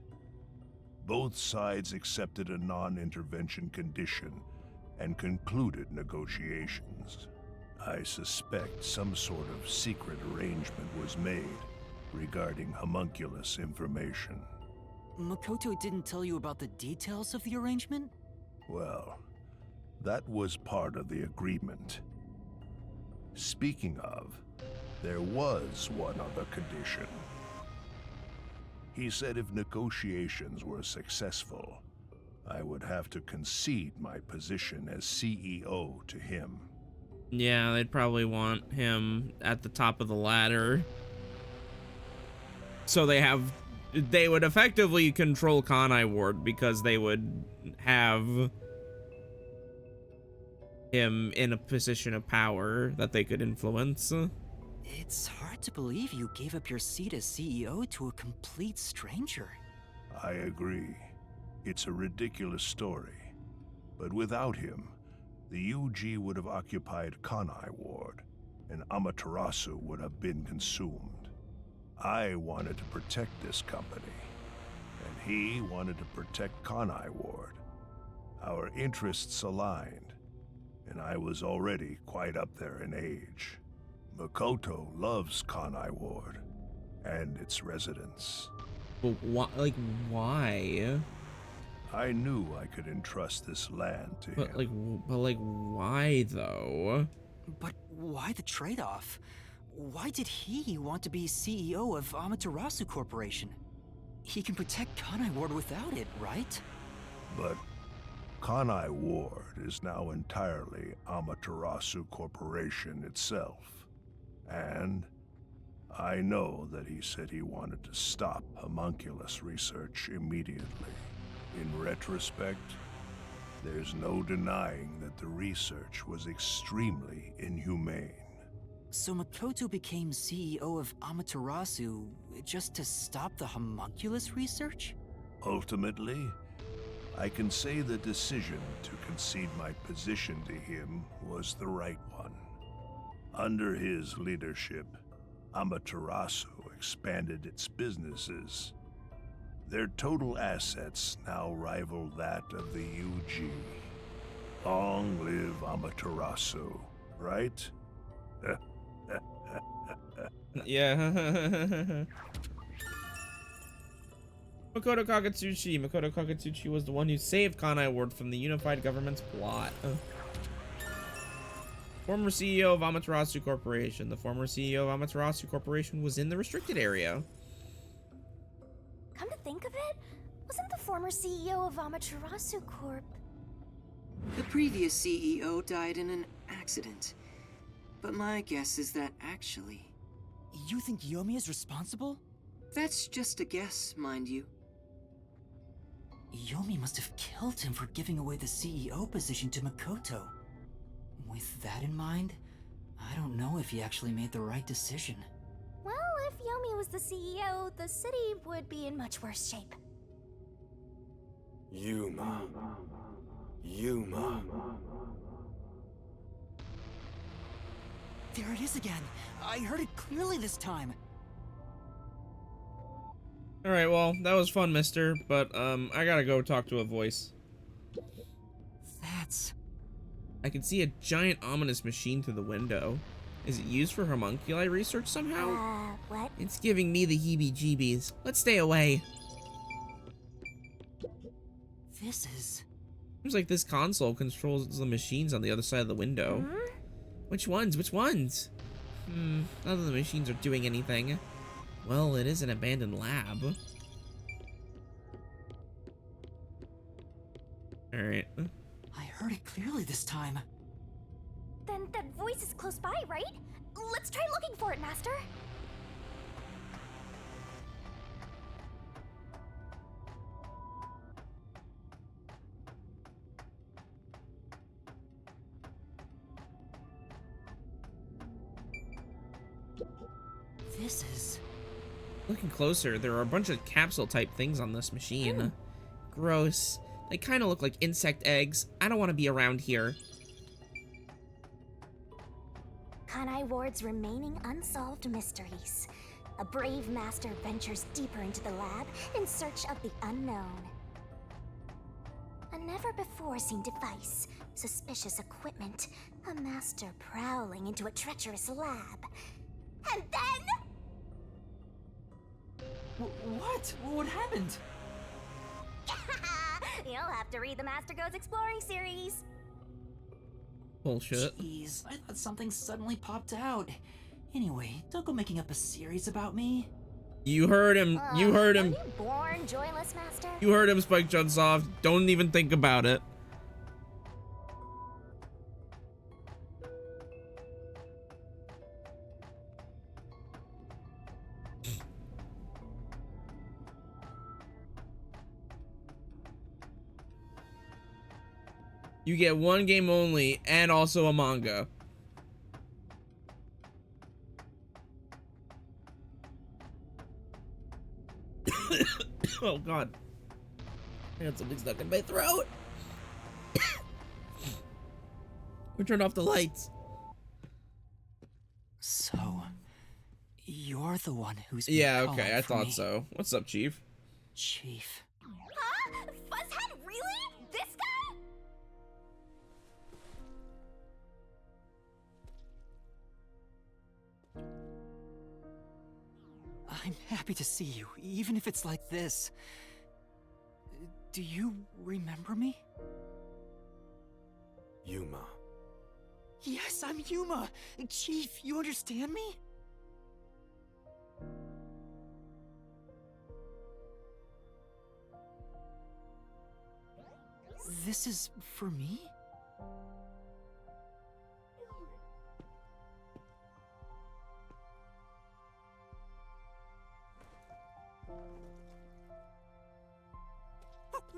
Both sides accepted a non-intervention condition and concluded negotiations. I suspect some sort of secret arrangement was made regarding homunculus information. Makoto didn't tell you about the details of the arrangement? Well, that was part of the agreement. Speaking of, there was one other condition. He said if negotiations were successful, I would have to concede my position as CEO to him. Yeah, they'd probably want him at the top of the ladder. So they would effectively control Kanai Ward because they would have him in a position of power that they could influence. It's hard to believe you gave up your seat as CEO to a complete stranger. I agree. It's a ridiculous story. But without him, the UG would have occupied Kanai Ward, and Amaterasu would have been consumed. I wanted to protect this company, and he wanted to protect Kanai Ward. Our interests aligned, and I was already quite up there in age. Makoto loves Kanai Ward and its residents. But why? I knew I could entrust this land to him. But why though? But why the trade-off? Why did he want to be CEO of Amaterasu Corporation? He can protect Kanai Ward without it, right? But Kanai Ward is now entirely Amaterasu Corporation itself. And I know that he said he wanted to stop homunculus research immediately. In retrospect, there's no denying that the research was extremely inhumane. So Makoto became CEO of Amaterasu just to stop the homunculus research? Ultimately, I can say the decision to concede my position to him was the right one. Under his leadership, Amaterasu expanded its businesses. Their total assets now rival that of the UG. Long live Amaterasu, right? Yeah. Makoto Kagutsuchi. Makoto Kagutsuchi was the one who saved Kanai Ward from the unified government's plot. Former CEO of Amaterasu Corporation. The former CEO of Amaterasu Corporation was in the restricted area. Come to think of it, wasn't the former CEO of Amaterasu Corp? The previous CEO died in an accident. But my guess is that actually... You think Yomi is responsible? That's just a guess, mind you. Yomi must have killed him for giving away the CEO position to Makoto. With that in mind, I don't know if he actually made the right decision. Well, if Yomi was the CEO, the city would be in much worse shape. Yuma. There it is again. I heard it clearly this time. Alright, well, that was fun, mister, but I gotta go talk to a voice. I can see a giant ominous machine through the window. Is it used for homunculi research somehow? What? It's giving me the heebie-jeebies. Let's stay away. This is... Seems like this console controls the machines on the other side of the window. Which ones? Which ones? None of the machines are doing anything. Well, it is an abandoned lab. Alright. I heard it clearly this time. Then that voice is close by, right? Let's try looking for it, Master. This is... Looking closer, there are a bunch of capsule-type things on this machine. Gross. They kind of look like insect eggs. I don't want to be around here. Kanai Ward's remaining unsolved mysteries. A brave master ventures deeper into the lab in search of the unknown. A never-before-seen device, suspicious equipment, a master prowling into a treacherous lab. And then... What? What happened? You'll have to read the Master Goes Exploring series. Bullshit. Jeez, I thought something suddenly popped out. Anyway, don't go making up a series about me. You heard him. You heard him. Were you born joyless, Master? You heard him, Spike Chunsoft. Don't even think about it. You get one game only, and also a manga. Oh god. I got something stuck in my throat. We turned off the lights. So, you're the one who's been Yeah, calling okay, I for thought me. so. What's up, Chief? Chief. Huh? Fuzzhead, really? This guy? I'm happy to see you, even if it's like this. Do you remember me? Yuma. Yes, I'm Yuma! Chief, you understand me? This is for me?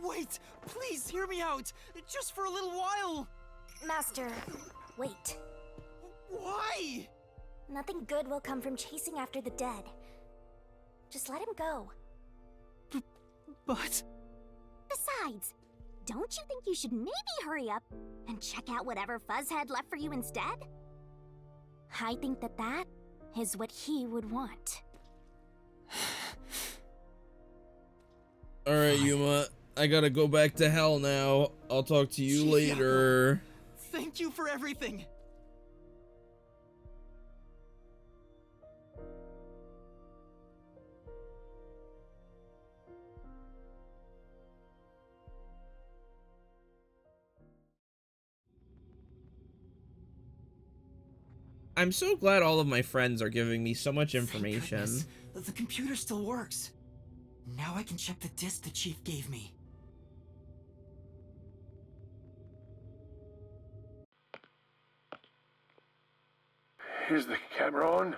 Wait! Please hear me out! Just for a little while! Master, wait. Why? Nothing good will come from chasing after the dead. Just let him go. But... Besides, don't you think you should maybe hurry up and check out whatever Fuzzhead left for you instead? I think that is what he would want. Alright, Yuma. I gotta go back to hell now. I'll talk to you later. Thank you for everything! I'm so glad all of my friends are giving me so much information. Thank goodness. The computer still works. Now I can check the disc the Chief gave me. Is the camera on?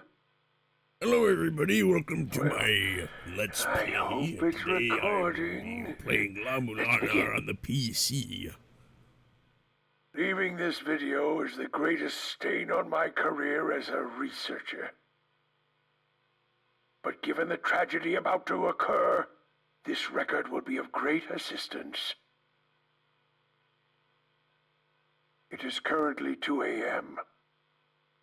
Hello, everybody. Welcome to my Let's Play. I hope it's Today recording. I'm playing La begin. Mulana on the PC. Leaving this video is the greatest stain on my career as a researcher. But given the tragedy about to occur, this record will be of great assistance. It is currently 2 a.m.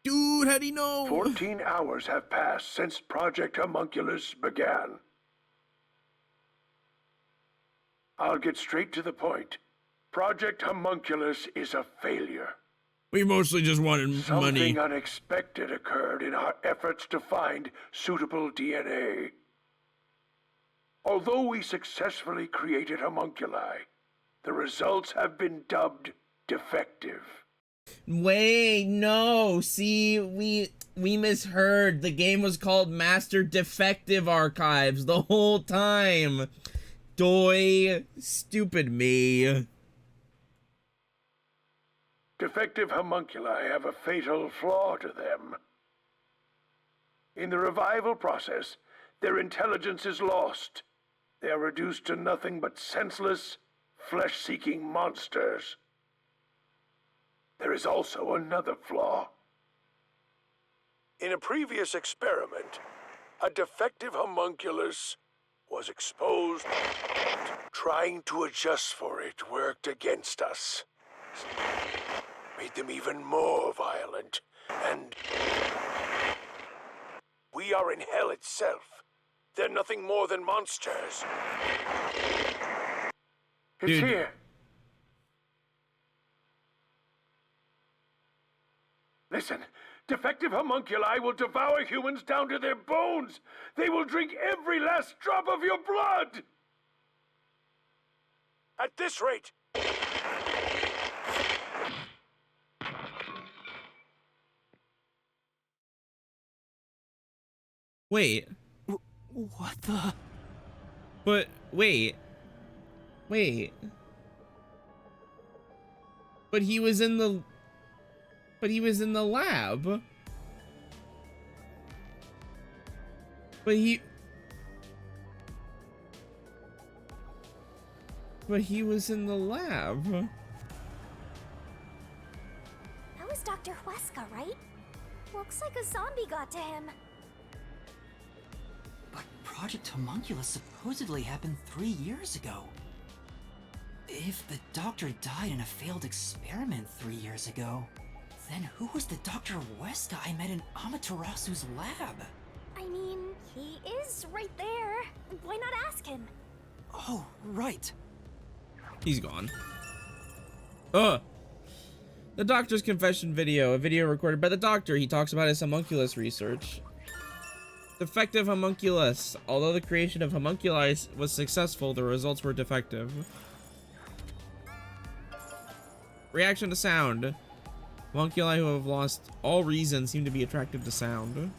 Dude, how do you know? 14 hours have passed since Project Homunculus began. I'll get straight to the point. Project Homunculus is a failure. We mostly just wanted money. Something unexpected occurred in our efforts to find suitable DNA. Although we successfully created homunculi, the results have been dubbed defective. Wait, no. See, we misheard. The game was called Master Defective Archives the whole time. Doy, stupid me. Defective homunculi have a fatal flaw to them. In the revival process, their intelligence is lost. They are reduced to nothing but senseless, flesh-seeking monsters. There is also another flaw. In a previous experiment, a defective homunculus was exposed. Trying to adjust for it worked against us. Made them even more violent, and we are in hell itself. They're nothing more than monsters. It's Dude. here. Listen, defective homunculi will devour humans down to their bones. They will drink every last drop of your blood. At this rate, Wait. What the? But wait. But he was in the lab. But he was in the lab. That was Dr. Huesca, right? Looks like a zombie got to him. But Project Homunculus supposedly happened 3 years ago. If the doctor died in a failed experiment 3 years ago, then who was the Dr. Huesca I met in Amaterasu's lab? I mean, he is right there. Why not ask him? Oh, right. He's gone. The doctor's confession video, a video recorded by the doctor. He talks about his homunculus research. Defective homunculus. Although the creation of homunculi was successful, the results were defective. Reaction to sound. Homunculi who have lost all reason seem to be attracted to sound.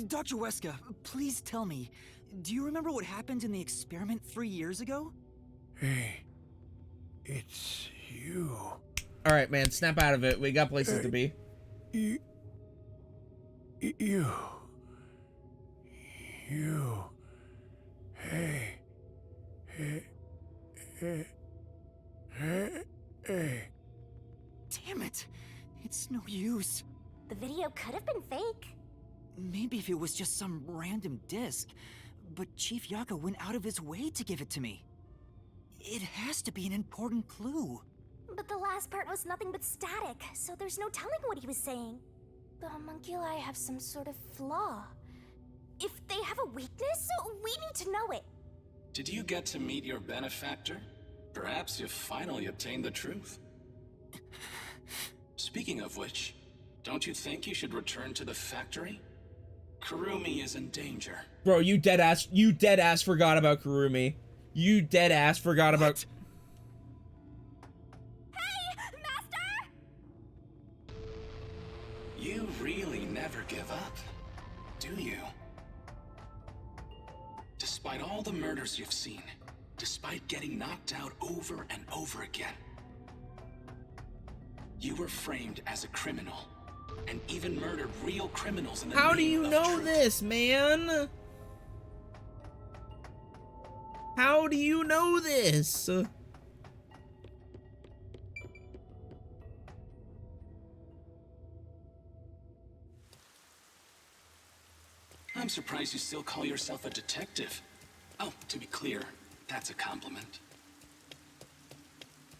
Dr. Huesca, please tell me, do you remember what happened in the experiment 3 years ago? hey, it's you. All right, man, snap out of it. We got places to be. You. Hey. Damn it! It's no use. The video could have been fake. Maybe if it was just some random disc, but Chief Yako went out of his way to give it to me. It has to be an important clue. But the last part was nothing but static, so there's no telling what he was saying. The homunculi have some sort of flaw. If they have a weakness, we need to know it. Did you get to meet your benefactor? Perhaps you've finally obtained the truth. Speaking of which, don't you think you should return to the factory? Kurumi is in danger. Bro, you dead ass forgot about Kurumi. You dead ass forgot about... You really never give up, do you? Despite all the murders you've seen, despite getting knocked out over and over again, you were framed as a criminal, and even murdered real criminals in the How do name you of know truth. this, man? How do you know this? I'm surprised you still call yourself a detective. Oh, to be clear, that's a compliment.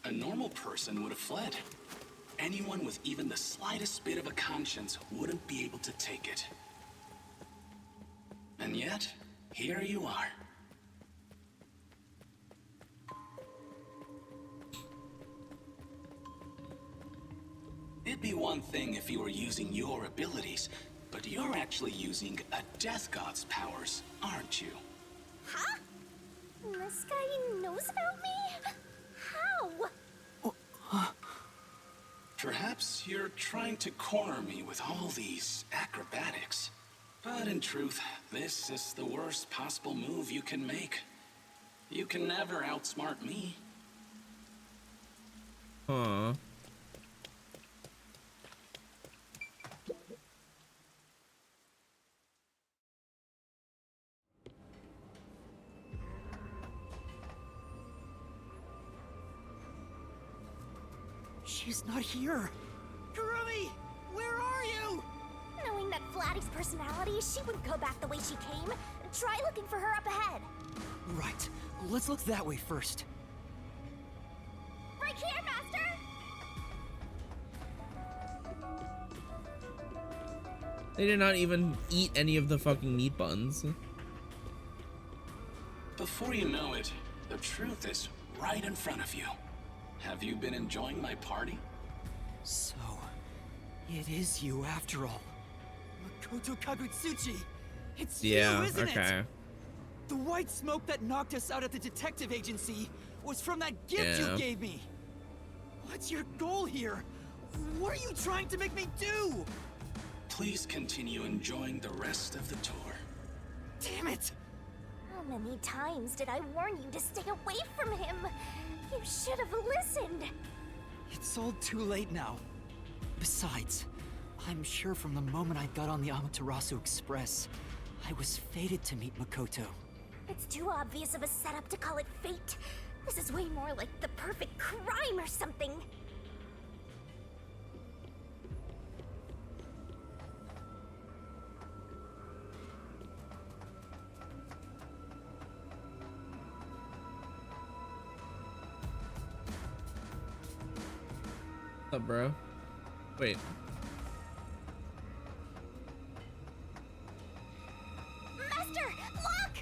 A normal person would have fled. Anyone with even the slightest bit of a conscience wouldn't be able to take it. And yet, here you are. thing if you were using your abilities, but you're actually using a Death God's powers, aren't you? Huh? This guy knows about me? How? Perhaps you're trying to corner me with all these acrobatics. But in truth, this is the worst possible move you can make. You can never outsmart me. Huh. She's not here. Kurumi, where are you? Knowing that Flatty's personality, she wouldn't go back the way she came. Try looking for her up ahead. Right. Let's look that way first. Right here, Master! They did not even eat any of the fucking meat buns. Before you know it, the truth is right in front of you. Have you been enjoying my party? So, it is you after all. Makoto Kagutsuchi! It's you, isn't it? The white smoke that knocked us out at the detective agency was from that gift you gave me! What's your goal here? What are you trying to make me do? Please continue enjoying the rest of the tour. Damn it! How many times did I warn you to stay away from him? You should have listened. It's all too late now. Besides, I'm sure from the moment I got on the Amaterasu Express, I was fated to meet Makoto. It's too obvious of a setup to call it fate. This is way more like the perfect crime or something. What's up, bro? Wait. Master, look!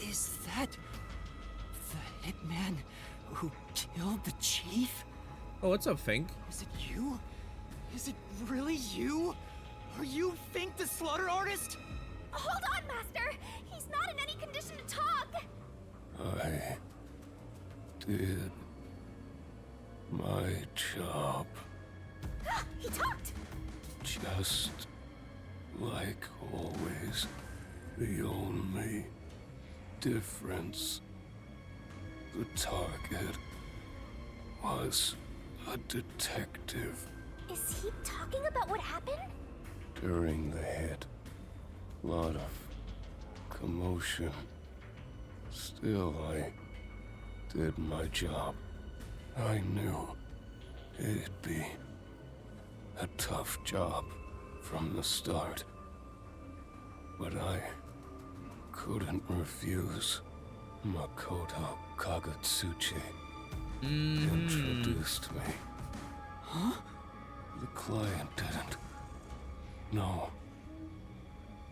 Is that the hitman who killed the chief? Oh, what's up, Fink? Is it you? Is it really you? Are you Fink the slaughter artist? Hold on, Master! He's not in any condition to talk! I did my job. He talked! Just like always, the only difference, the target was a detective. Is he talking about what happened? During the hit, lot of commotion. Still, I did my job. I knew it'd be a tough job from the start. But I couldn't refuse. Makoto Kagutsuchi introduced me. Huh? The client didn't. No.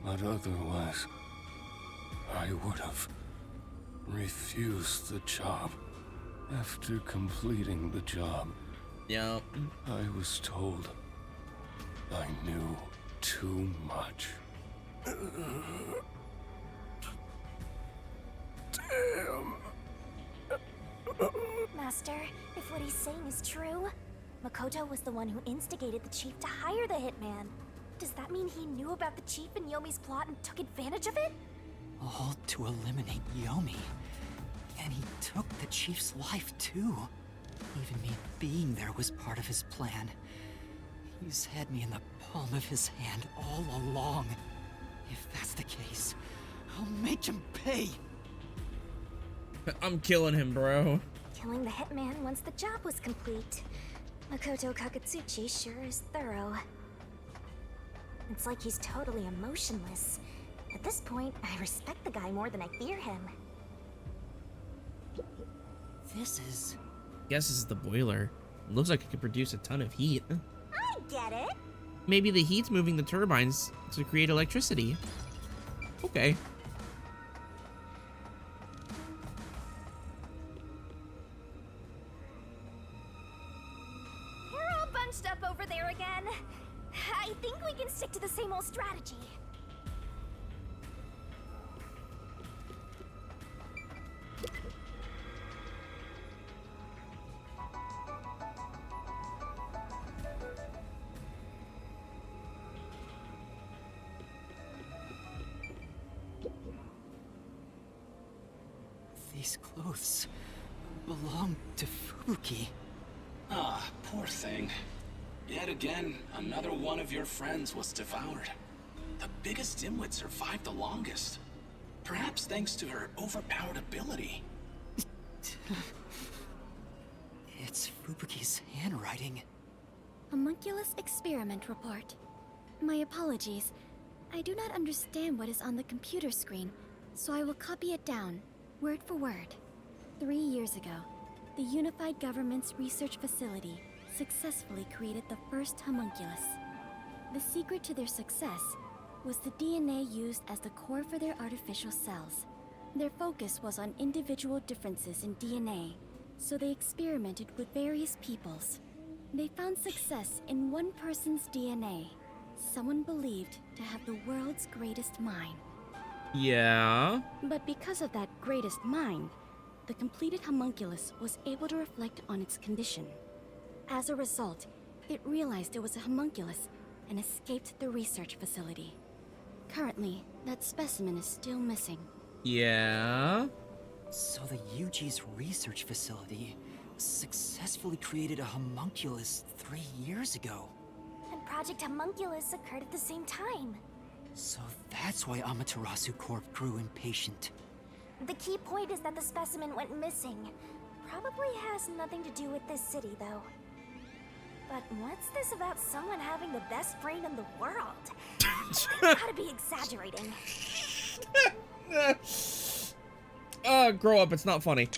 But otherwise, I would have refused the job. After completing the job, I was told I knew too much. Damn. Master, if what he's saying is true, Makoto was the one who instigated the chief to hire the hitman. Does that mean he knew about the chief and Yomi's plot and took advantage of it? All to eliminate Yomi. And he took the chief's life too. Even me being there was part of his plan. He's had me in the palm of his hand all along. If that's the case, I'll make him pay. I'm killing him, bro. Killing the hitman once the job was complete. Makoto Kagutsuchi sure is thorough. It's like he's totally emotionless. At this point, I respect the guy more than I fear him. This is... Guess this is the boiler. It looks like it could produce a ton of heat. I get it! Maybe the heat's moving the turbines to create electricity. Okay. bunched up over there again. I think we can stick to the same old strategy. These clothes belong to Fubuki. Ah, poor thing. Yet again, another one of your friends was devoured. The biggest dimwit survived the longest. Perhaps thanks to her overpowered ability. It's Fubuki's handwriting. Homunculus experiment report. My apologies. I do not understand what is on the computer screen, so I will copy it down, word for word. 3 years ago, the Unified Government's research facility successfully created the first homunculus. The secret to their success was the DNA used as the core for their artificial cells. Their focus was on individual differences in DNA, so they experimented with various peoples. They found success in one person's DNA, someone believed to have the world's greatest mind. Yeah. But because of that greatest mind, the completed homunculus was able to reflect on its condition. As a result, it realized it was a homunculus and escaped the research facility. Currently, that specimen is still missing. Yeah. So the UG's research facility successfully created a homunculus 3 years ago. And Project Homunculus occurred at the same time. So that's why Amaterasu Corp grew impatient. The key point is that the specimen went missing. Probably has nothing to do with this city, though. But what's this about someone having the best brain in the world? Gotta be exaggerating. Grow up, it's not funny.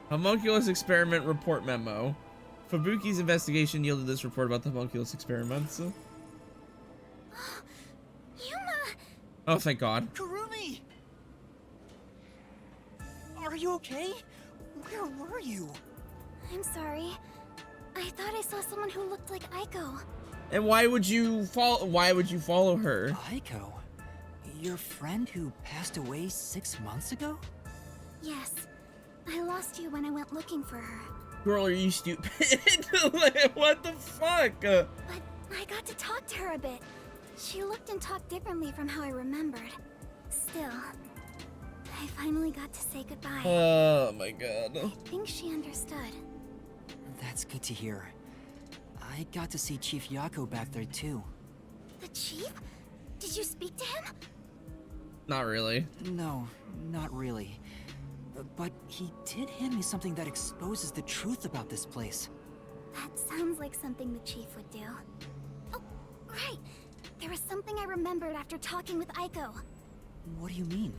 Homunculus experiment report memo. Fubuki's investigation yielded this report about the homunculus experiments. Yuma! Oh, thank God. Kurumi! Are you okay? Where were you? I'm sorry. I thought I saw someone who looked like Aiko. And why would you follow her? Aiko? Your friend who passed away 6 months ago? Yes. I lost you when I went looking for her. Girl, are you stupid? What the fuck? But I got to talk to her a bit. She looked and talked differently from how I remembered. Still, I finally got to say goodbye. Oh my God. I think she understood. That's good to hear. I got to see Chief Yako back there too. The chief? Did you speak to him? Not really. No, not really. But he did hand me something that exposes the truth about this place. That sounds like something the chief would do. Oh, right. There was something I remembered after talking with Aiko. What do you mean?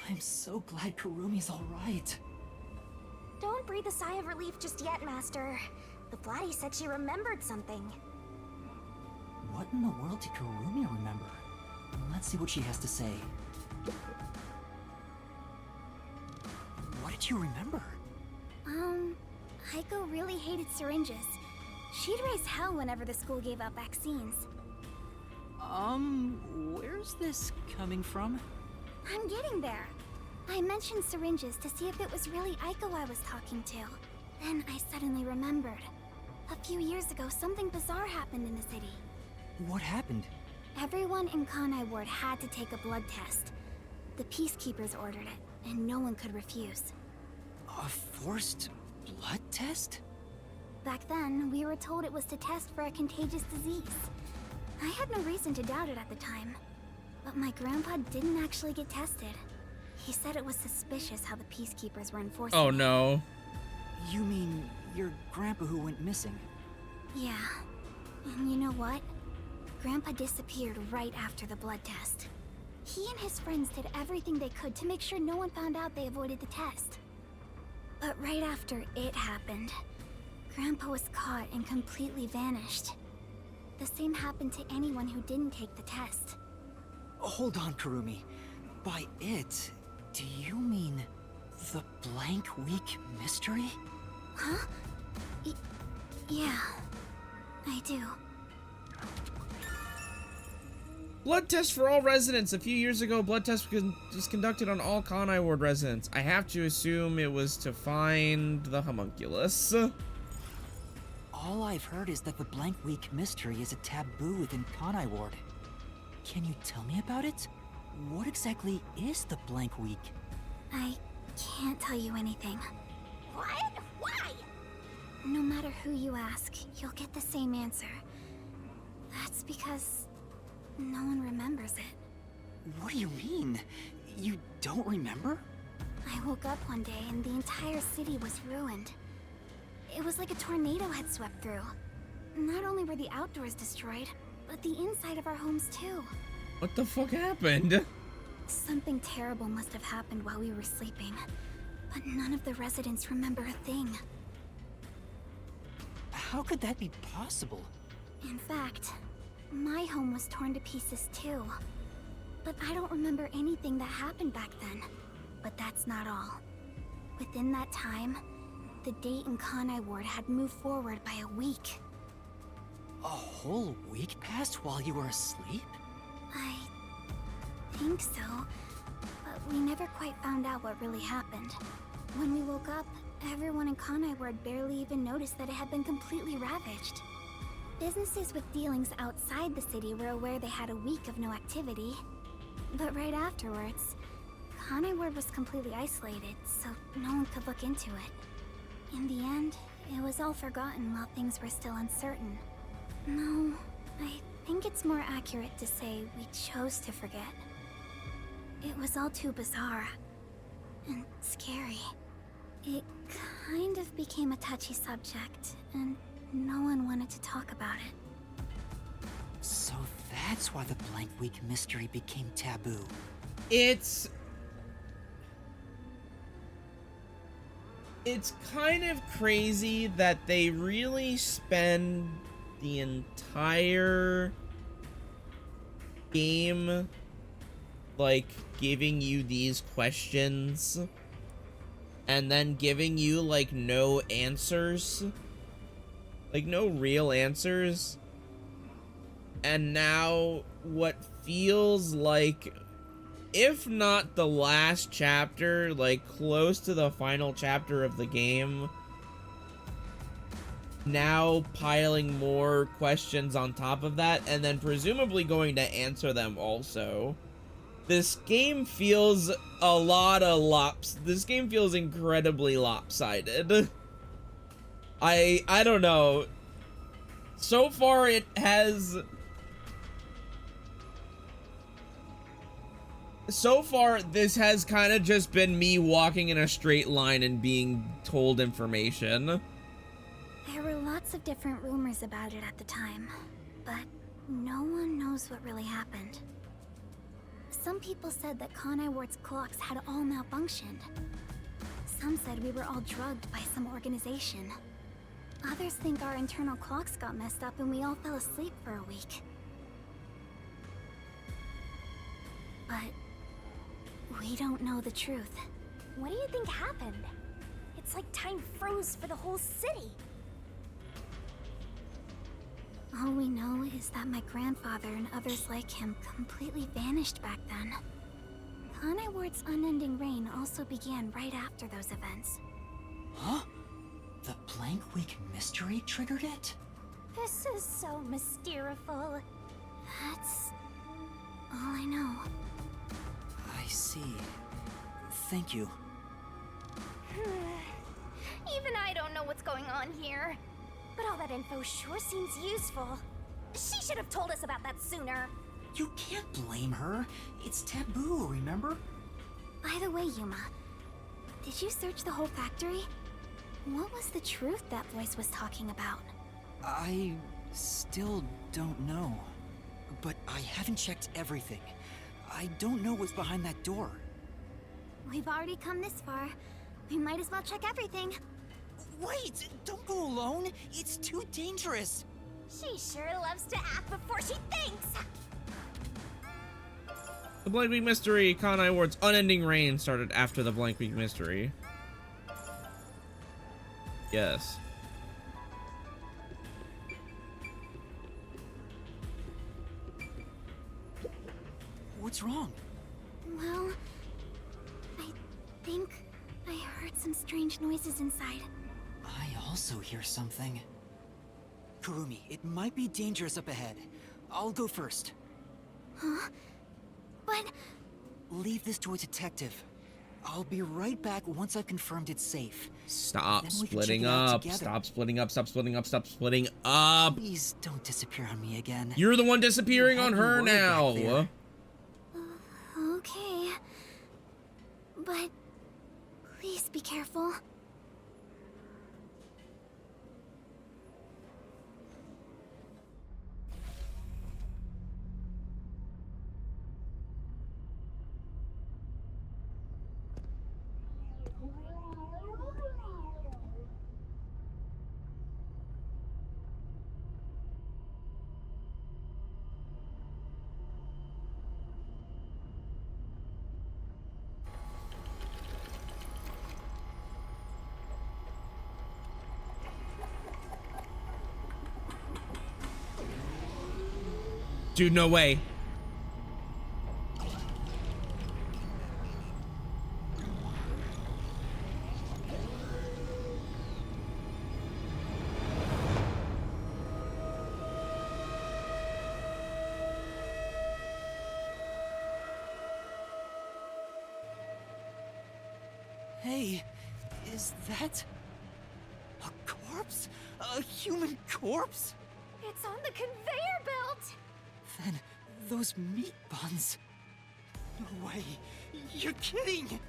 I'm so glad Kurumi's alright. Don't breathe a sigh of relief just yet, Master. The Flatty said she remembered something. What in the world did Kurumi remember? Let's see what she has to say. What did you remember? Aiko really hated syringes. She'd raise hell whenever the school gave out vaccines. Where's this coming from? I'm getting there. I mentioned syringes to see if it was really Aiko I was talking to. Then I suddenly remembered. A few years ago, something bizarre happened in the city. What happened? Everyone in Kanai Ward had to take a blood test. The Peacekeepers ordered it, and no one could refuse. A forced blood test? Back then, we were told it was to test for a contagious disease. I had no reason to doubt it at the time. But my grandpa didn't actually get tested. He said it was suspicious how the Peacekeepers were enforcing Oh it. no. You mean your grandpa who went missing? Yeah. And you know what? Grandpa disappeared right after the blood test. He and his friends did everything they could to make sure no one found out they avoided the test. But right after it happened, Grandpa was caught and completely vanished. The same happened to anyone who didn't take the test. Hold on, Kurumi. By it, do you mean the blank week mystery? Huh? Yeah, I do. Blood test for all residents. A few years ago, blood test was conducted on all Kanai Ward residents. I have to assume it was to find the homunculus. All I've heard is that the blank week mystery is a taboo within Kanai Ward. Can you tell me about it? What exactly is the blank week? I can't tell you anything. What? Why? No matter who you ask, you'll get the same answer. That's because no one remembers it. What do you mean? You don't remember? I woke up one day and the entire city was ruined. It was like a tornado had swept through. Not only were the outdoors destroyed, but the inside of our homes too. What the fuck happened? Something terrible must have happened while we were sleeping, but none of the residents remember a thing. How could that be possible? In fact, my home was torn to pieces too. But I don't remember anything that happened back then. But that's not all. Within that time, the date in Kanai Ward had moved forward by a week. A whole week passed while you were asleep? I think so, but we never quite found out what really happened. When we woke up, everyone in Kanai Ward barely even noticed that it had been completely ravaged. Businesses with dealings outside the city were aware they had a week of no activity. But right afterwards, Kanai Ward was completely isolated, so no one could look into it. In the end, it was all forgotten while things were still uncertain. No, I think it's more accurate to say we chose to forget. It was all too bizarre and scary. It kind of became a touchy subject, and no one wanted to talk about it. So that's why the blank week mystery became taboo. It's kind of crazy that they really spend the entire game like giving you these questions and then giving you like no answers, like no real answers. And now what feels like, if not the last chapter, like close to the final chapter of the game, now piling more questions on top of that, and then presumably going to answer them also. This game feels this game feels incredibly lopsided. I don't know. So far it has... So far, this has kind of just been me walking in a straight line and being told information. There were lots of different rumors about it at the time, but no one knows what really happened. Some people said that Kanai Ward's clocks had all malfunctioned. Some said we were all drugged by some organization. Others think our internal clocks got messed up and we all fell asleep for a week. But we don't know the truth. What do you think happened? It's like time froze for the whole city. All we know is that my grandfather and others like him completely vanished back then. Kanai Ward's unending reign also began right after those events. Huh? The blank week mystery triggered it? This is so mysteriful. That's all I know. I see. Thank you. Even I don't know what's going on here. But all that info sure seems useful. She should have told us about that sooner. You can't blame her. It's taboo, remember? By the way, Yuma, did you search the whole factory? What was the truth that voice was talking about? I still don't know. But I haven't checked everything. I don't know what's behind that door. We've already come this far. We might as well check everything. Wait! Don't go alone! It's too dangerous! She sure loves to act before she thinks! The Blank Week Mystery Kanai Ward's unending reign started after the Blank Week Mystery. Yes. What's wrong? Well, I think I heard some strange noises inside. I also hear something. Kurumi, it might be dangerous up ahead. I'll go first. Huh? But... Leave this to a detective. I'll be right back once I've confirmed it's safe. Stop Then we can splitting check it out up. together. Stop splitting up. Stop splitting up. Stop splitting up. Please don't disappear on me again. You're the one disappearing on her now. Okay. But... please be careful. Dude, no way. Hey, is that... a corpse? A human corpse? It's on the conveyor belt! Then, those meat buns... No way! You're kidding!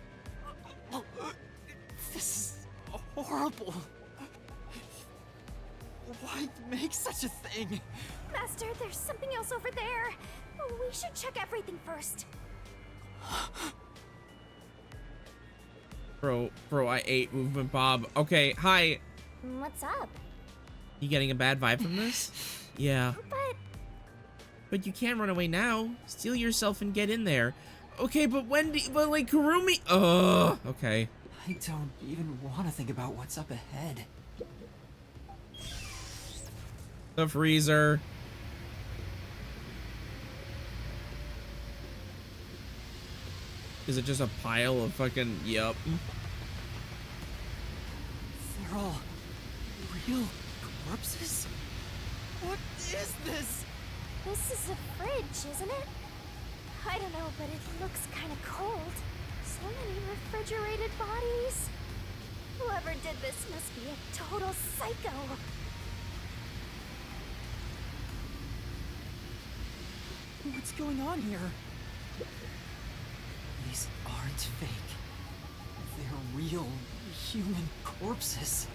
This is horrible! Why make such a thing? Master, there's something else over there. We should check everything first. Bro, I ate Movement Bob. Okay, hi. What's up? You getting a bad vibe from this? Yeah. But you can't run away now. Steel yourself and get in there. Okay, but but like Kurumi. Ugh. Okay. I don't even want to think about what's up ahead. The freezer. Is it just a pile of fucking, yup. They're all real corpses? What is this? this is a fridge, isn't it? I don't know, but it looks kind of cold. So many refrigerated bodies. Whoever did this must be a total psycho. What's going on here? These aren't fake. They're real human corpses.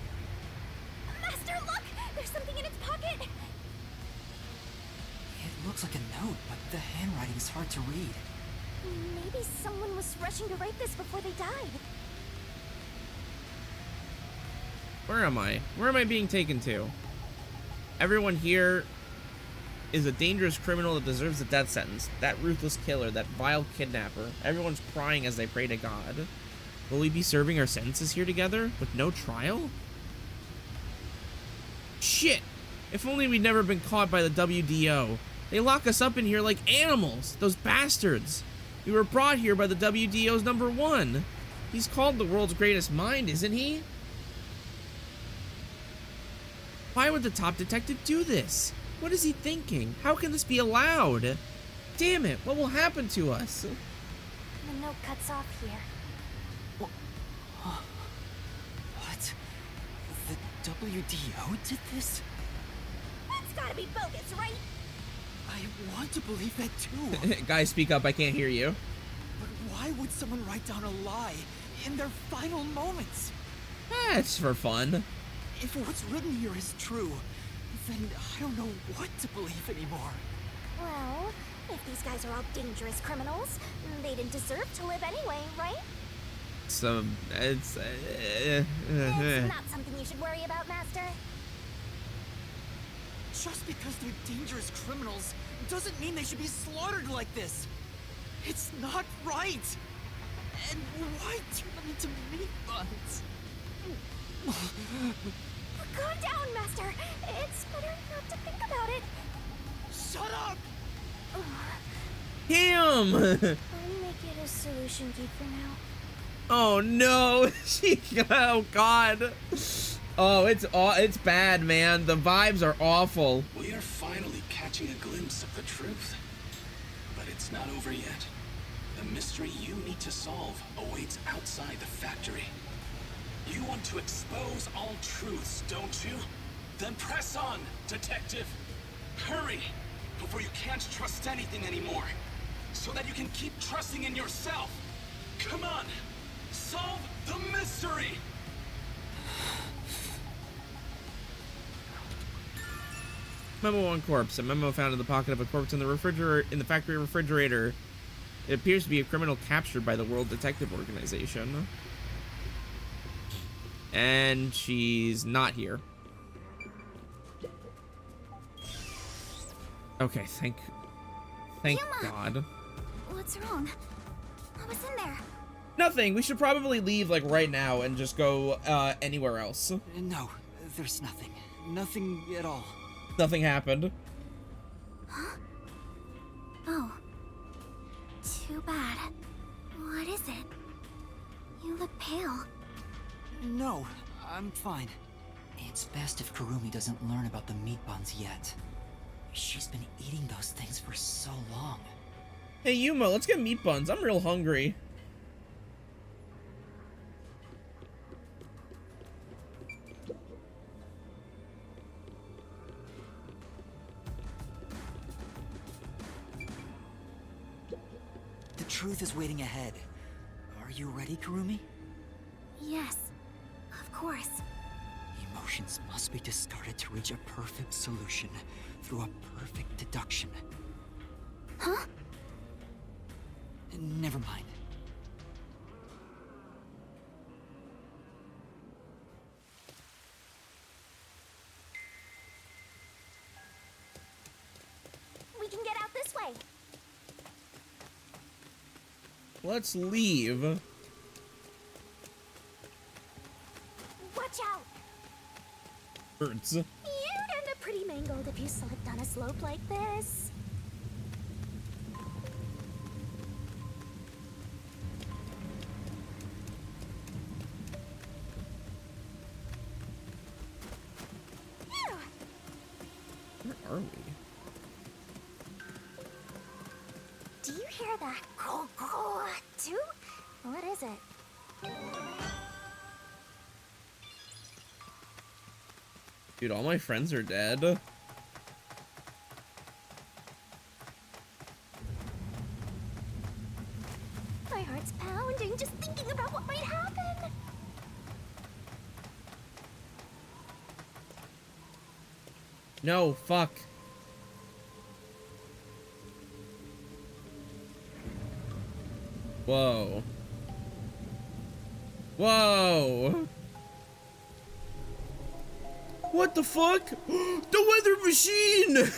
Master, look! There's something in its pocket! It looks like a note, but the handwriting's hard to read. Maybe someone was rushing to write this before they died. Where am I? Where am I being taken to? Everyone here is a dangerous criminal that deserves a death sentence. That ruthless killer, that vile kidnapper. Everyone's crying as they pray to God. Will we be serving our sentences here together with no trial? Shit! If only we'd never been caught by the WDO. They lock us up in here like animals. Those bastards. We were brought here by the WDO's #1. He's called the world's greatest mind, isn't he? Why would the top detective do this? What is he thinking? How can this be allowed? Damn it, what will happen to us? The note cuts off here. What? The WDO did this? That's gotta be bogus, right? I want to believe that too. Guys, speak up, I can't hear you. But why would someone write down a lie in their final moments? It's for fun. If what's written here is true, then I don't know what to believe anymore. Well, if these guys are all dangerous criminals, they didn't deserve to live anyway, right? So, it's Not something you should worry about, Master. Just because they're dangerous criminals doesn't mean they should be slaughtered like this. It's not right! And why turn them into meat buns? Calm down, Master. It's better not to think about it. Shut up! Damn! I'll make it a solution key for now. Oh no! Oh god! Oh, it's bad, man. The vibes are awful. We are finally catching a glimpse of the truth. But it's not over yet. The mystery you need to solve awaits outside the factory. You want to expose all truths, don't you? Then press on, detective. Hurry, before you can't trust anything anymore. So that you can keep trusting in yourself. Come on, solve the mystery! Memo on corpse. A memo found in the pocket of a corpse in the factory refrigerator. It appears to be a criminal captured by the World Detective Organization. And she's not here. Okay, thank Yuma! God. What's wrong? What was in there? Nothing. We should probably leave like right now and just go anywhere else. No, there's nothing. Nothing at all. Nothing happened. Huh? Oh. Too bad. What is it? You look pale. No, I'm fine. It's best if Kurumi doesn't learn about the meat buns yet. She's been eating those things for so long. Hey Yuma, let's get meat buns. I'm real hungry. The truth is waiting ahead. Are you ready, Kurumi? Yes, of course. Emotions must be discarded to reach a perfect solution through a perfect deduction. Huh? Never mind. We can get out this way. Let's leave. Watch out. Birds. You'd end up pretty mangled if you slipped on a slope like this. Phew. Where are we? Do you hear that? Too? What is it? Dude, all my friends are dead. My heart's pounding just thinking about what might happen. No, fuck. Whoa. Whoa. What the fuck? The weather machine!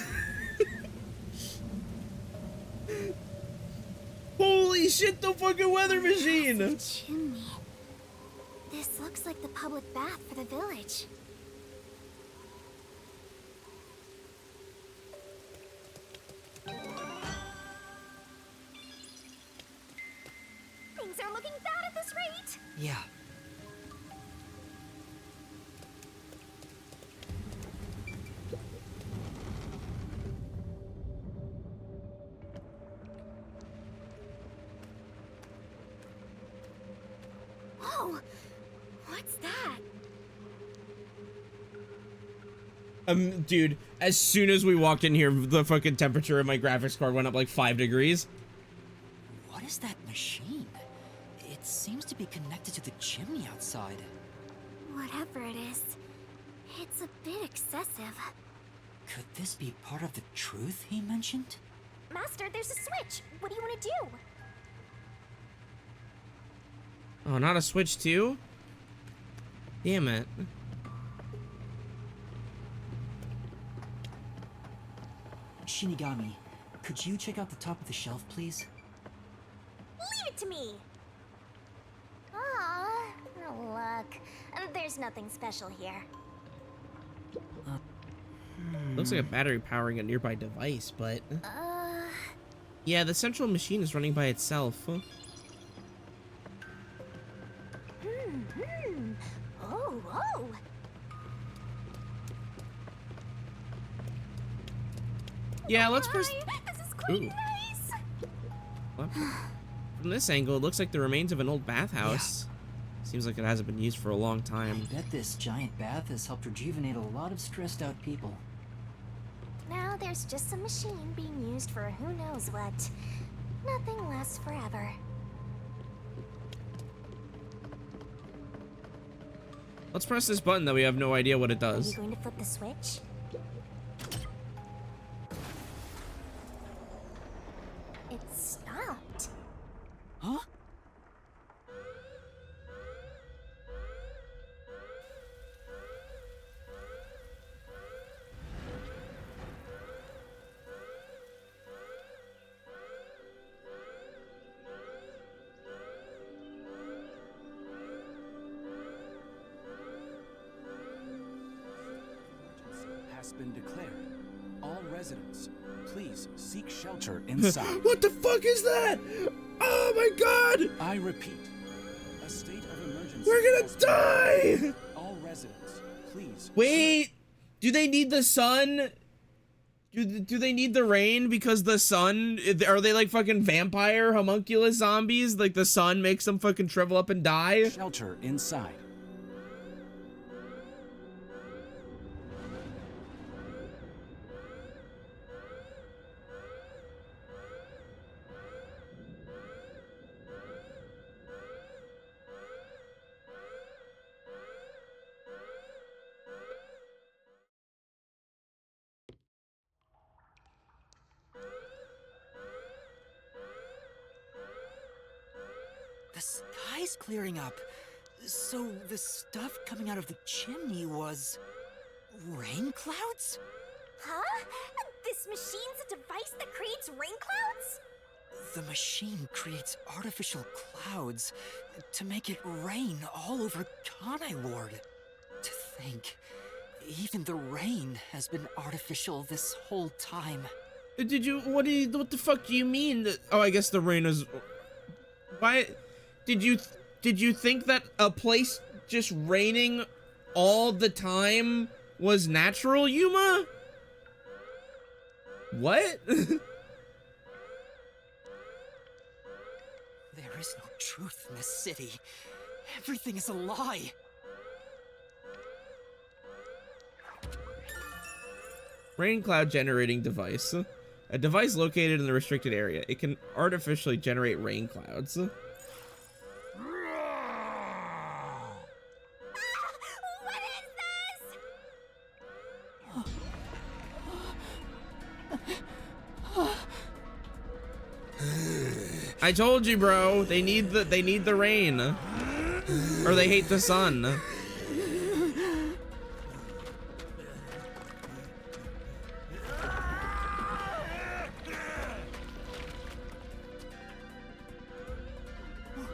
Holy shit, the fucking weather machine! Chimney. This looks like the public bath for the village. Things are looking bad at this rate. Yeah. Whoa! What's that? Dude, as soon as we walked in here, the fucking temperature of my graphics card went up like 5 degrees. What is that machine? It seems to be connected to the chimney outside. Whatever it is, it's a bit excessive. Could this be part of the truth he mentioned? Master, there's a switch. What do you want to do? Oh, not a switch too? Damn it. Shinigami, could you check out the top of the shelf, please? it to me. Aw, look. There's nothing special here. Looks like a battery powering a nearby device, but... Yeah, the central machine is running by itself. Oh, oh. Yeah, let's press... This is quite Ooh. nice. What? From this angle, it looks like the remains of an old bathhouse. Seems like it hasn't been used for a long time. I bet this giant bath has helped rejuvenate a lot of stressed out people. Now there's just a machine being used for who knows what. Nothing lasts forever. Let's press this button that we have no idea what it Are does. you going to flip the switch? It stopped. Huh? Has been declared. All residents, please seek shelter inside. What the fuck is that? Oh my god! I repeat, a state of emergency. We're has gonna die! been- All residents, please. Wait! Do they need the sun? Do they need the rain because the sun... Are they like fucking vampire homunculus zombies? Like the sun makes them fucking shrivel up and die? Shelter inside. The sky's clearing up. So the stuff coming out of the chimney was... rain clouds? Huh? This machine's a device that creates rain clouds? The machine creates artificial clouds to make it rain all over Kanai Ward. To think, even the rain has been artificial this whole time. What the fuck do you mean? Oh, I guess the rain is... Why... Did you think that a place just raining all the time was natural, Yuma? What? There is no truth in this city. Everything is a lie. Rain cloud generating device. A device located in the restricted area. It can artificially generate rain clouds. I told you, bro. They need the rain, or they hate the sun.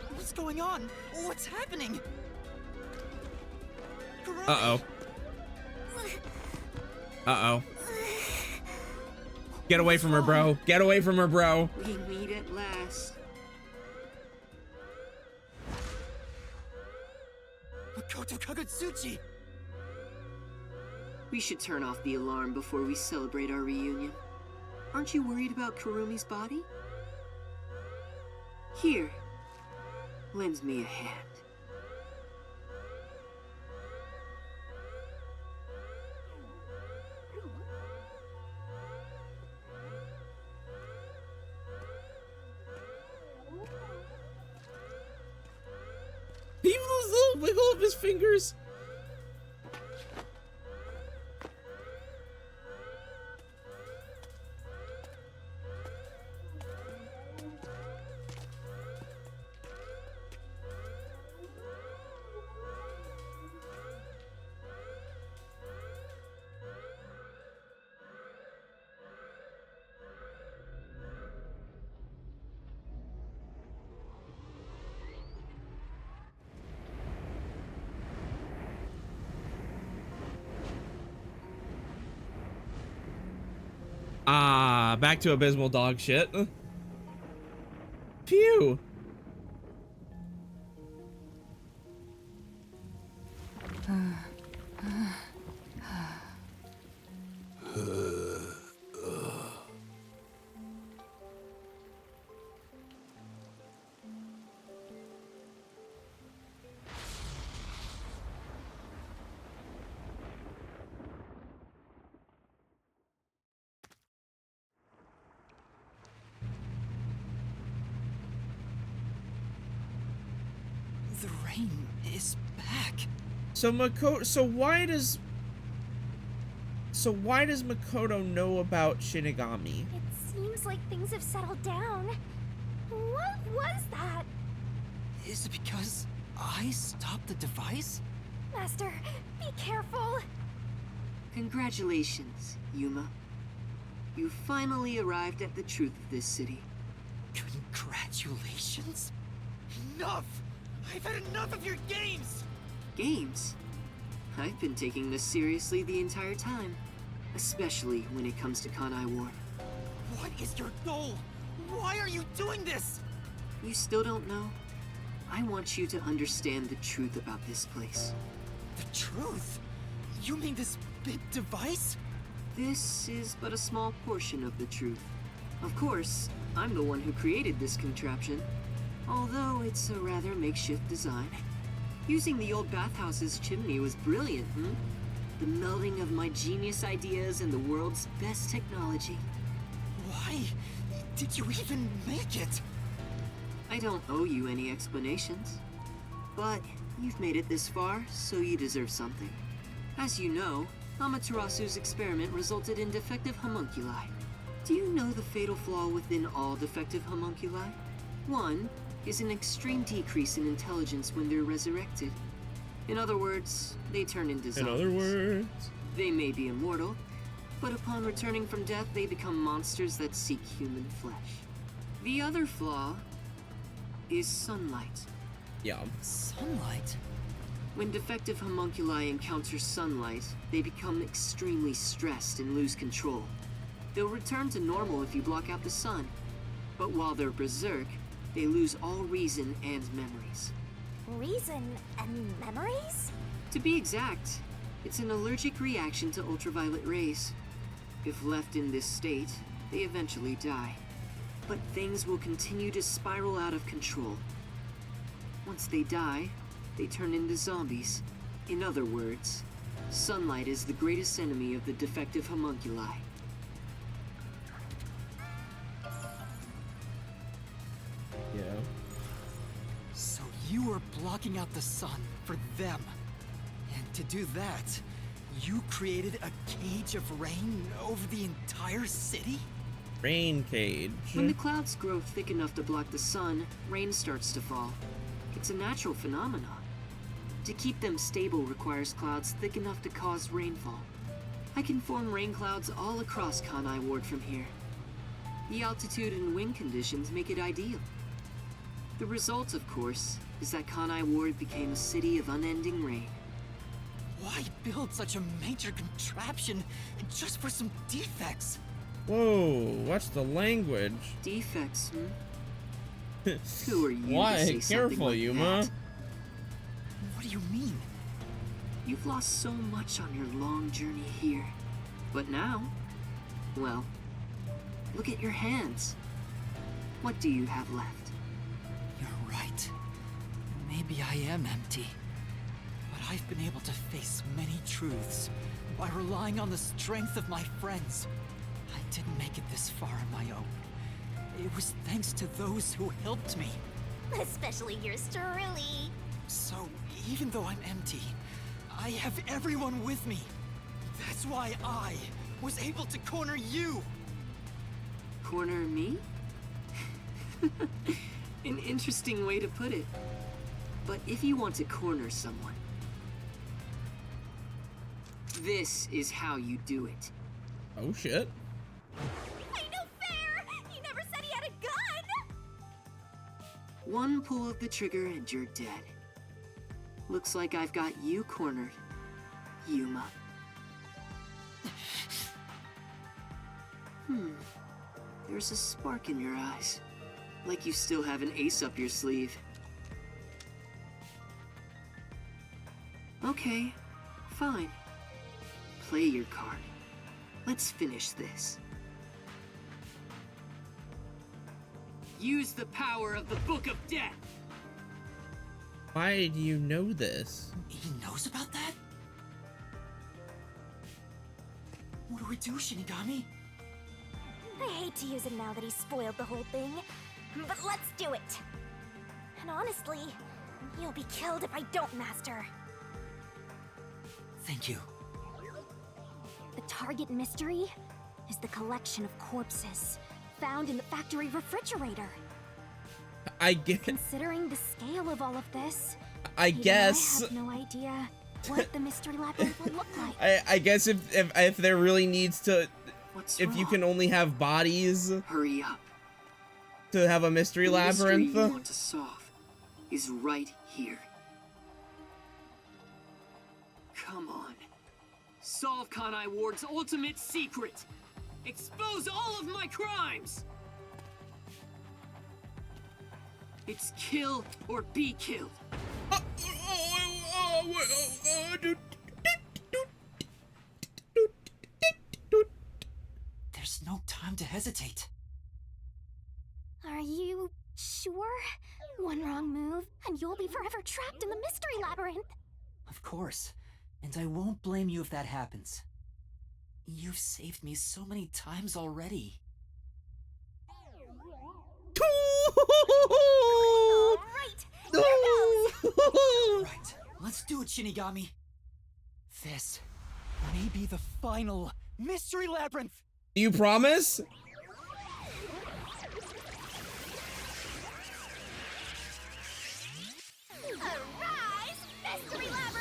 What's going on? What's happening? Uh-oh. Uh-oh. Get away from her, bro. Get away from her, bro. We meet at last. Makoto Kagutsuchi! We should turn off the alarm before we celebrate our reunion. Aren't you worried about Kurumi's body? Here, lend me a hand. Even those little wiggle of his fingers. Ah, back to abysmal dog shit. Phew. The rain is back. So why does Makoto know about Shinigami? It seems like things have settled down. What was that? Is it because I stopped the device? Master, be careful. Congratulations, Yuma. You finally arrived at the truth of this city. Congratulations? Enough! I've had enough of your games! Games? I've been taking this seriously the entire time. Especially when it comes to Kanai Ward. What is your goal? Why are you doing this? You still don't know? I want you to understand the truth about this place. The truth? You mean this big device? This is but a small portion of the truth. Of course, I'm the one who created this contraption. Although it's a rather makeshift design. Using the old bathhouse's chimney was brilliant, The melding of my genius ideas and the world's best technology. Why did you even make it? I don't owe you any explanations. But you've made it this far, so you deserve something. As you know, Amaterasu's experiment resulted in defective homunculi. Do you know the fatal flaw within all defective homunculi? One is an extreme decrease in intelligence when they're resurrected. In other words, they turn into zombies. In other words? They may be immortal, but upon returning from death, they become monsters that seek human flesh. The other flaw is sunlight. Yeah. Sunlight? When defective homunculi encounter sunlight, they become extremely stressed and lose control. They'll return to normal if you block out the sun, but while they're berserk, they lose all reason and memories. Reason and memories? To be exact, it's an allergic reaction to ultraviolet rays. If left in this state, they eventually die. But things will continue to spiral out of control. Once they die, they turn into zombies. In other words, sunlight is the greatest enemy of the defective homunculi. Yeah. So you were blocking out the sun for them. And to do that, you created a cage of rain over the entire city? Rain cage. When the clouds grow thick enough to block the sun, rain starts to fall. It's a natural phenomenon. To keep them stable requires clouds thick enough to cause rainfall. I can form rain clouds all across Kanai Ward from here. The altitude and wind conditions make it ideal. The result, of course, is that Kanai Ward became a city of unending rain. Why build such a major contraption just for some defects? Whoa, what's the language? Defects, Who are you Why? to say something Careful, like Yuma. that? What do you mean? You've lost so much on your long journey here. But now, well, look at your hands. What do you have left? You're right. Maybe I am empty. But I've been able to face many truths by relying on the strength of my friends. I didn't make it this far on my own. It was thanks to those who helped me. Especially yours truly. So, even though I'm empty, I have everyone with me. That's why I was able to corner you. Corner me? An interesting way to put it. But if you want to corner someone, this is how you do it. Oh shit. Ain't no fair! He never said he had a gun! One pull of the trigger and you're dead. Looks like I've got you cornered, Yuma. There's a spark in your eyes. Like you still have an ace up your sleeve. Okay, fine. Play your card. Let's finish this. Use the power of the Book of Death! Why do you know this? He knows about that? What do we do, Shinigami? I hate to use him now that he's spoiled the whole thing, but let's do it! And honestly, you'll be killed if I don't, Master. Thank you. The target mystery is the collection of corpses found in the factory refrigerator. I get. Considering the scale of all of this, I guess. I have no idea what the mystery labyrinth will look like. I guess if there really needs to, if you can only have bodies. Hurry up. To have a mystery labyrinth. The mystery you want to solve is right here. Come on. Solve Kanai Ward's ultimate secret. Expose all of my crimes. It's kill or be killed. There's no time to hesitate. Are you sure? One wrong move, and you'll be forever trapped in the mystery labyrinth. Of course. And I won't blame you if that happens. You've saved me so many times already. Right, let's do it, Shinigami. This may be the final mystery labyrinth. Do you promise? Arise, mystery labyrinth!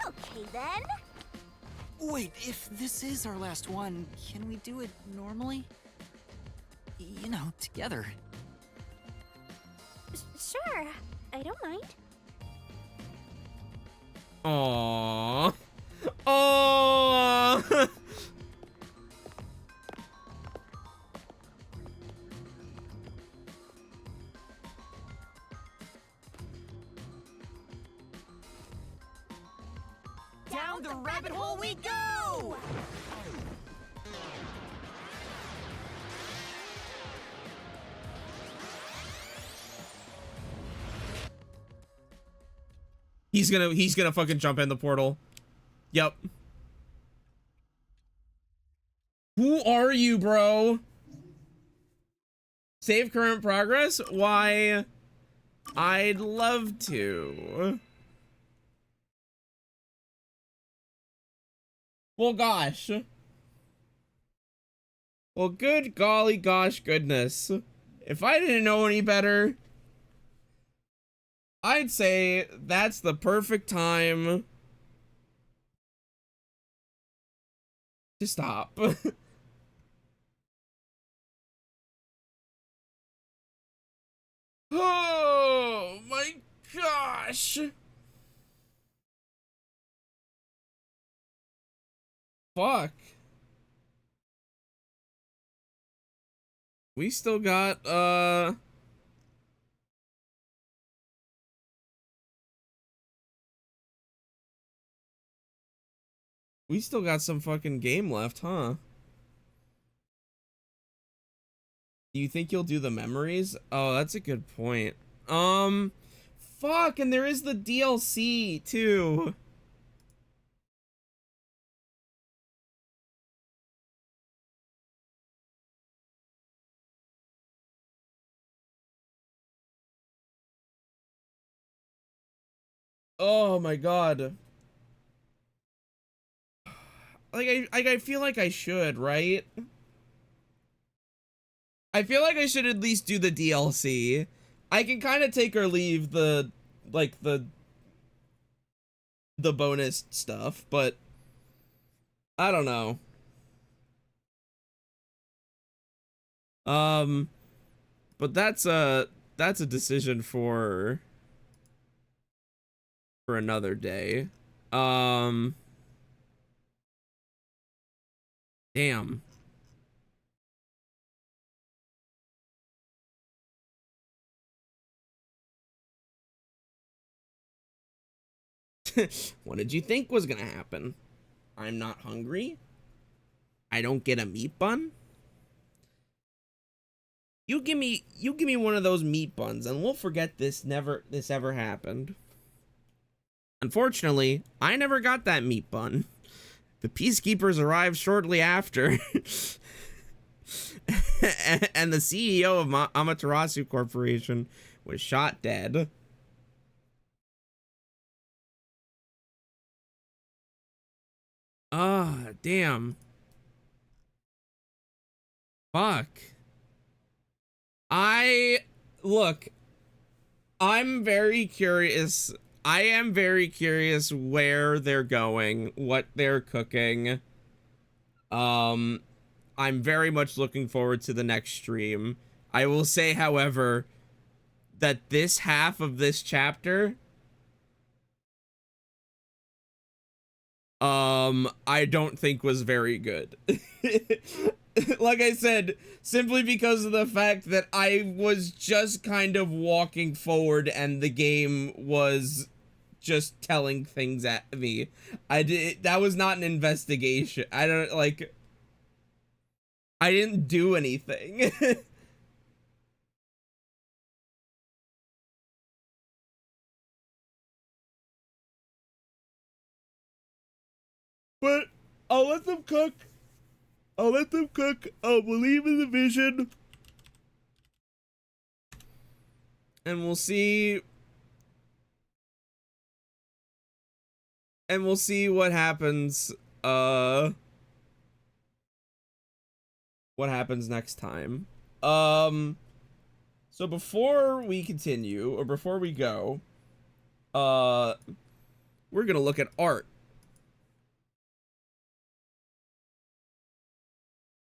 Okay then. Wait, if this is our last one, can we do it normally? You know, together. Sure, I don't mind. Aww. Aww. Down the rabbit hole we go! He's gonna fucking jump in the portal. Yep. Who are you, bro? Save current progress? Why? I'd love to. Well, gosh. Well, good golly gosh goodness. If I didn't know any better, I'd say that's the perfect time to stop. Oh my gosh. Fuck. We still got, we still got some fucking game left, huh? Do you think you'll do the memories? Oh, that's a good point. Fuck, and there is the DLC, too. Oh my god. Like I feel like I should, right? I feel like I should at least do the DLC. I can kind of take or leave the like the bonus stuff, but I don't know. But that's a decision for another day. Damn. What did you think was gonna happen? I'm not hungry? I don't get a meat bun? You give me one of those meat buns and we'll forget this ever happened. Unfortunately, I never got that meat bun. The peacekeepers arrived shortly after. And the CEO of Amaterasu Corporation was shot dead. Ah, damn. Fuck. Look, I'm very curious. I am very curious where they're going, what they're cooking. I'm very much looking forward to the next stream. I will say, however, that this half of this chapter, I don't think was very good. Like I said, simply because of the fact that I was just kind of walking forward and the game was just telling things at me. That was not an investigation. I didn't do anything. But I'll let them cook. I'll believe in the vision. And we'll see. And we'll see what happens. What happens next time. So before we continue, or before we go, we're gonna look at art.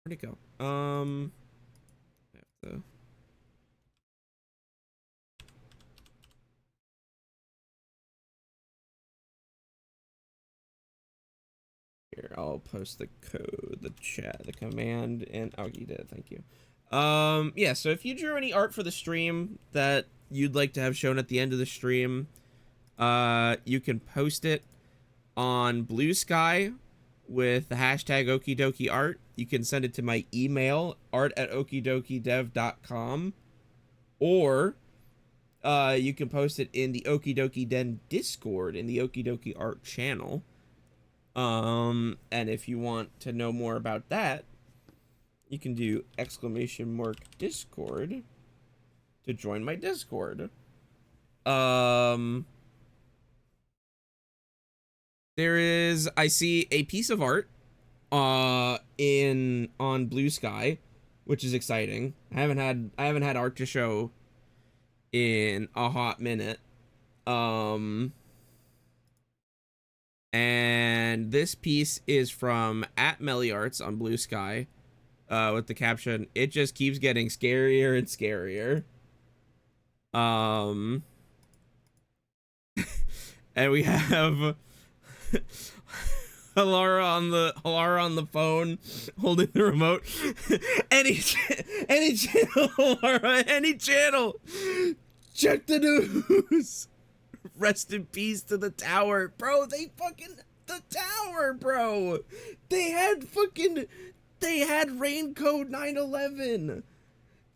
Where'd it go? I have to... Here, I'll post the code, the chat, the command, and oh, you did. Thank you. Yeah. So if you drew any art for the stream that you'd like to have shown at the end of the stream, you can post it on Blue Sky with the hashtag okidokiart. You can send it to my email, art@okidokidev.com, or you can post it in the Okidoki Den Discord in the Okidoki Art channel. And if you want to know more about that, you can do !Discord to join my Discord. There is, I see a piece of art on Blue Sky, which is exciting. I haven't had art to show in a hot minute. And this piece is from @MellyArts on Blue Sky, with the caption, "It just keeps getting scarier and scarier." And we have Halara on the phone holding the remote. any channel, Halara, any channel. Check the news. Rest in peace to the tower, bro. The tower, bro. They had rain code 9/11.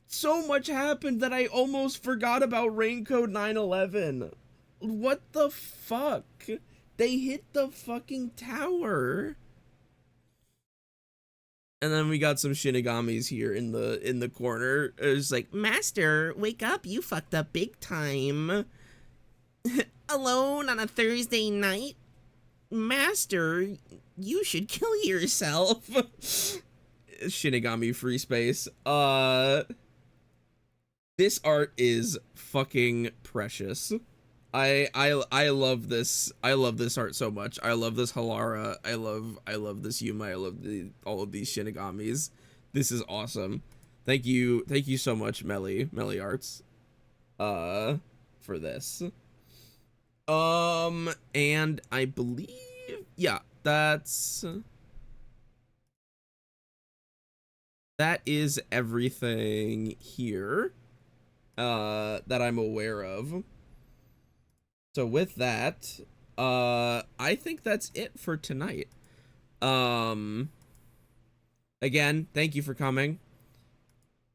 So much happened that I almost forgot about rain code 9/11. What the fuck? They hit the fucking tower. And then we got some Shinigamis here in the corner. It's like, "Master, wake up, you fucked up big time." Alone on a Thursday night? Master, you should kill yourself. Shinigami free space. This art is fucking precious. I love this. I love this art so much. I love this Halara. I love this Yuma. I love all of these Shinigamis. This is awesome. Thank you so much, Melly Arts, for this. And I believe, yeah, that is everything here, that I'm aware of. So with that, I think that's it for tonight. Again, thank you for coming.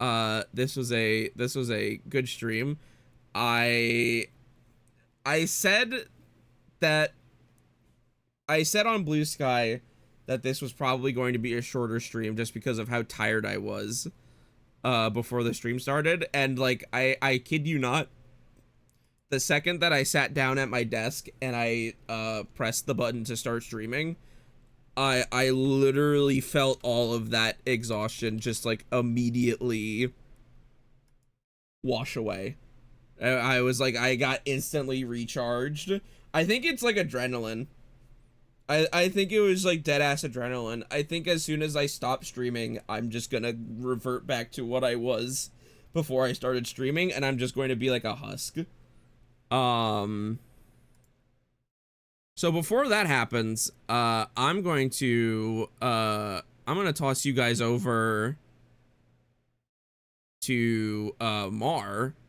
This was a good stream. I said on Blue Sky that this was probably going to be a shorter stream just because of how tired I was before the stream started, and like I kid you not, the second that I sat down at my desk and I pressed the button to start streaming, I literally felt all of that exhaustion just like immediately wash away. I was like, I got instantly recharged. I think it's like adrenaline. I think it was like dead ass adrenaline. I think as soon as I stop streaming, I'm just gonna revert back to what I was before I started streaming, and I'm just going to be like a husk. So before that happens, I'm going to toss you guys over to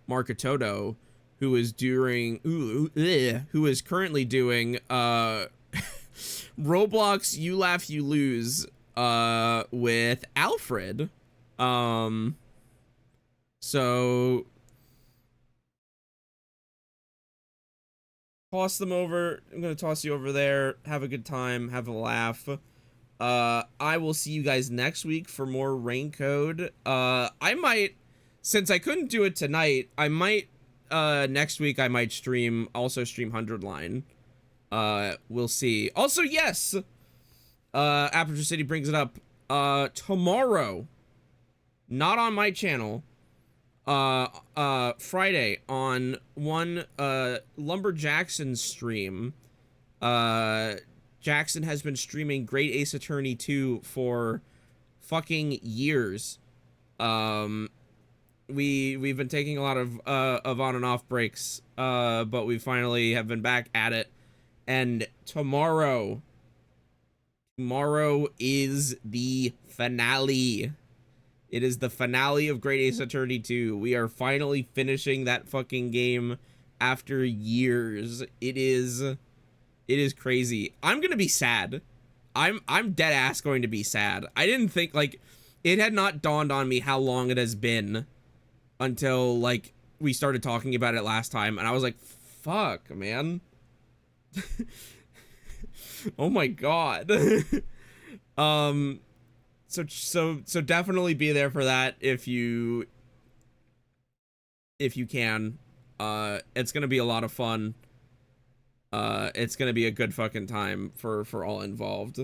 Markatoto, who is currently doing Roblox You Laugh You Lose with Alfred. So toss them over. I'm gonna toss you over there. Have a good time. Have a laugh. I will see you guys next week for more Rain Code. I might, since I couldn't do it tonight, I might next week I might stream 100 Line. We'll see. Also, yes, Aperture City brings it up. Tomorrow, not on my channel, Friday on Lumber Jackson's stream. Jackson has been streaming Great Ace Attorney 2 for fucking years. We've been taking a lot of on and off breaks, but we finally have been back at it. And tomorrow is the finale. It is the finale of Great Ace Attorney 2. We are finally finishing that fucking game after years. It is crazy. I'm gonna be sad. I'm dead ass going to be sad. I didn't think, like, it had not dawned on me how long it has been until, like, we started talking about it last time, and I was like, fuck, man. Oh my god. So definitely be there for that if you can. It's gonna be a lot of fun. It's gonna be a good fucking time for all involved.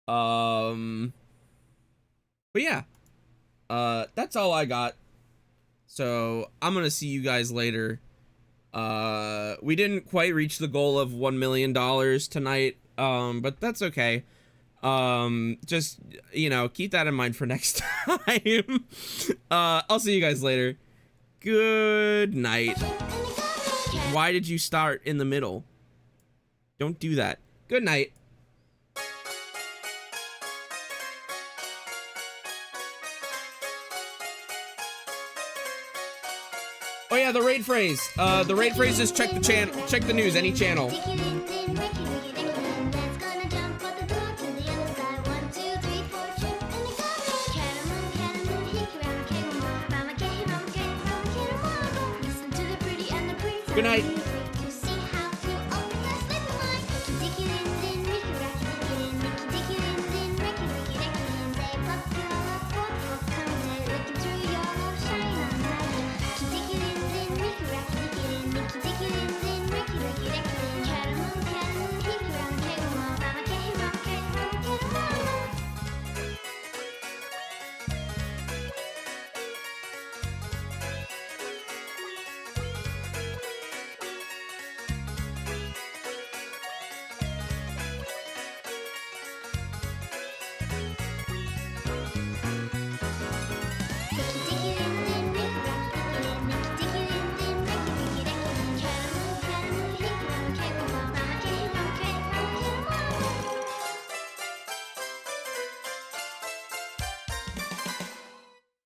But yeah, that's all I got. So I'm gonna see you guys later. We didn't quite reach the goal of $1 million tonight, but that's okay. Just, you know, keep that in mind for next time. I'll see you guys later. Good night. Why did you start in the middle? Don't do that. Good night. Oh yeah, the raid phrase. The raid phrase is check the news, any channel. Good night.